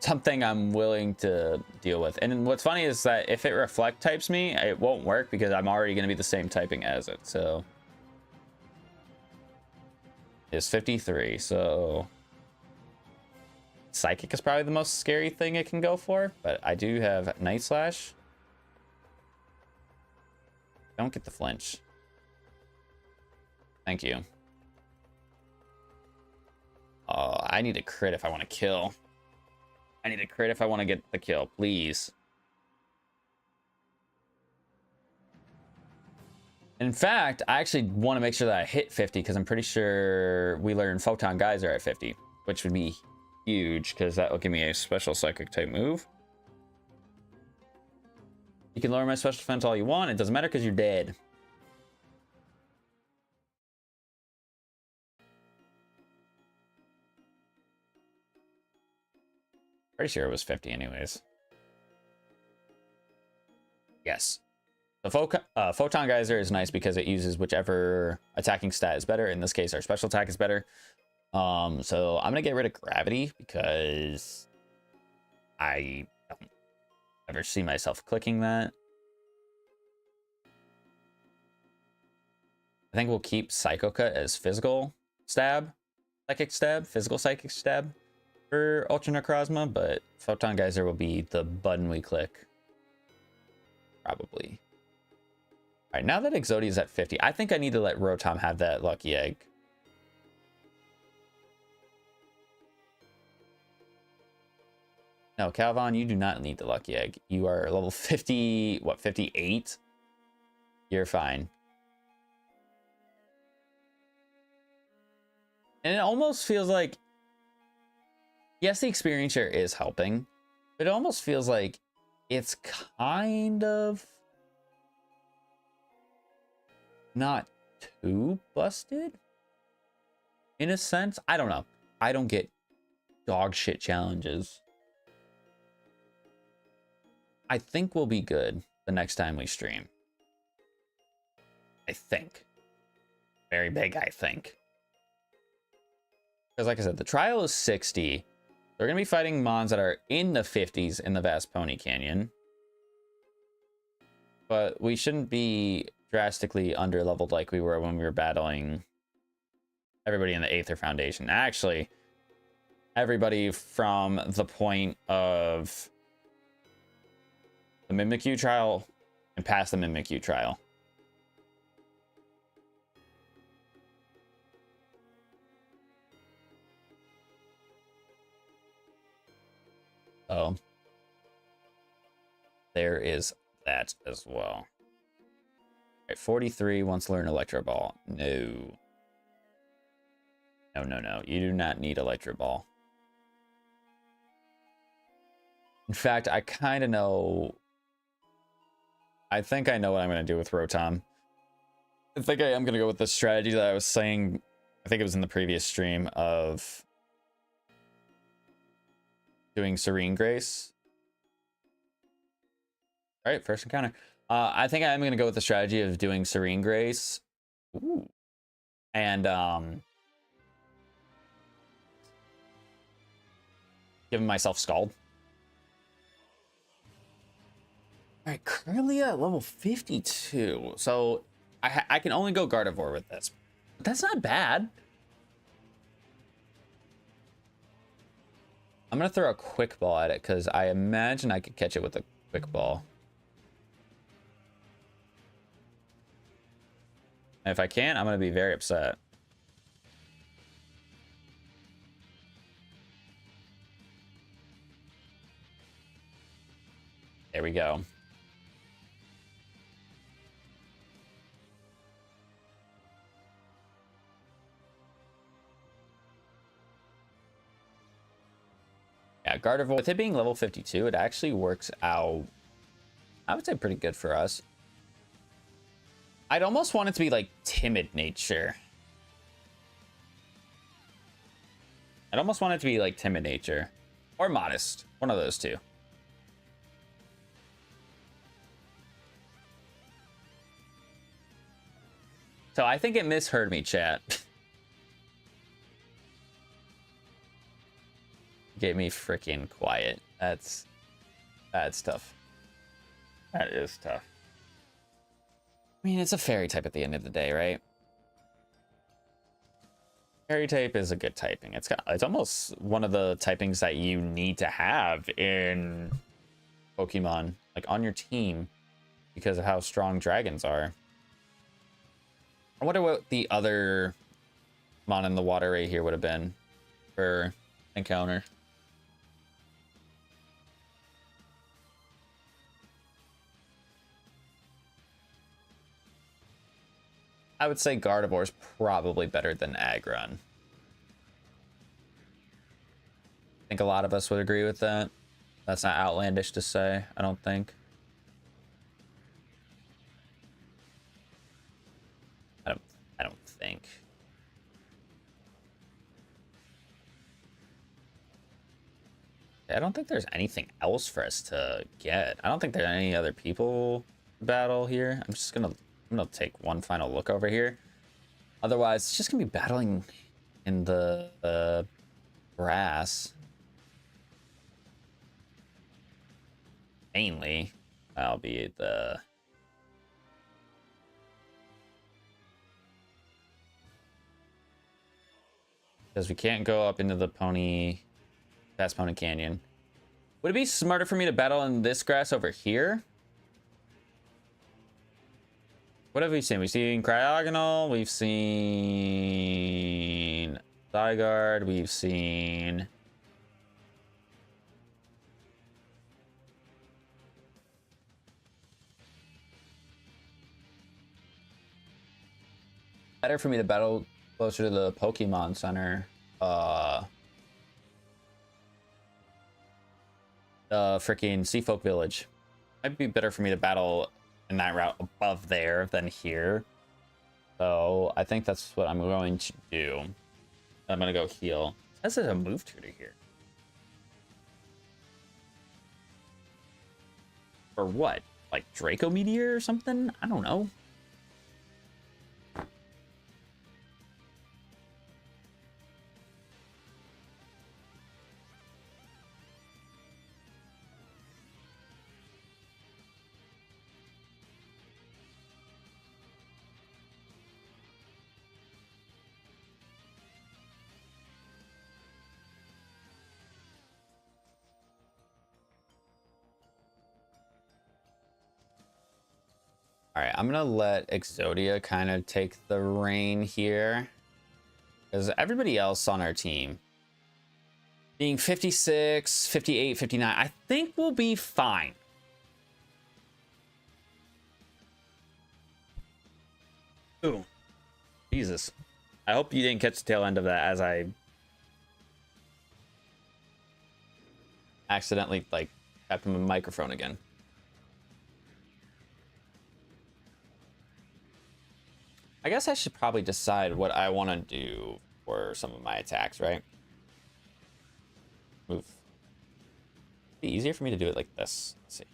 something I'm willing to deal with. And what's funny is that if it Reflect types me, it won't work because I'm already going to be the same typing as it. So it's 53, so Psychic is probably the most scary thing it can go for, but I do have Night Slash. Don't get the flinch. Thank you. Oh, I need a crit if I want to kill. I need a crit if I want to get the kill, please. In fact, I actually want to make sure that I hit 50 because I'm pretty sure we learned Photon Geyser at 50, which would be huge because that will give me a special psychic type move. You can lower my special defense all you want. It doesn't matter because you're dead. Pretty sure it was 50 anyways. Yes. The Photon Geyser is nice because it uses whichever attacking stat is better. In this case, our special attack is better. So I'm gonna get rid of Gravity because I don't ever see myself clicking that. I think we'll keep Psycho Cut as physical stab, psychic stab, physical psychic stab for Ultra Necrozma, but Photon Geyser will be the button we click. Probably. right, now that Exodia is at 50, I think I need to let Rotom have that lucky egg. No, Calvon, you do not need the lucky egg. You are level 50, what, 58? You're fine. And it almost feels like, yes, the experience share is helping, but it almost feels like it's kind of not too busted in a sense. I don't know. I don't get dog shit challenges. I think we'll be good the next time we stream. I think. Very big, I think. Because like I said, the trial is 60. They're going to be fighting mons that are in the 50s in the Vast Pony Canyon. But we shouldn't be drastically under-leveled like we were when we were battling everybody in the Aether Foundation. Actually, everybody from the point of the Mimikyu trial and past the Mimikyu trial. So there is that as well. All right, 43 wants to learn Electro Ball. No. No. You do not need Electro Ball. In fact, I kind of know. I think I know what I'm going to do with Rotom. I think I am going to go with the strategy that I was saying. I think it was in the previous stream of doing Serene Grace. All right, first encounter. I think I'm going to go with the strategy of doing Serene Grace. Ooh. And giving myself Scald. All right, currently at level 52. So I can only go Gardevoir with this. But that's not bad. I'm going to throw a Quick Ball at it because I imagine I could catch it with a Quick Ball. And if I can't, I'm going to be very upset. There we go. Yeah, Gardevoir, with it being level 52, it actually works out, I would say, pretty good for us. I'd almost want it to be like timid nature. I'd almost want it to be like timid nature or modest. One of those two. So I think it misheard me, chat. Get me freaking quiet. That's tough. That is tough. I mean, it's a fairy type at the end of the day, right? Fairy type is a good typing. It's almost one of the typings that you need to have in Pokemon, like on your team, because of how strong dragons are. I wonder what the other mon in the water right here would have been for encounter. I would say Gardevoir is probably better than Aggron. I think a lot of us would agree with that. That's not outlandish to say, I don't think. I don't think. I don't think there's anything else for us to get. I don't think there are any other people to battle here. I'm gonna take one final look over here. Otherwise, it's just gonna be battling in the grass. Mainly, that'll be the... Because we can't go up into the Vast Pony Canyon. Would it be smarter for me to battle in this grass over here? What have we seen? We've seen Cryogonal, we've seen Zygarde, we've seen better for me to battle closer to the Pokemon Center. The freaking Seafolk Village. Might be better for me to battle in that route above there than here. So I think that's what I'm going to do. I'm gonna go heal. It says there's a move tutor here. For what? Like Draco Meteor or something? I don't know. All right, I'm gonna let Exodia kind of take the reign here, because everybody else on our team being 56, 58, 59, I think we'll be fine. Ooh, Jesus. I hope you didn't catch the tail end of that as I accidentally like tapped my microphone again. I guess I should probably decide what I want to do for some of my attacks, right? Move. It'd be easier for me to do it like this. Let's see.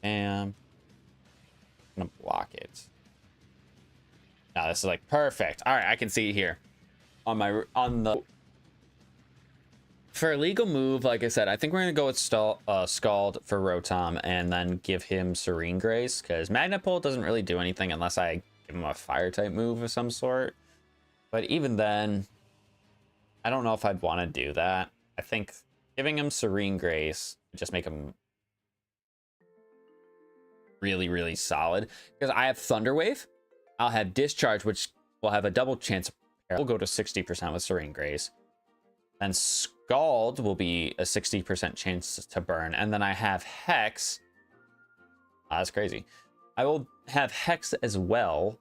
And I'm gonna block it. Now this is like perfect. All right, I can see it here on the. For a legal move, like I said, I think we're going to go with Scald for Rotom and then give him Serene Grace, because Magnapult doesn't really do anything unless I give him a Fire-type move of some sort. But even then, I don't know if I'd want to do that. I think giving him Serene Grace would just make him really, really solid. Because I have Thunder Wave, I'll have Discharge, which will have a double chance. We'll go to 60% with Serene Grace. And Scald will be a 60% chance to burn. And then I have Hex. That's crazy. I will have Hex as well,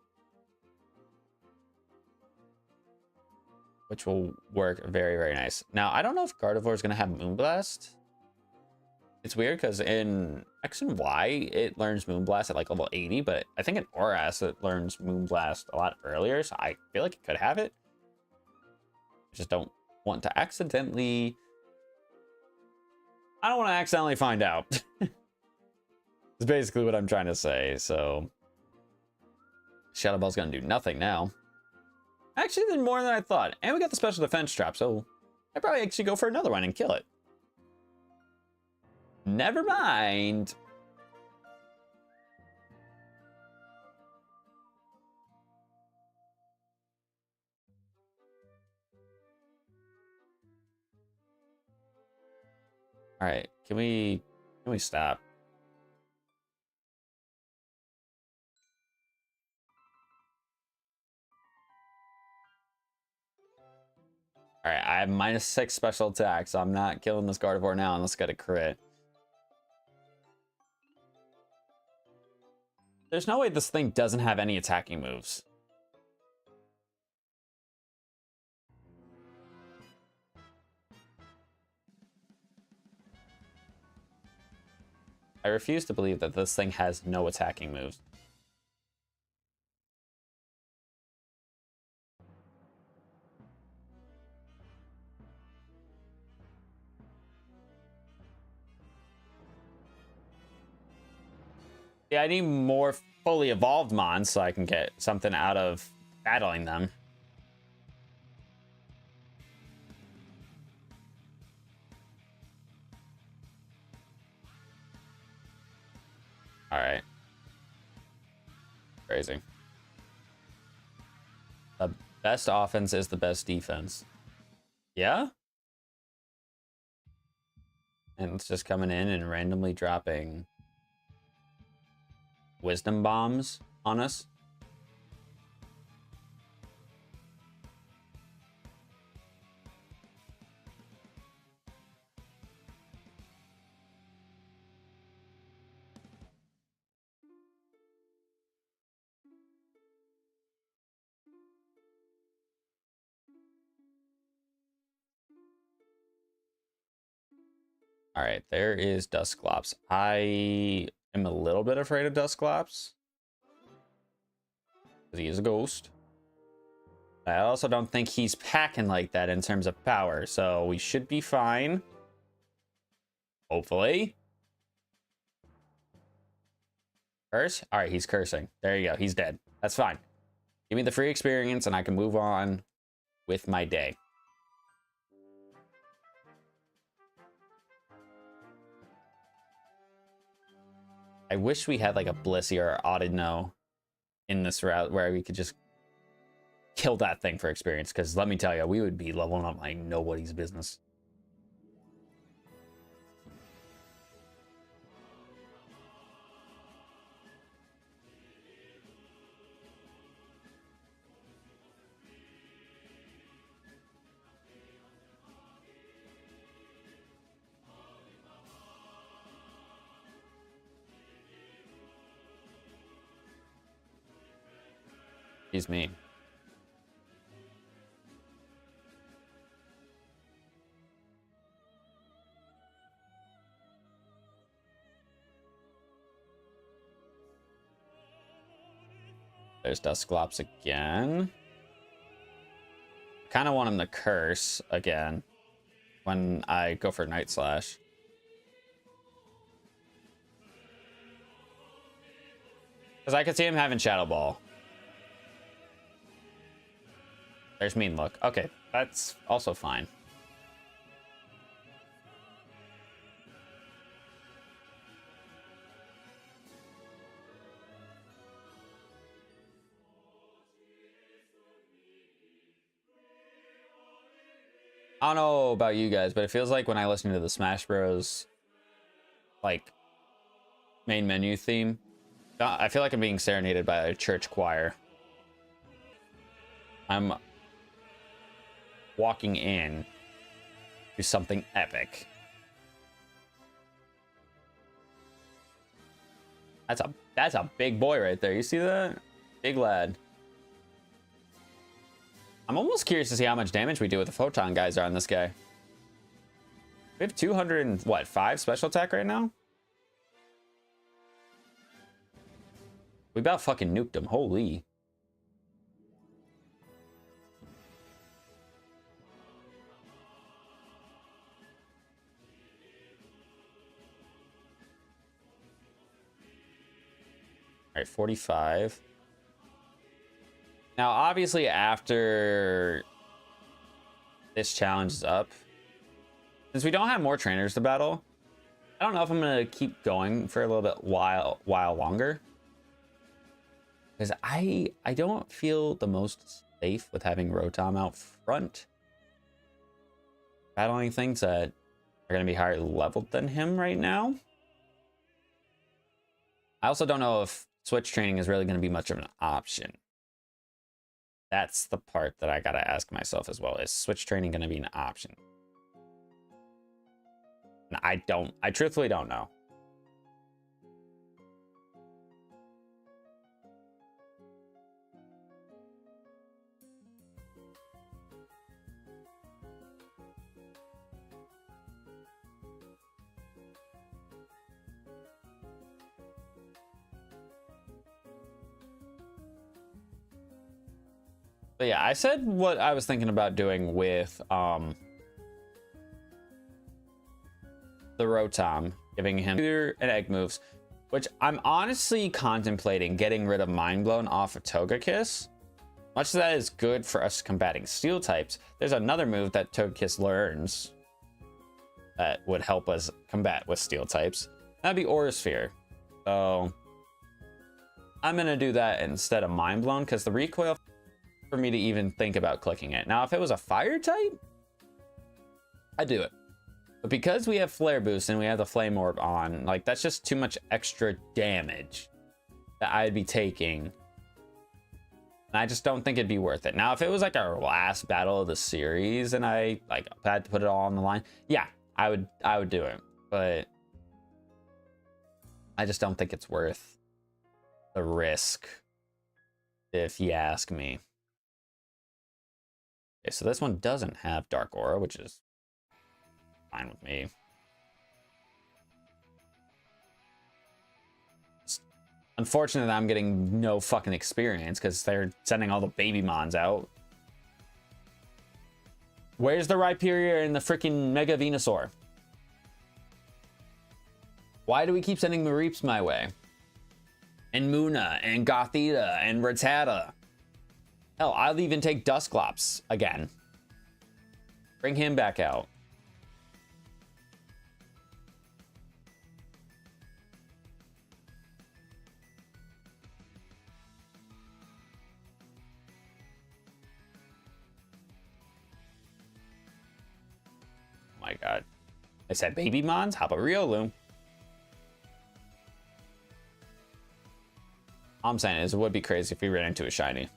which will work very, very nice. Now, I don't know if Gardevoir is going to have Moonblast. It's weird because in X and Y, it learns Moonblast at like level 80. But I think in Oras, it learns Moonblast a lot earlier. So I feel like it could have it. I just don't want to accidentally. I don't want to accidentally find out. It's basically what I'm trying to say. So Shadow Ball's gonna do nothing now. Actually, did more than I thought, and we got the special defense trap, so I probably actually go for another one and kill it. Never mind. All right, can we stop? All right, I have -6 special attack, so I'm not killing this Gardevoir now unless I get a crit. There's no way this thing doesn't have any attacking moves. I refuse to believe that this thing has no attacking moves. Yeah, I need more fully evolved mons so I can get something out of battling them. All right. Crazy. The best offense is the best defense. Yeah? And it's just coming in and randomly dropping wisdom bombs on us. All right, there is Dusclops. I am a little bit afraid of Dusclops because he is a ghost. I also don't think he's packing like that in terms of power, so we should be fine. Hopefully. Curse? All right, he's cursing. There you go. He's dead. That's fine. Give me the free experience and I can move on with my day. I wish we had like a Blissey or Audino in this route where we could just kill that thing for experience, because let me tell you, we would be leveling up like nobody's business. Excuse me. There's Dusclops again. Kind of want him to curse again when I go for Night Slash. Because I could see him having Shadow Ball. There's Mean Look. Okay, that's also fine. I don't know about you guys, but it feels like when I listen to the Smash Bros. Like main menu theme, I feel like I'm being serenaded by a church choir. I'm walking in to something epic. That's a big boy right there. You see that? Big lad. I'm almost curious to see how much damage we do with the photon geyser on this guy. We have 205 special attack right now. We about fucking nuked him. Holy. All right, 45. Now, obviously, after this challenge is up, since we don't have more trainers to battle, I don't know if I'm gonna keep going for a little bit while longer, because I don't feel the most safe with having Rotom out front, battling things that are gonna be higher leveled than him right now. I also don't know if switch training is really gonna be much of an option. That's the part that I gotta ask myself as well. Is switch training gonna be an option? And I truthfully don't know. But yeah, I said what I was thinking about doing with the Rotom, giving him an egg moves, which I'm honestly contemplating getting rid of Mind Blown off of Togekiss. Much of that is good for us combating steel types, there's another move that Togekiss learns that would help us combat with steel types. That'd be Aura Sphere. So I'm gonna do that instead of Mind Blown, because the recoil for me to even think about clicking it. Now, if it was a fire type, I'd do it. But because we have Flare Boost and we have the Flame Orb on, like, that's just too much extra damage that I'd be taking. And I just don't think it'd be worth it. Now, if it was like our last battle of the series and I like had to put it all on the line, yeah, I would do it. But I just don't think it's worth the risk, if you ask me. Okay, so this one doesn't have Dark Aura, which is fine with me. It's unfortunate that I'm getting no fucking experience because they're sending all the baby mons out. Where's the Rhyperior and the freaking Mega Venusaur? Why do we keep sending Mareeps my way? And Munna, and Gothita, and Rattata. Hell, I'll even take Dusclops again. Bring him back out. Oh my god. I said baby mons? How about Riolu? All I'm saying is it would be crazy if we ran into a shiny.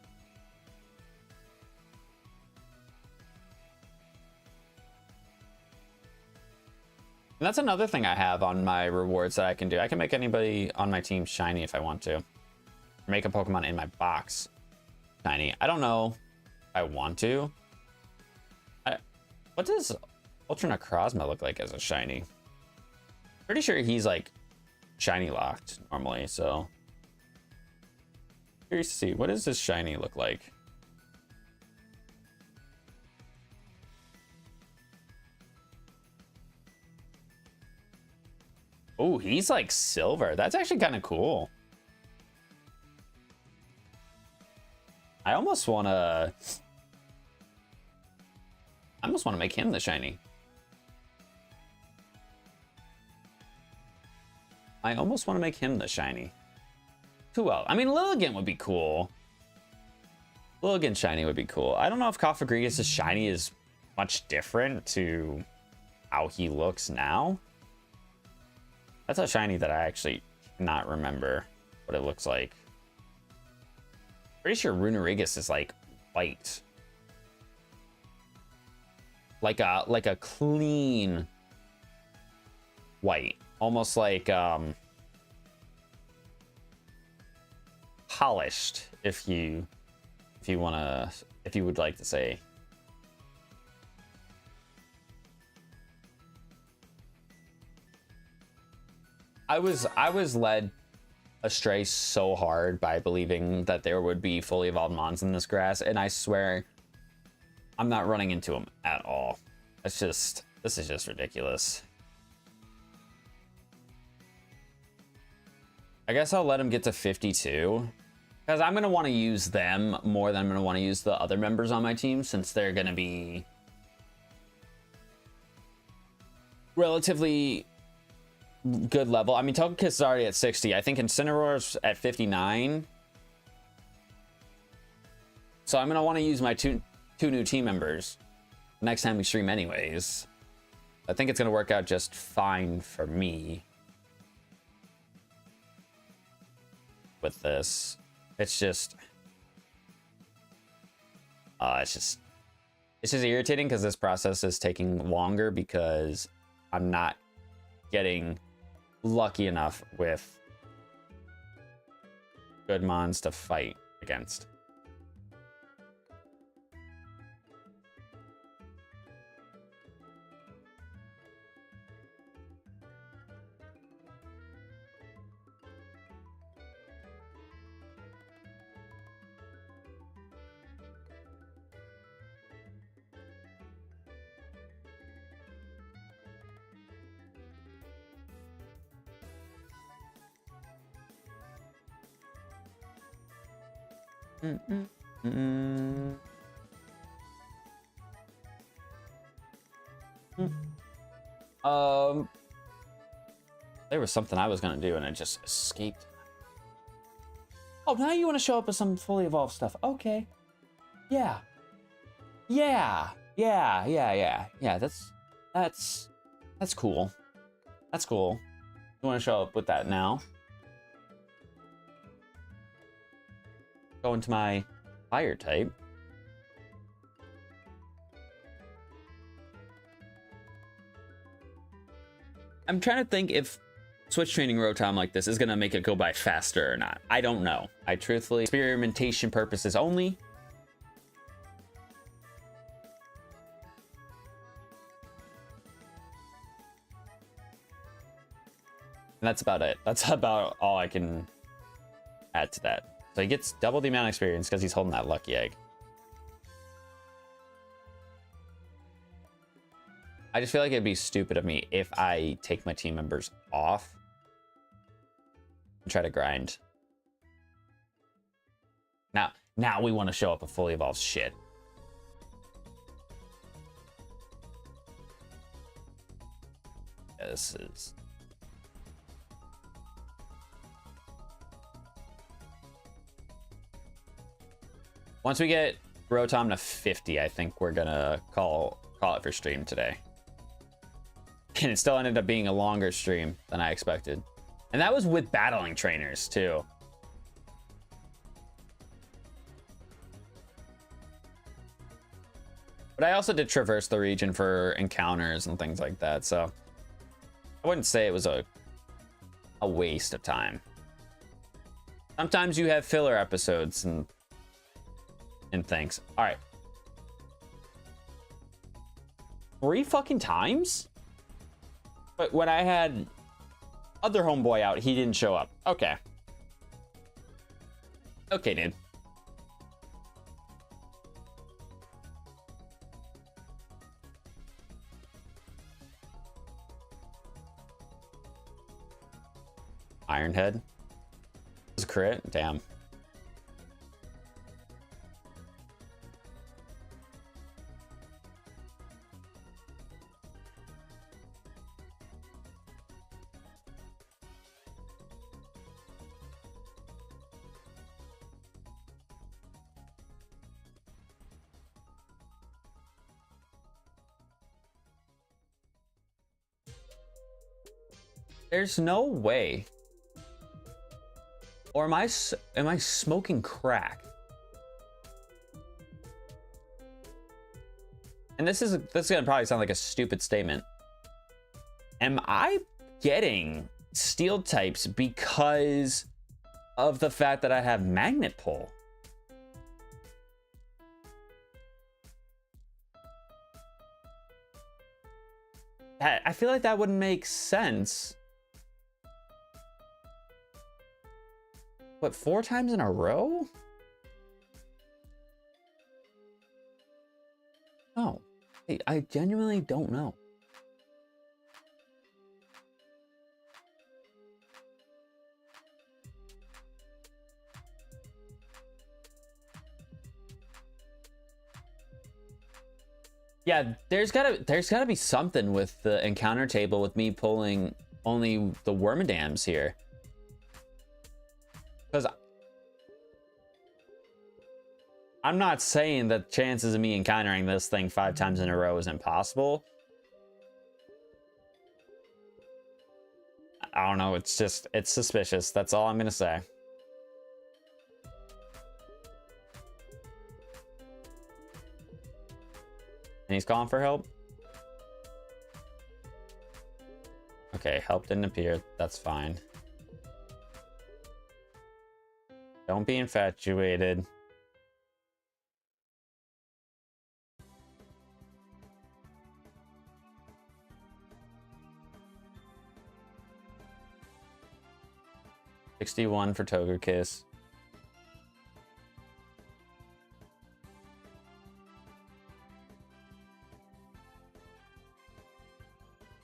And that's another thing I have on my rewards that I can do. I can make anybody on my team shiny if I want to. Make a Pokemon in my box shiny. I don't know if I want to. What does Ultra Necrozma look like as a shiny? Pretty sure he's like shiny locked normally, so. Curious to see, what does this shiny look like? Oh, he's like silver. That's actually kind of cool. I almost want to make him the shiny. I almost want to make him the shiny. Who else? I mean, Lilligant would be cool. Lilligant shiny would be cool. I don't know if Cofagrigus' shiny is much different to how he looks now. That's a shiny that I actually cannot remember what it looks like. Pretty sure Runerigus is like white. Like a clean white. Almost like polished, if you would like to say. I was led astray so hard by believing that there would be fully evolved mons in this grass, and I swear I'm not running into them at all. This is just ridiculous. I guess I'll let him get to 52 because I'm gonna want to use them more than I'm gonna want to use the other members on my team, since they're gonna be relatively good level. I mean, Togekiss is already at 60. I think Incineroar's at 59. So I'm gonna want to use my two new team members next time we stream anyways. I think it's gonna work out just fine for me with this. It's just irritating because this process is taking longer because I'm not getting lucky enough with good mons to fight against. There was something I was gonna do and it just escaped. Oh, now you want to show up with some fully evolved stuff. Okay. Yeah. That's That's cool. That's cool. You want to show up with that now? Go into my fire type. I'm trying to think if switch training Rotom like this is going to make it go by faster or not. I don't know. I truthfully, experimentation purposes only. And that's about it. That's about all I can add to that. So he gets double the amount of experience because he's holding that lucky egg. I just feel like it'd be stupid of me if I take my team members off and try to grind. Now we want to show up a fully evolved shit. Yeah, this is... Once we get Rotom to 50, I think we're gonna call it for stream today. And it still ended up being a longer stream than I expected. And that was with battling trainers too. But I also did traverse the region for encounters and things like that, so I wouldn't say it was a waste of time. Sometimes you have filler episodes and things. All right. 3 fucking times? But when I had other homeboy out, he didn't show up. Okay. Okay, dude. Ironhead. Was a crit? Damn. There's no way. Or am I smoking crack? And this is gonna probably sound like a stupid statement. Am I getting steel types because of the fact that I have magnet pull? I feel like that wouldn't make sense. What, 4 times in a row? No, I genuinely don't know. Yeah, there's gotta be something with the encounter table with me pulling only the Wormadams here. Because I'm not saying that chances of me encountering this thing 5 times in a row is impossible. I don't know, it's suspicious. That's all I'm gonna say. And he's calling for help? Okay, help didn't appear. That's fine. Don't be infatuated. $61 for Togekiss.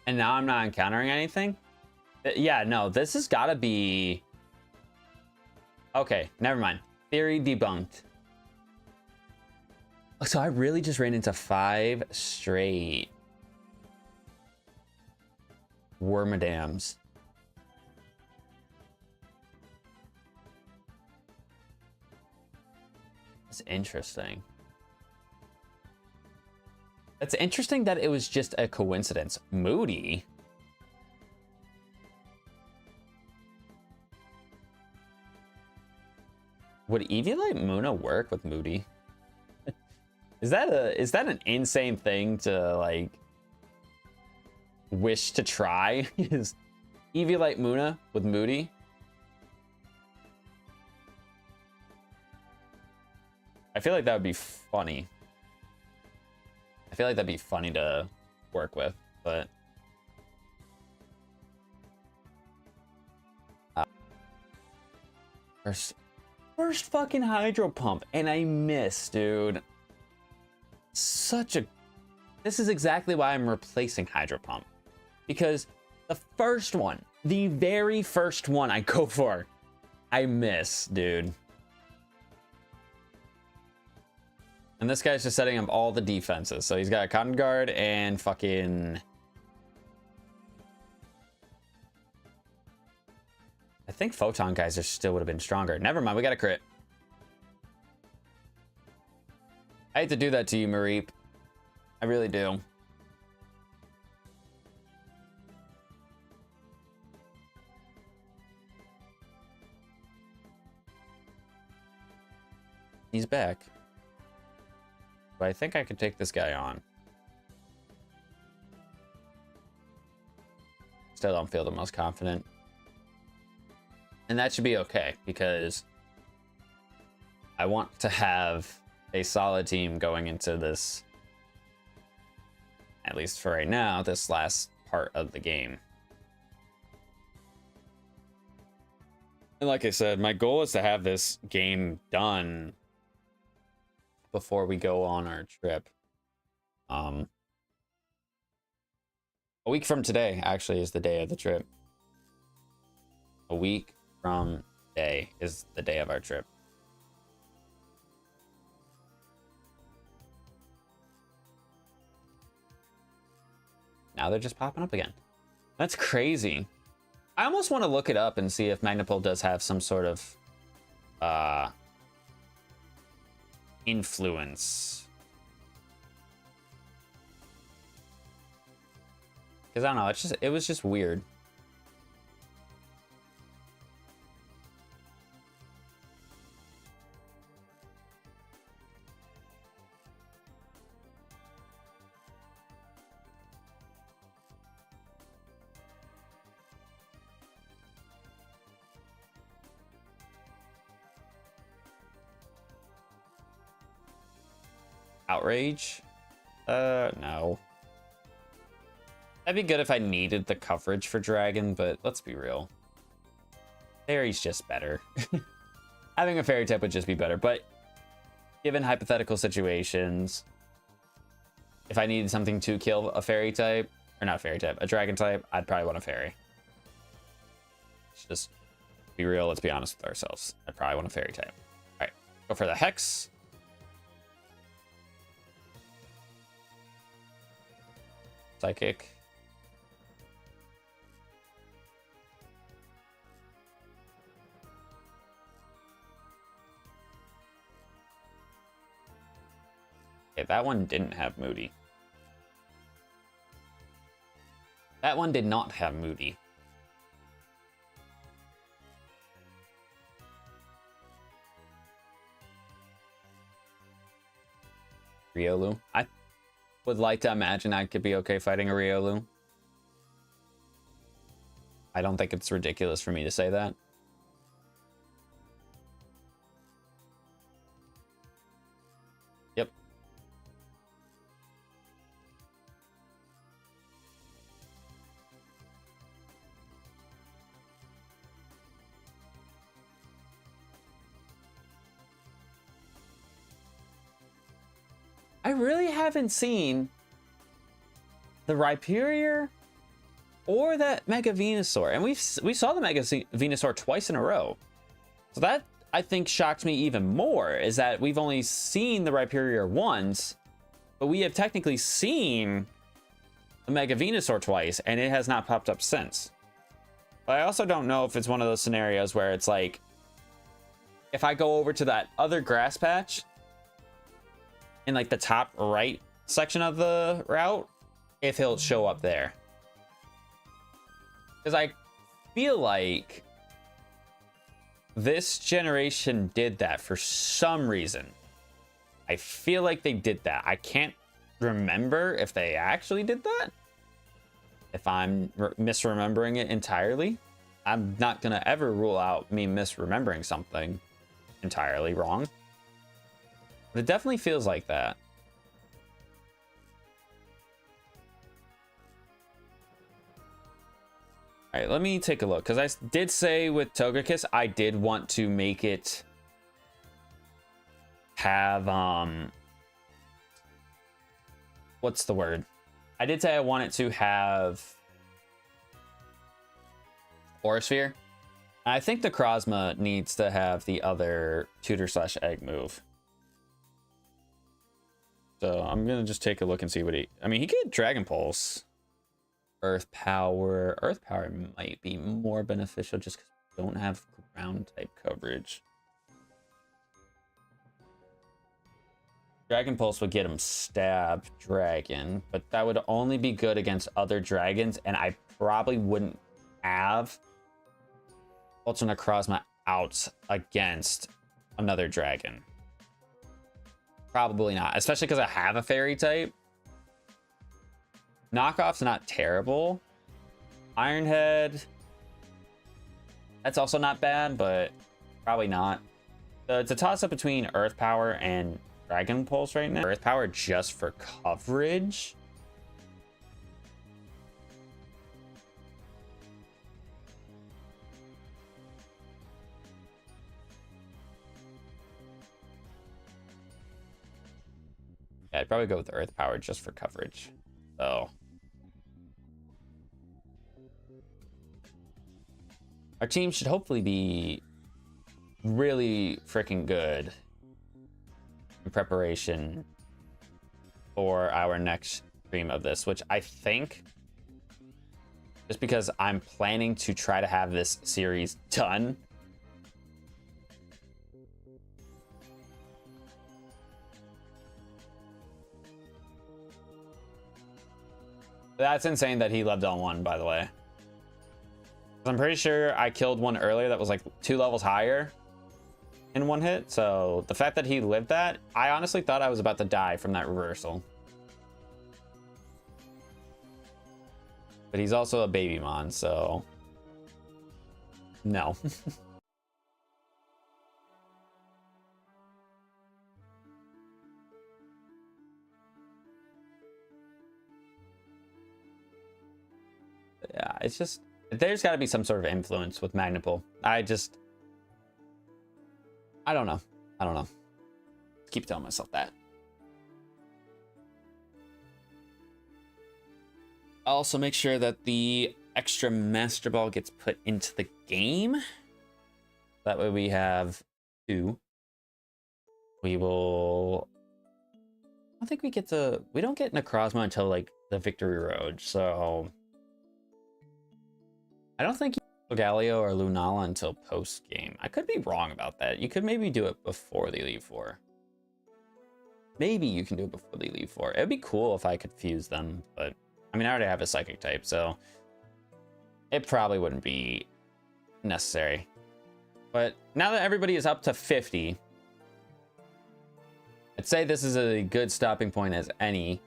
And now I'm not encountering anything? Yeah, no, this has got to be... Okay, never mind. Theory debunked. So I really just ran into 5 straight Wormadams. That's interesting. It's interesting that it was just a coincidence. Moody? Would Eviolite Muna work with Moody? Is that an insane thing to like wish to try? Is Eviolite Muna with Moody? I feel like that would be funny. I feel like that'd be funny to work with, but first fucking hydro pump, and I miss, dude. This is exactly why I'm replacing hydro pump, because the first one, the very first one I go for, I miss, dude. And this guy's just setting up all the defenses. So he's got a Cotton Guard and fucking... I think Photon guys still would have been stronger. Never mind, we got a crit. I hate to do that to you, Mareep. I really do. He's back. But I think I could take this guy on. Still don't feel the most confident. And that should be okay, because I want to have a solid team going into this, at least for right now, this last part of the game. And like I said, my goal is to have this game done before we go on our trip. A week from today actually is the day of the trip. A week from today is the day of our trip. Now they're just popping up again. That's crazy. I almost want to look it up and see if Magnapole does have some sort of influence, because I don't know, it was just weird. Outrage? No. That'd be good if I needed the coverage for Dragon, but let's be real. Fairy's just better. Having a Fairy type would just be better, but given hypothetical situations, if I needed something to kill a Fairy type, or not a Fairy type, a Dragon type, I'd probably want a Fairy. Let's just be real, let's be honest with ourselves. I'd probably want a Fairy type. Alright, go for the Hex. Psychic. Okay, that one didn't have Moody. That one did not have Moody. Riolu. I would like to imagine I could be okay fighting a Riolu. I don't think it's ridiculous for me to say that. Yep. I really haven't seen the Rhyperior or that Mega Venusaur, and we saw the Mega Venusaur twice in a row. So that, I think, shocked me even more, is that we've only seen the Rhyperior once, but we have technically seen the Mega Venusaur twice, and it has not popped up since. But I also don't know if it's one of those scenarios where it's like, if I go over to that other grass patch, in like the top right section of the route, if he'll show up there. Because I feel like this generation did that for some reason. I feel like they did that. I can't remember if they actually did that. If I'm misremembering it entirely, I'm not gonna ever rule out me misremembering something entirely wrong. But it definitely feels like that. All right, let me take a look, because I did say with Togekiss, I did want to make it have, what's the word? I did say I want it to have Aura Sphere. I think the Necrozma needs to have the other tutor/egg move. So I'm going to just take a look and see what he... I mean, he could Dragon Pulse. Earth Power. Earth Power might be more beneficial just because we don't have ground type coverage. Dragon Pulse would get him Stab Dragon, but that would only be good against other dragons, and I probably wouldn't have Ultra Necrozma out against another dragon. Probably not, especially because I have a fairy type. Knockoff's not terrible. Ironhead, that's also not bad, but probably not. So it's a toss-up between Earth Power and Dragon Pulse right now. Earth Power just for coverage. Yeah, I'd probably go with Earth Power just for coverage. So our team should hopefully be really freaking good in preparation for our next stream of this, which I think, just because I'm planning to try to have this series done, that's insane that he lived on one, by the way. I'm pretty sure I killed one earlier that was like 2 levels higher in one hit. So the fact that he lived that, I honestly thought I was about to die from that reversal. But he's also a baby mon, so no. Yeah, it's just, there's got to be some sort of influence with Magnapul. I don't know. I don't know. Keep telling myself that. I'll also make sure that the extra Master Ball gets put into the game. That way we have 2. We will... I don't think we get to... We don't get Necrozma until, like, the Victory Road, so... I don't think Galio or Lunala until post-game. I could be wrong about that. You could maybe do it before the Elite Four. Maybe you can do it before the Elite Four. It'd be cool if I could fuse them, but... I mean, I already have a Psychic type, so... It probably wouldn't be necessary. But now that everybody is up to 50... I'd say this is a good stopping point as any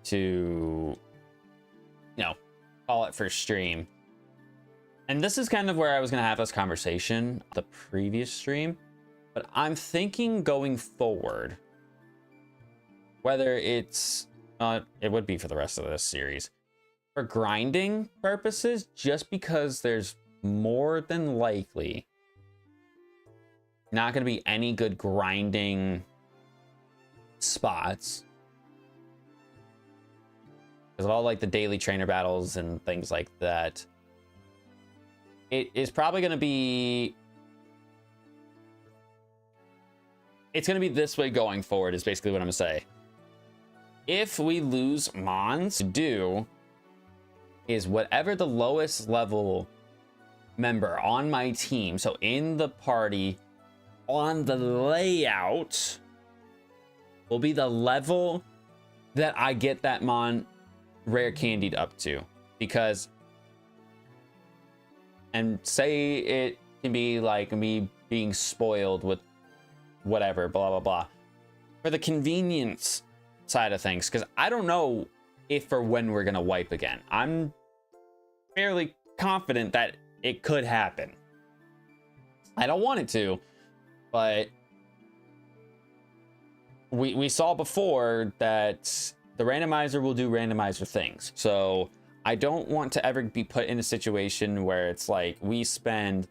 to... You know, call it for stream. And this is kind of where I was going to have this conversation the previous stream, but I'm thinking going forward, whether it's, it would be for the rest of this series, for grinding purposes, just because there's more than likely not going to be any good grinding spots because of all like the daily trainer battles and things like that. It is probably going to be... It's going to be this way going forward is basically what I'm going to say. If we lose Mons, to do is whatever the lowest level member on my team, so in the party, on the layout, will be the level that I get that mon rare candied up to, because, and say it can be like me being spoiled with whatever, blah blah blah, for the convenience side of things, because I don't know if or when we're gonna wipe again. I'm fairly confident that it could happen. I don't want it to, but we saw before that the randomizer will do randomizer things. So I don't want to ever be put in a situation where it's like we spend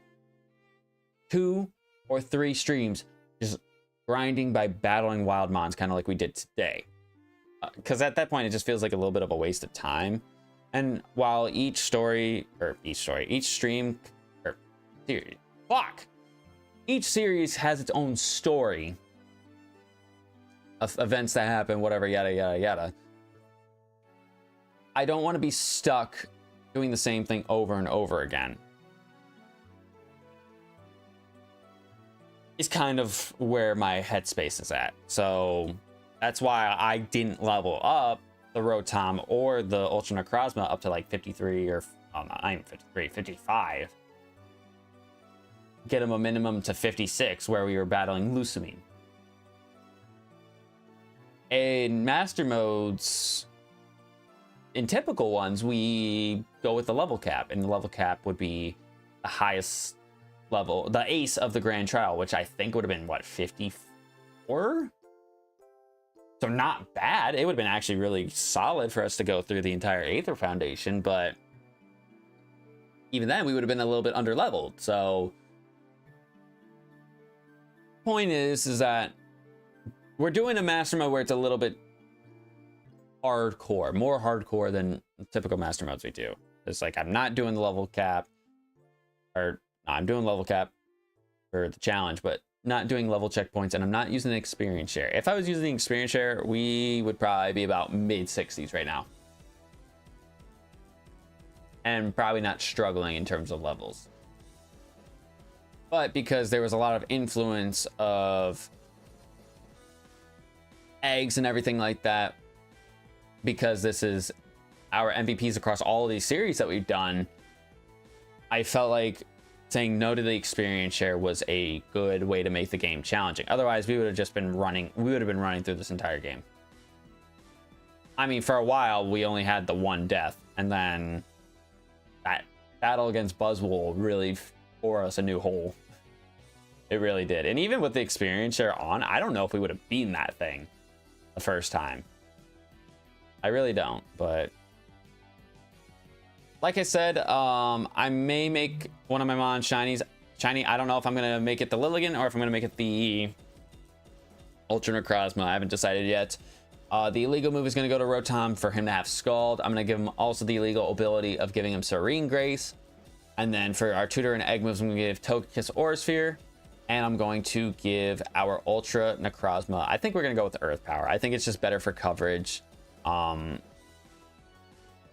2 or 3 streams just grinding by battling wild mons, kind of like we did today. Because at that point, it just feels like a little bit of a waste of time. And while each stream, or each series, each series has its own story of events that happen, whatever, yada, yada, yada. I don't want to be stuck doing the same thing over and over again. It's kind of where my headspace is at. So that's why I didn't level up the Rotom or the Ultra Necrozma up to like 53 or, oh, not even 53, 55. Get them a minimum to 56 where we were battling Lusamine. In master modes, in typical ones, we go with the level cap, and the level cap would be the highest level, the ace of the Grand Trial, which I think would have been, what, 54? So not bad. It would have been actually really solid for us to go through the entire Aether Foundation, but even then, we would have been a little bit under leveled. So point is that we're doing a master mode where it's a little bit hardcore, more hardcore than typical master modes we do. It's like I'm not doing the level cap, or no, I'm doing level cap for the challenge, but not doing level checkpoints, and I'm not using the experience share. If I was using the experience share, we would probably be about mid 60s right now, and probably not struggling in terms of levels. But because there was a lot of influence of eggs and everything like that, because this is our MVPs across all of these series that we've done, I felt like saying no to the experience share was a good way to make the game challenging. Otherwise, we would have just been running, through this entire game. I mean, for a while, we only had the one death, and then that battle against Buzzwole really tore us a new hole. It really did. And even with the experience share on, I don't know if we would have beaten that thing the first time. I really don't, but like I said, I may make one of my Mon shiny. I don't know if I'm going to make it the Lilligant or if I'm going to make it the Ultra Necrozma. I haven't decided yet. The illegal move is going to go to Rotom for him to have Scald. I'm going to give him also the illegal ability of giving him Serene Grace. And then for our Tutor and Egg moves, I'm going to give Togekiss Aura Sphere. And I'm going to give our Ultra Necrozma. I think we're going to go with the Earth Power. I think it's just better for coverage.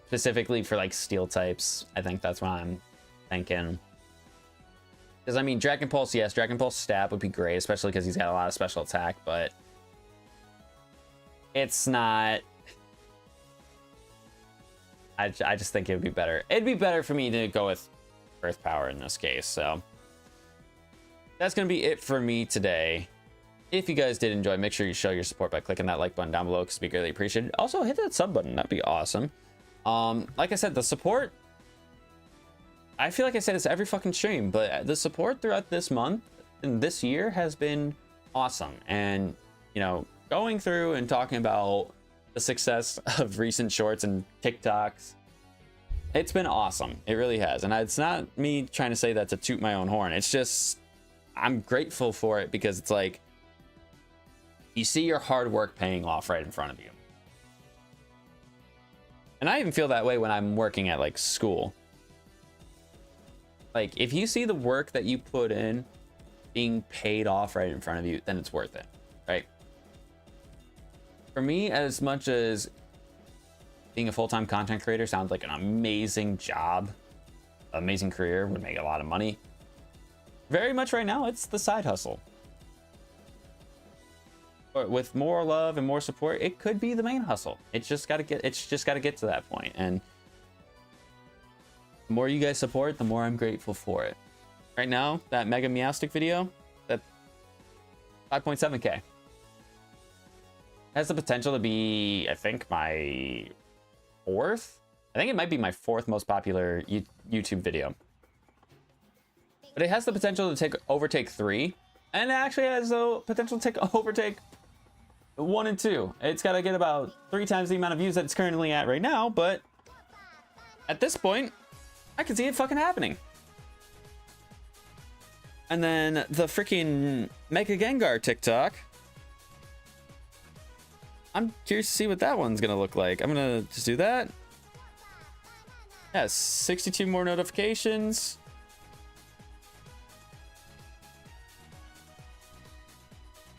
Specifically for like steel types. I think that's what I'm thinking. Because I mean, Dragon Pulse, yes, Dragon Pulse stab would be great, especially because he's got a lot of special attack, but it's not. I just think it would be better. It'd be better for me to go with Earth Power in this case. So that's going to be it for me today. If you guys did enjoy, make sure you show your support by clicking that like button down below, because it'd be greatly appreciated. Also, hit that sub button. That'd be awesome. Like I said, the support, I feel like I say this every fucking stream, but the support throughout this month and this year has been awesome. And, you know, going through and talking about the success of recent shorts and TikToks, it's been awesome. It really has. And it's not me trying to say that to toot my own horn. It's just, I'm grateful for it, because it's like, you see your hard work paying off right in front of you. And I even feel that way when I'm working at like school. Like, if you see the work that you put in being paid off right in front of you, then it's worth it, right? For me, as much as being a full-time content creator sounds like an amazing job, amazing career, would make a lot of money, very much right now, it's the side hustle. with more love and more support, it could be the main hustle. It's just got to get to that point. And the more you guys support, the more I'm grateful for it. Right now, that Mega Meowstic video, that 5.7K. Has the potential to be, I think, my 4th? I think it might be my 4th most popular YouTube video. But it has the potential to overtake 3. And it actually has the potential to overtake 1 and 2. It's got to get about 3 times the amount of views that it's currently at right now. But at this point, I can see it fucking happening. And then the freaking Mega Gengar TikTok. I'm curious to see what that one's going to look like. I'm going to just do that. Yeah, 62 more notifications.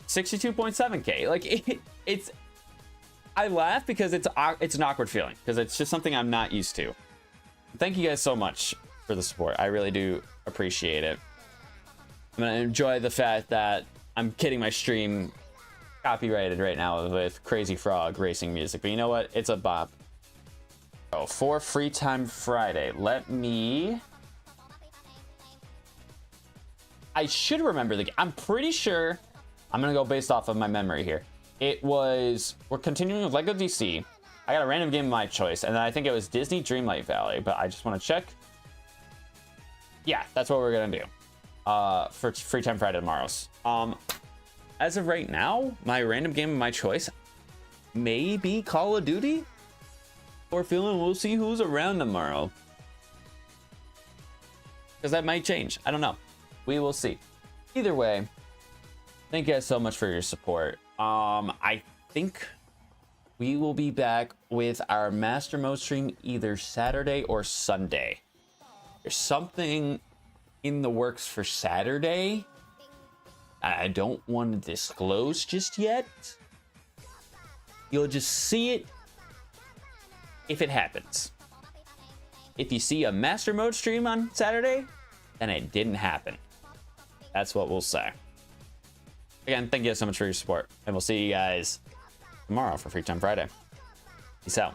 $62.7K. Like it's I laugh because it's an awkward feeling because it's just something I'm not used to. Thank you guys so much for the support. I really do appreciate it. I'm gonna enjoy the fact that I'm getting my stream copyrighted right now with Crazy Frog racing music, but you know what? It's a bop. Oh, for Free Time Friday, I should remember the game. I'm pretty sure. I'm gonna go based off of my memory here. We're continuing with Lego DC. I got a random game of my choice, and then I think it was Disney Dreamlight Valley, but I just want to check. Yeah, that's what we're gonna do for Free Time Friday tomorrow's. As of right now, my random game of my choice may be Call of Duty or feeling we'll see who's around tomorrow, because that might change. I don't know. We will see. Either way, thank you guys so much for your support. I think we will be back with our Master Mode stream either Saturday or Sunday. There's something in the works for Saturday I don't want to disclose just yet. You'll just see it if it happens. If you see a Master Mode stream on Saturday, then it didn't happen. That's what we'll say. Again, thank you guys so much for your support, and we'll see you guys tomorrow for Free Time Friday. Peace out.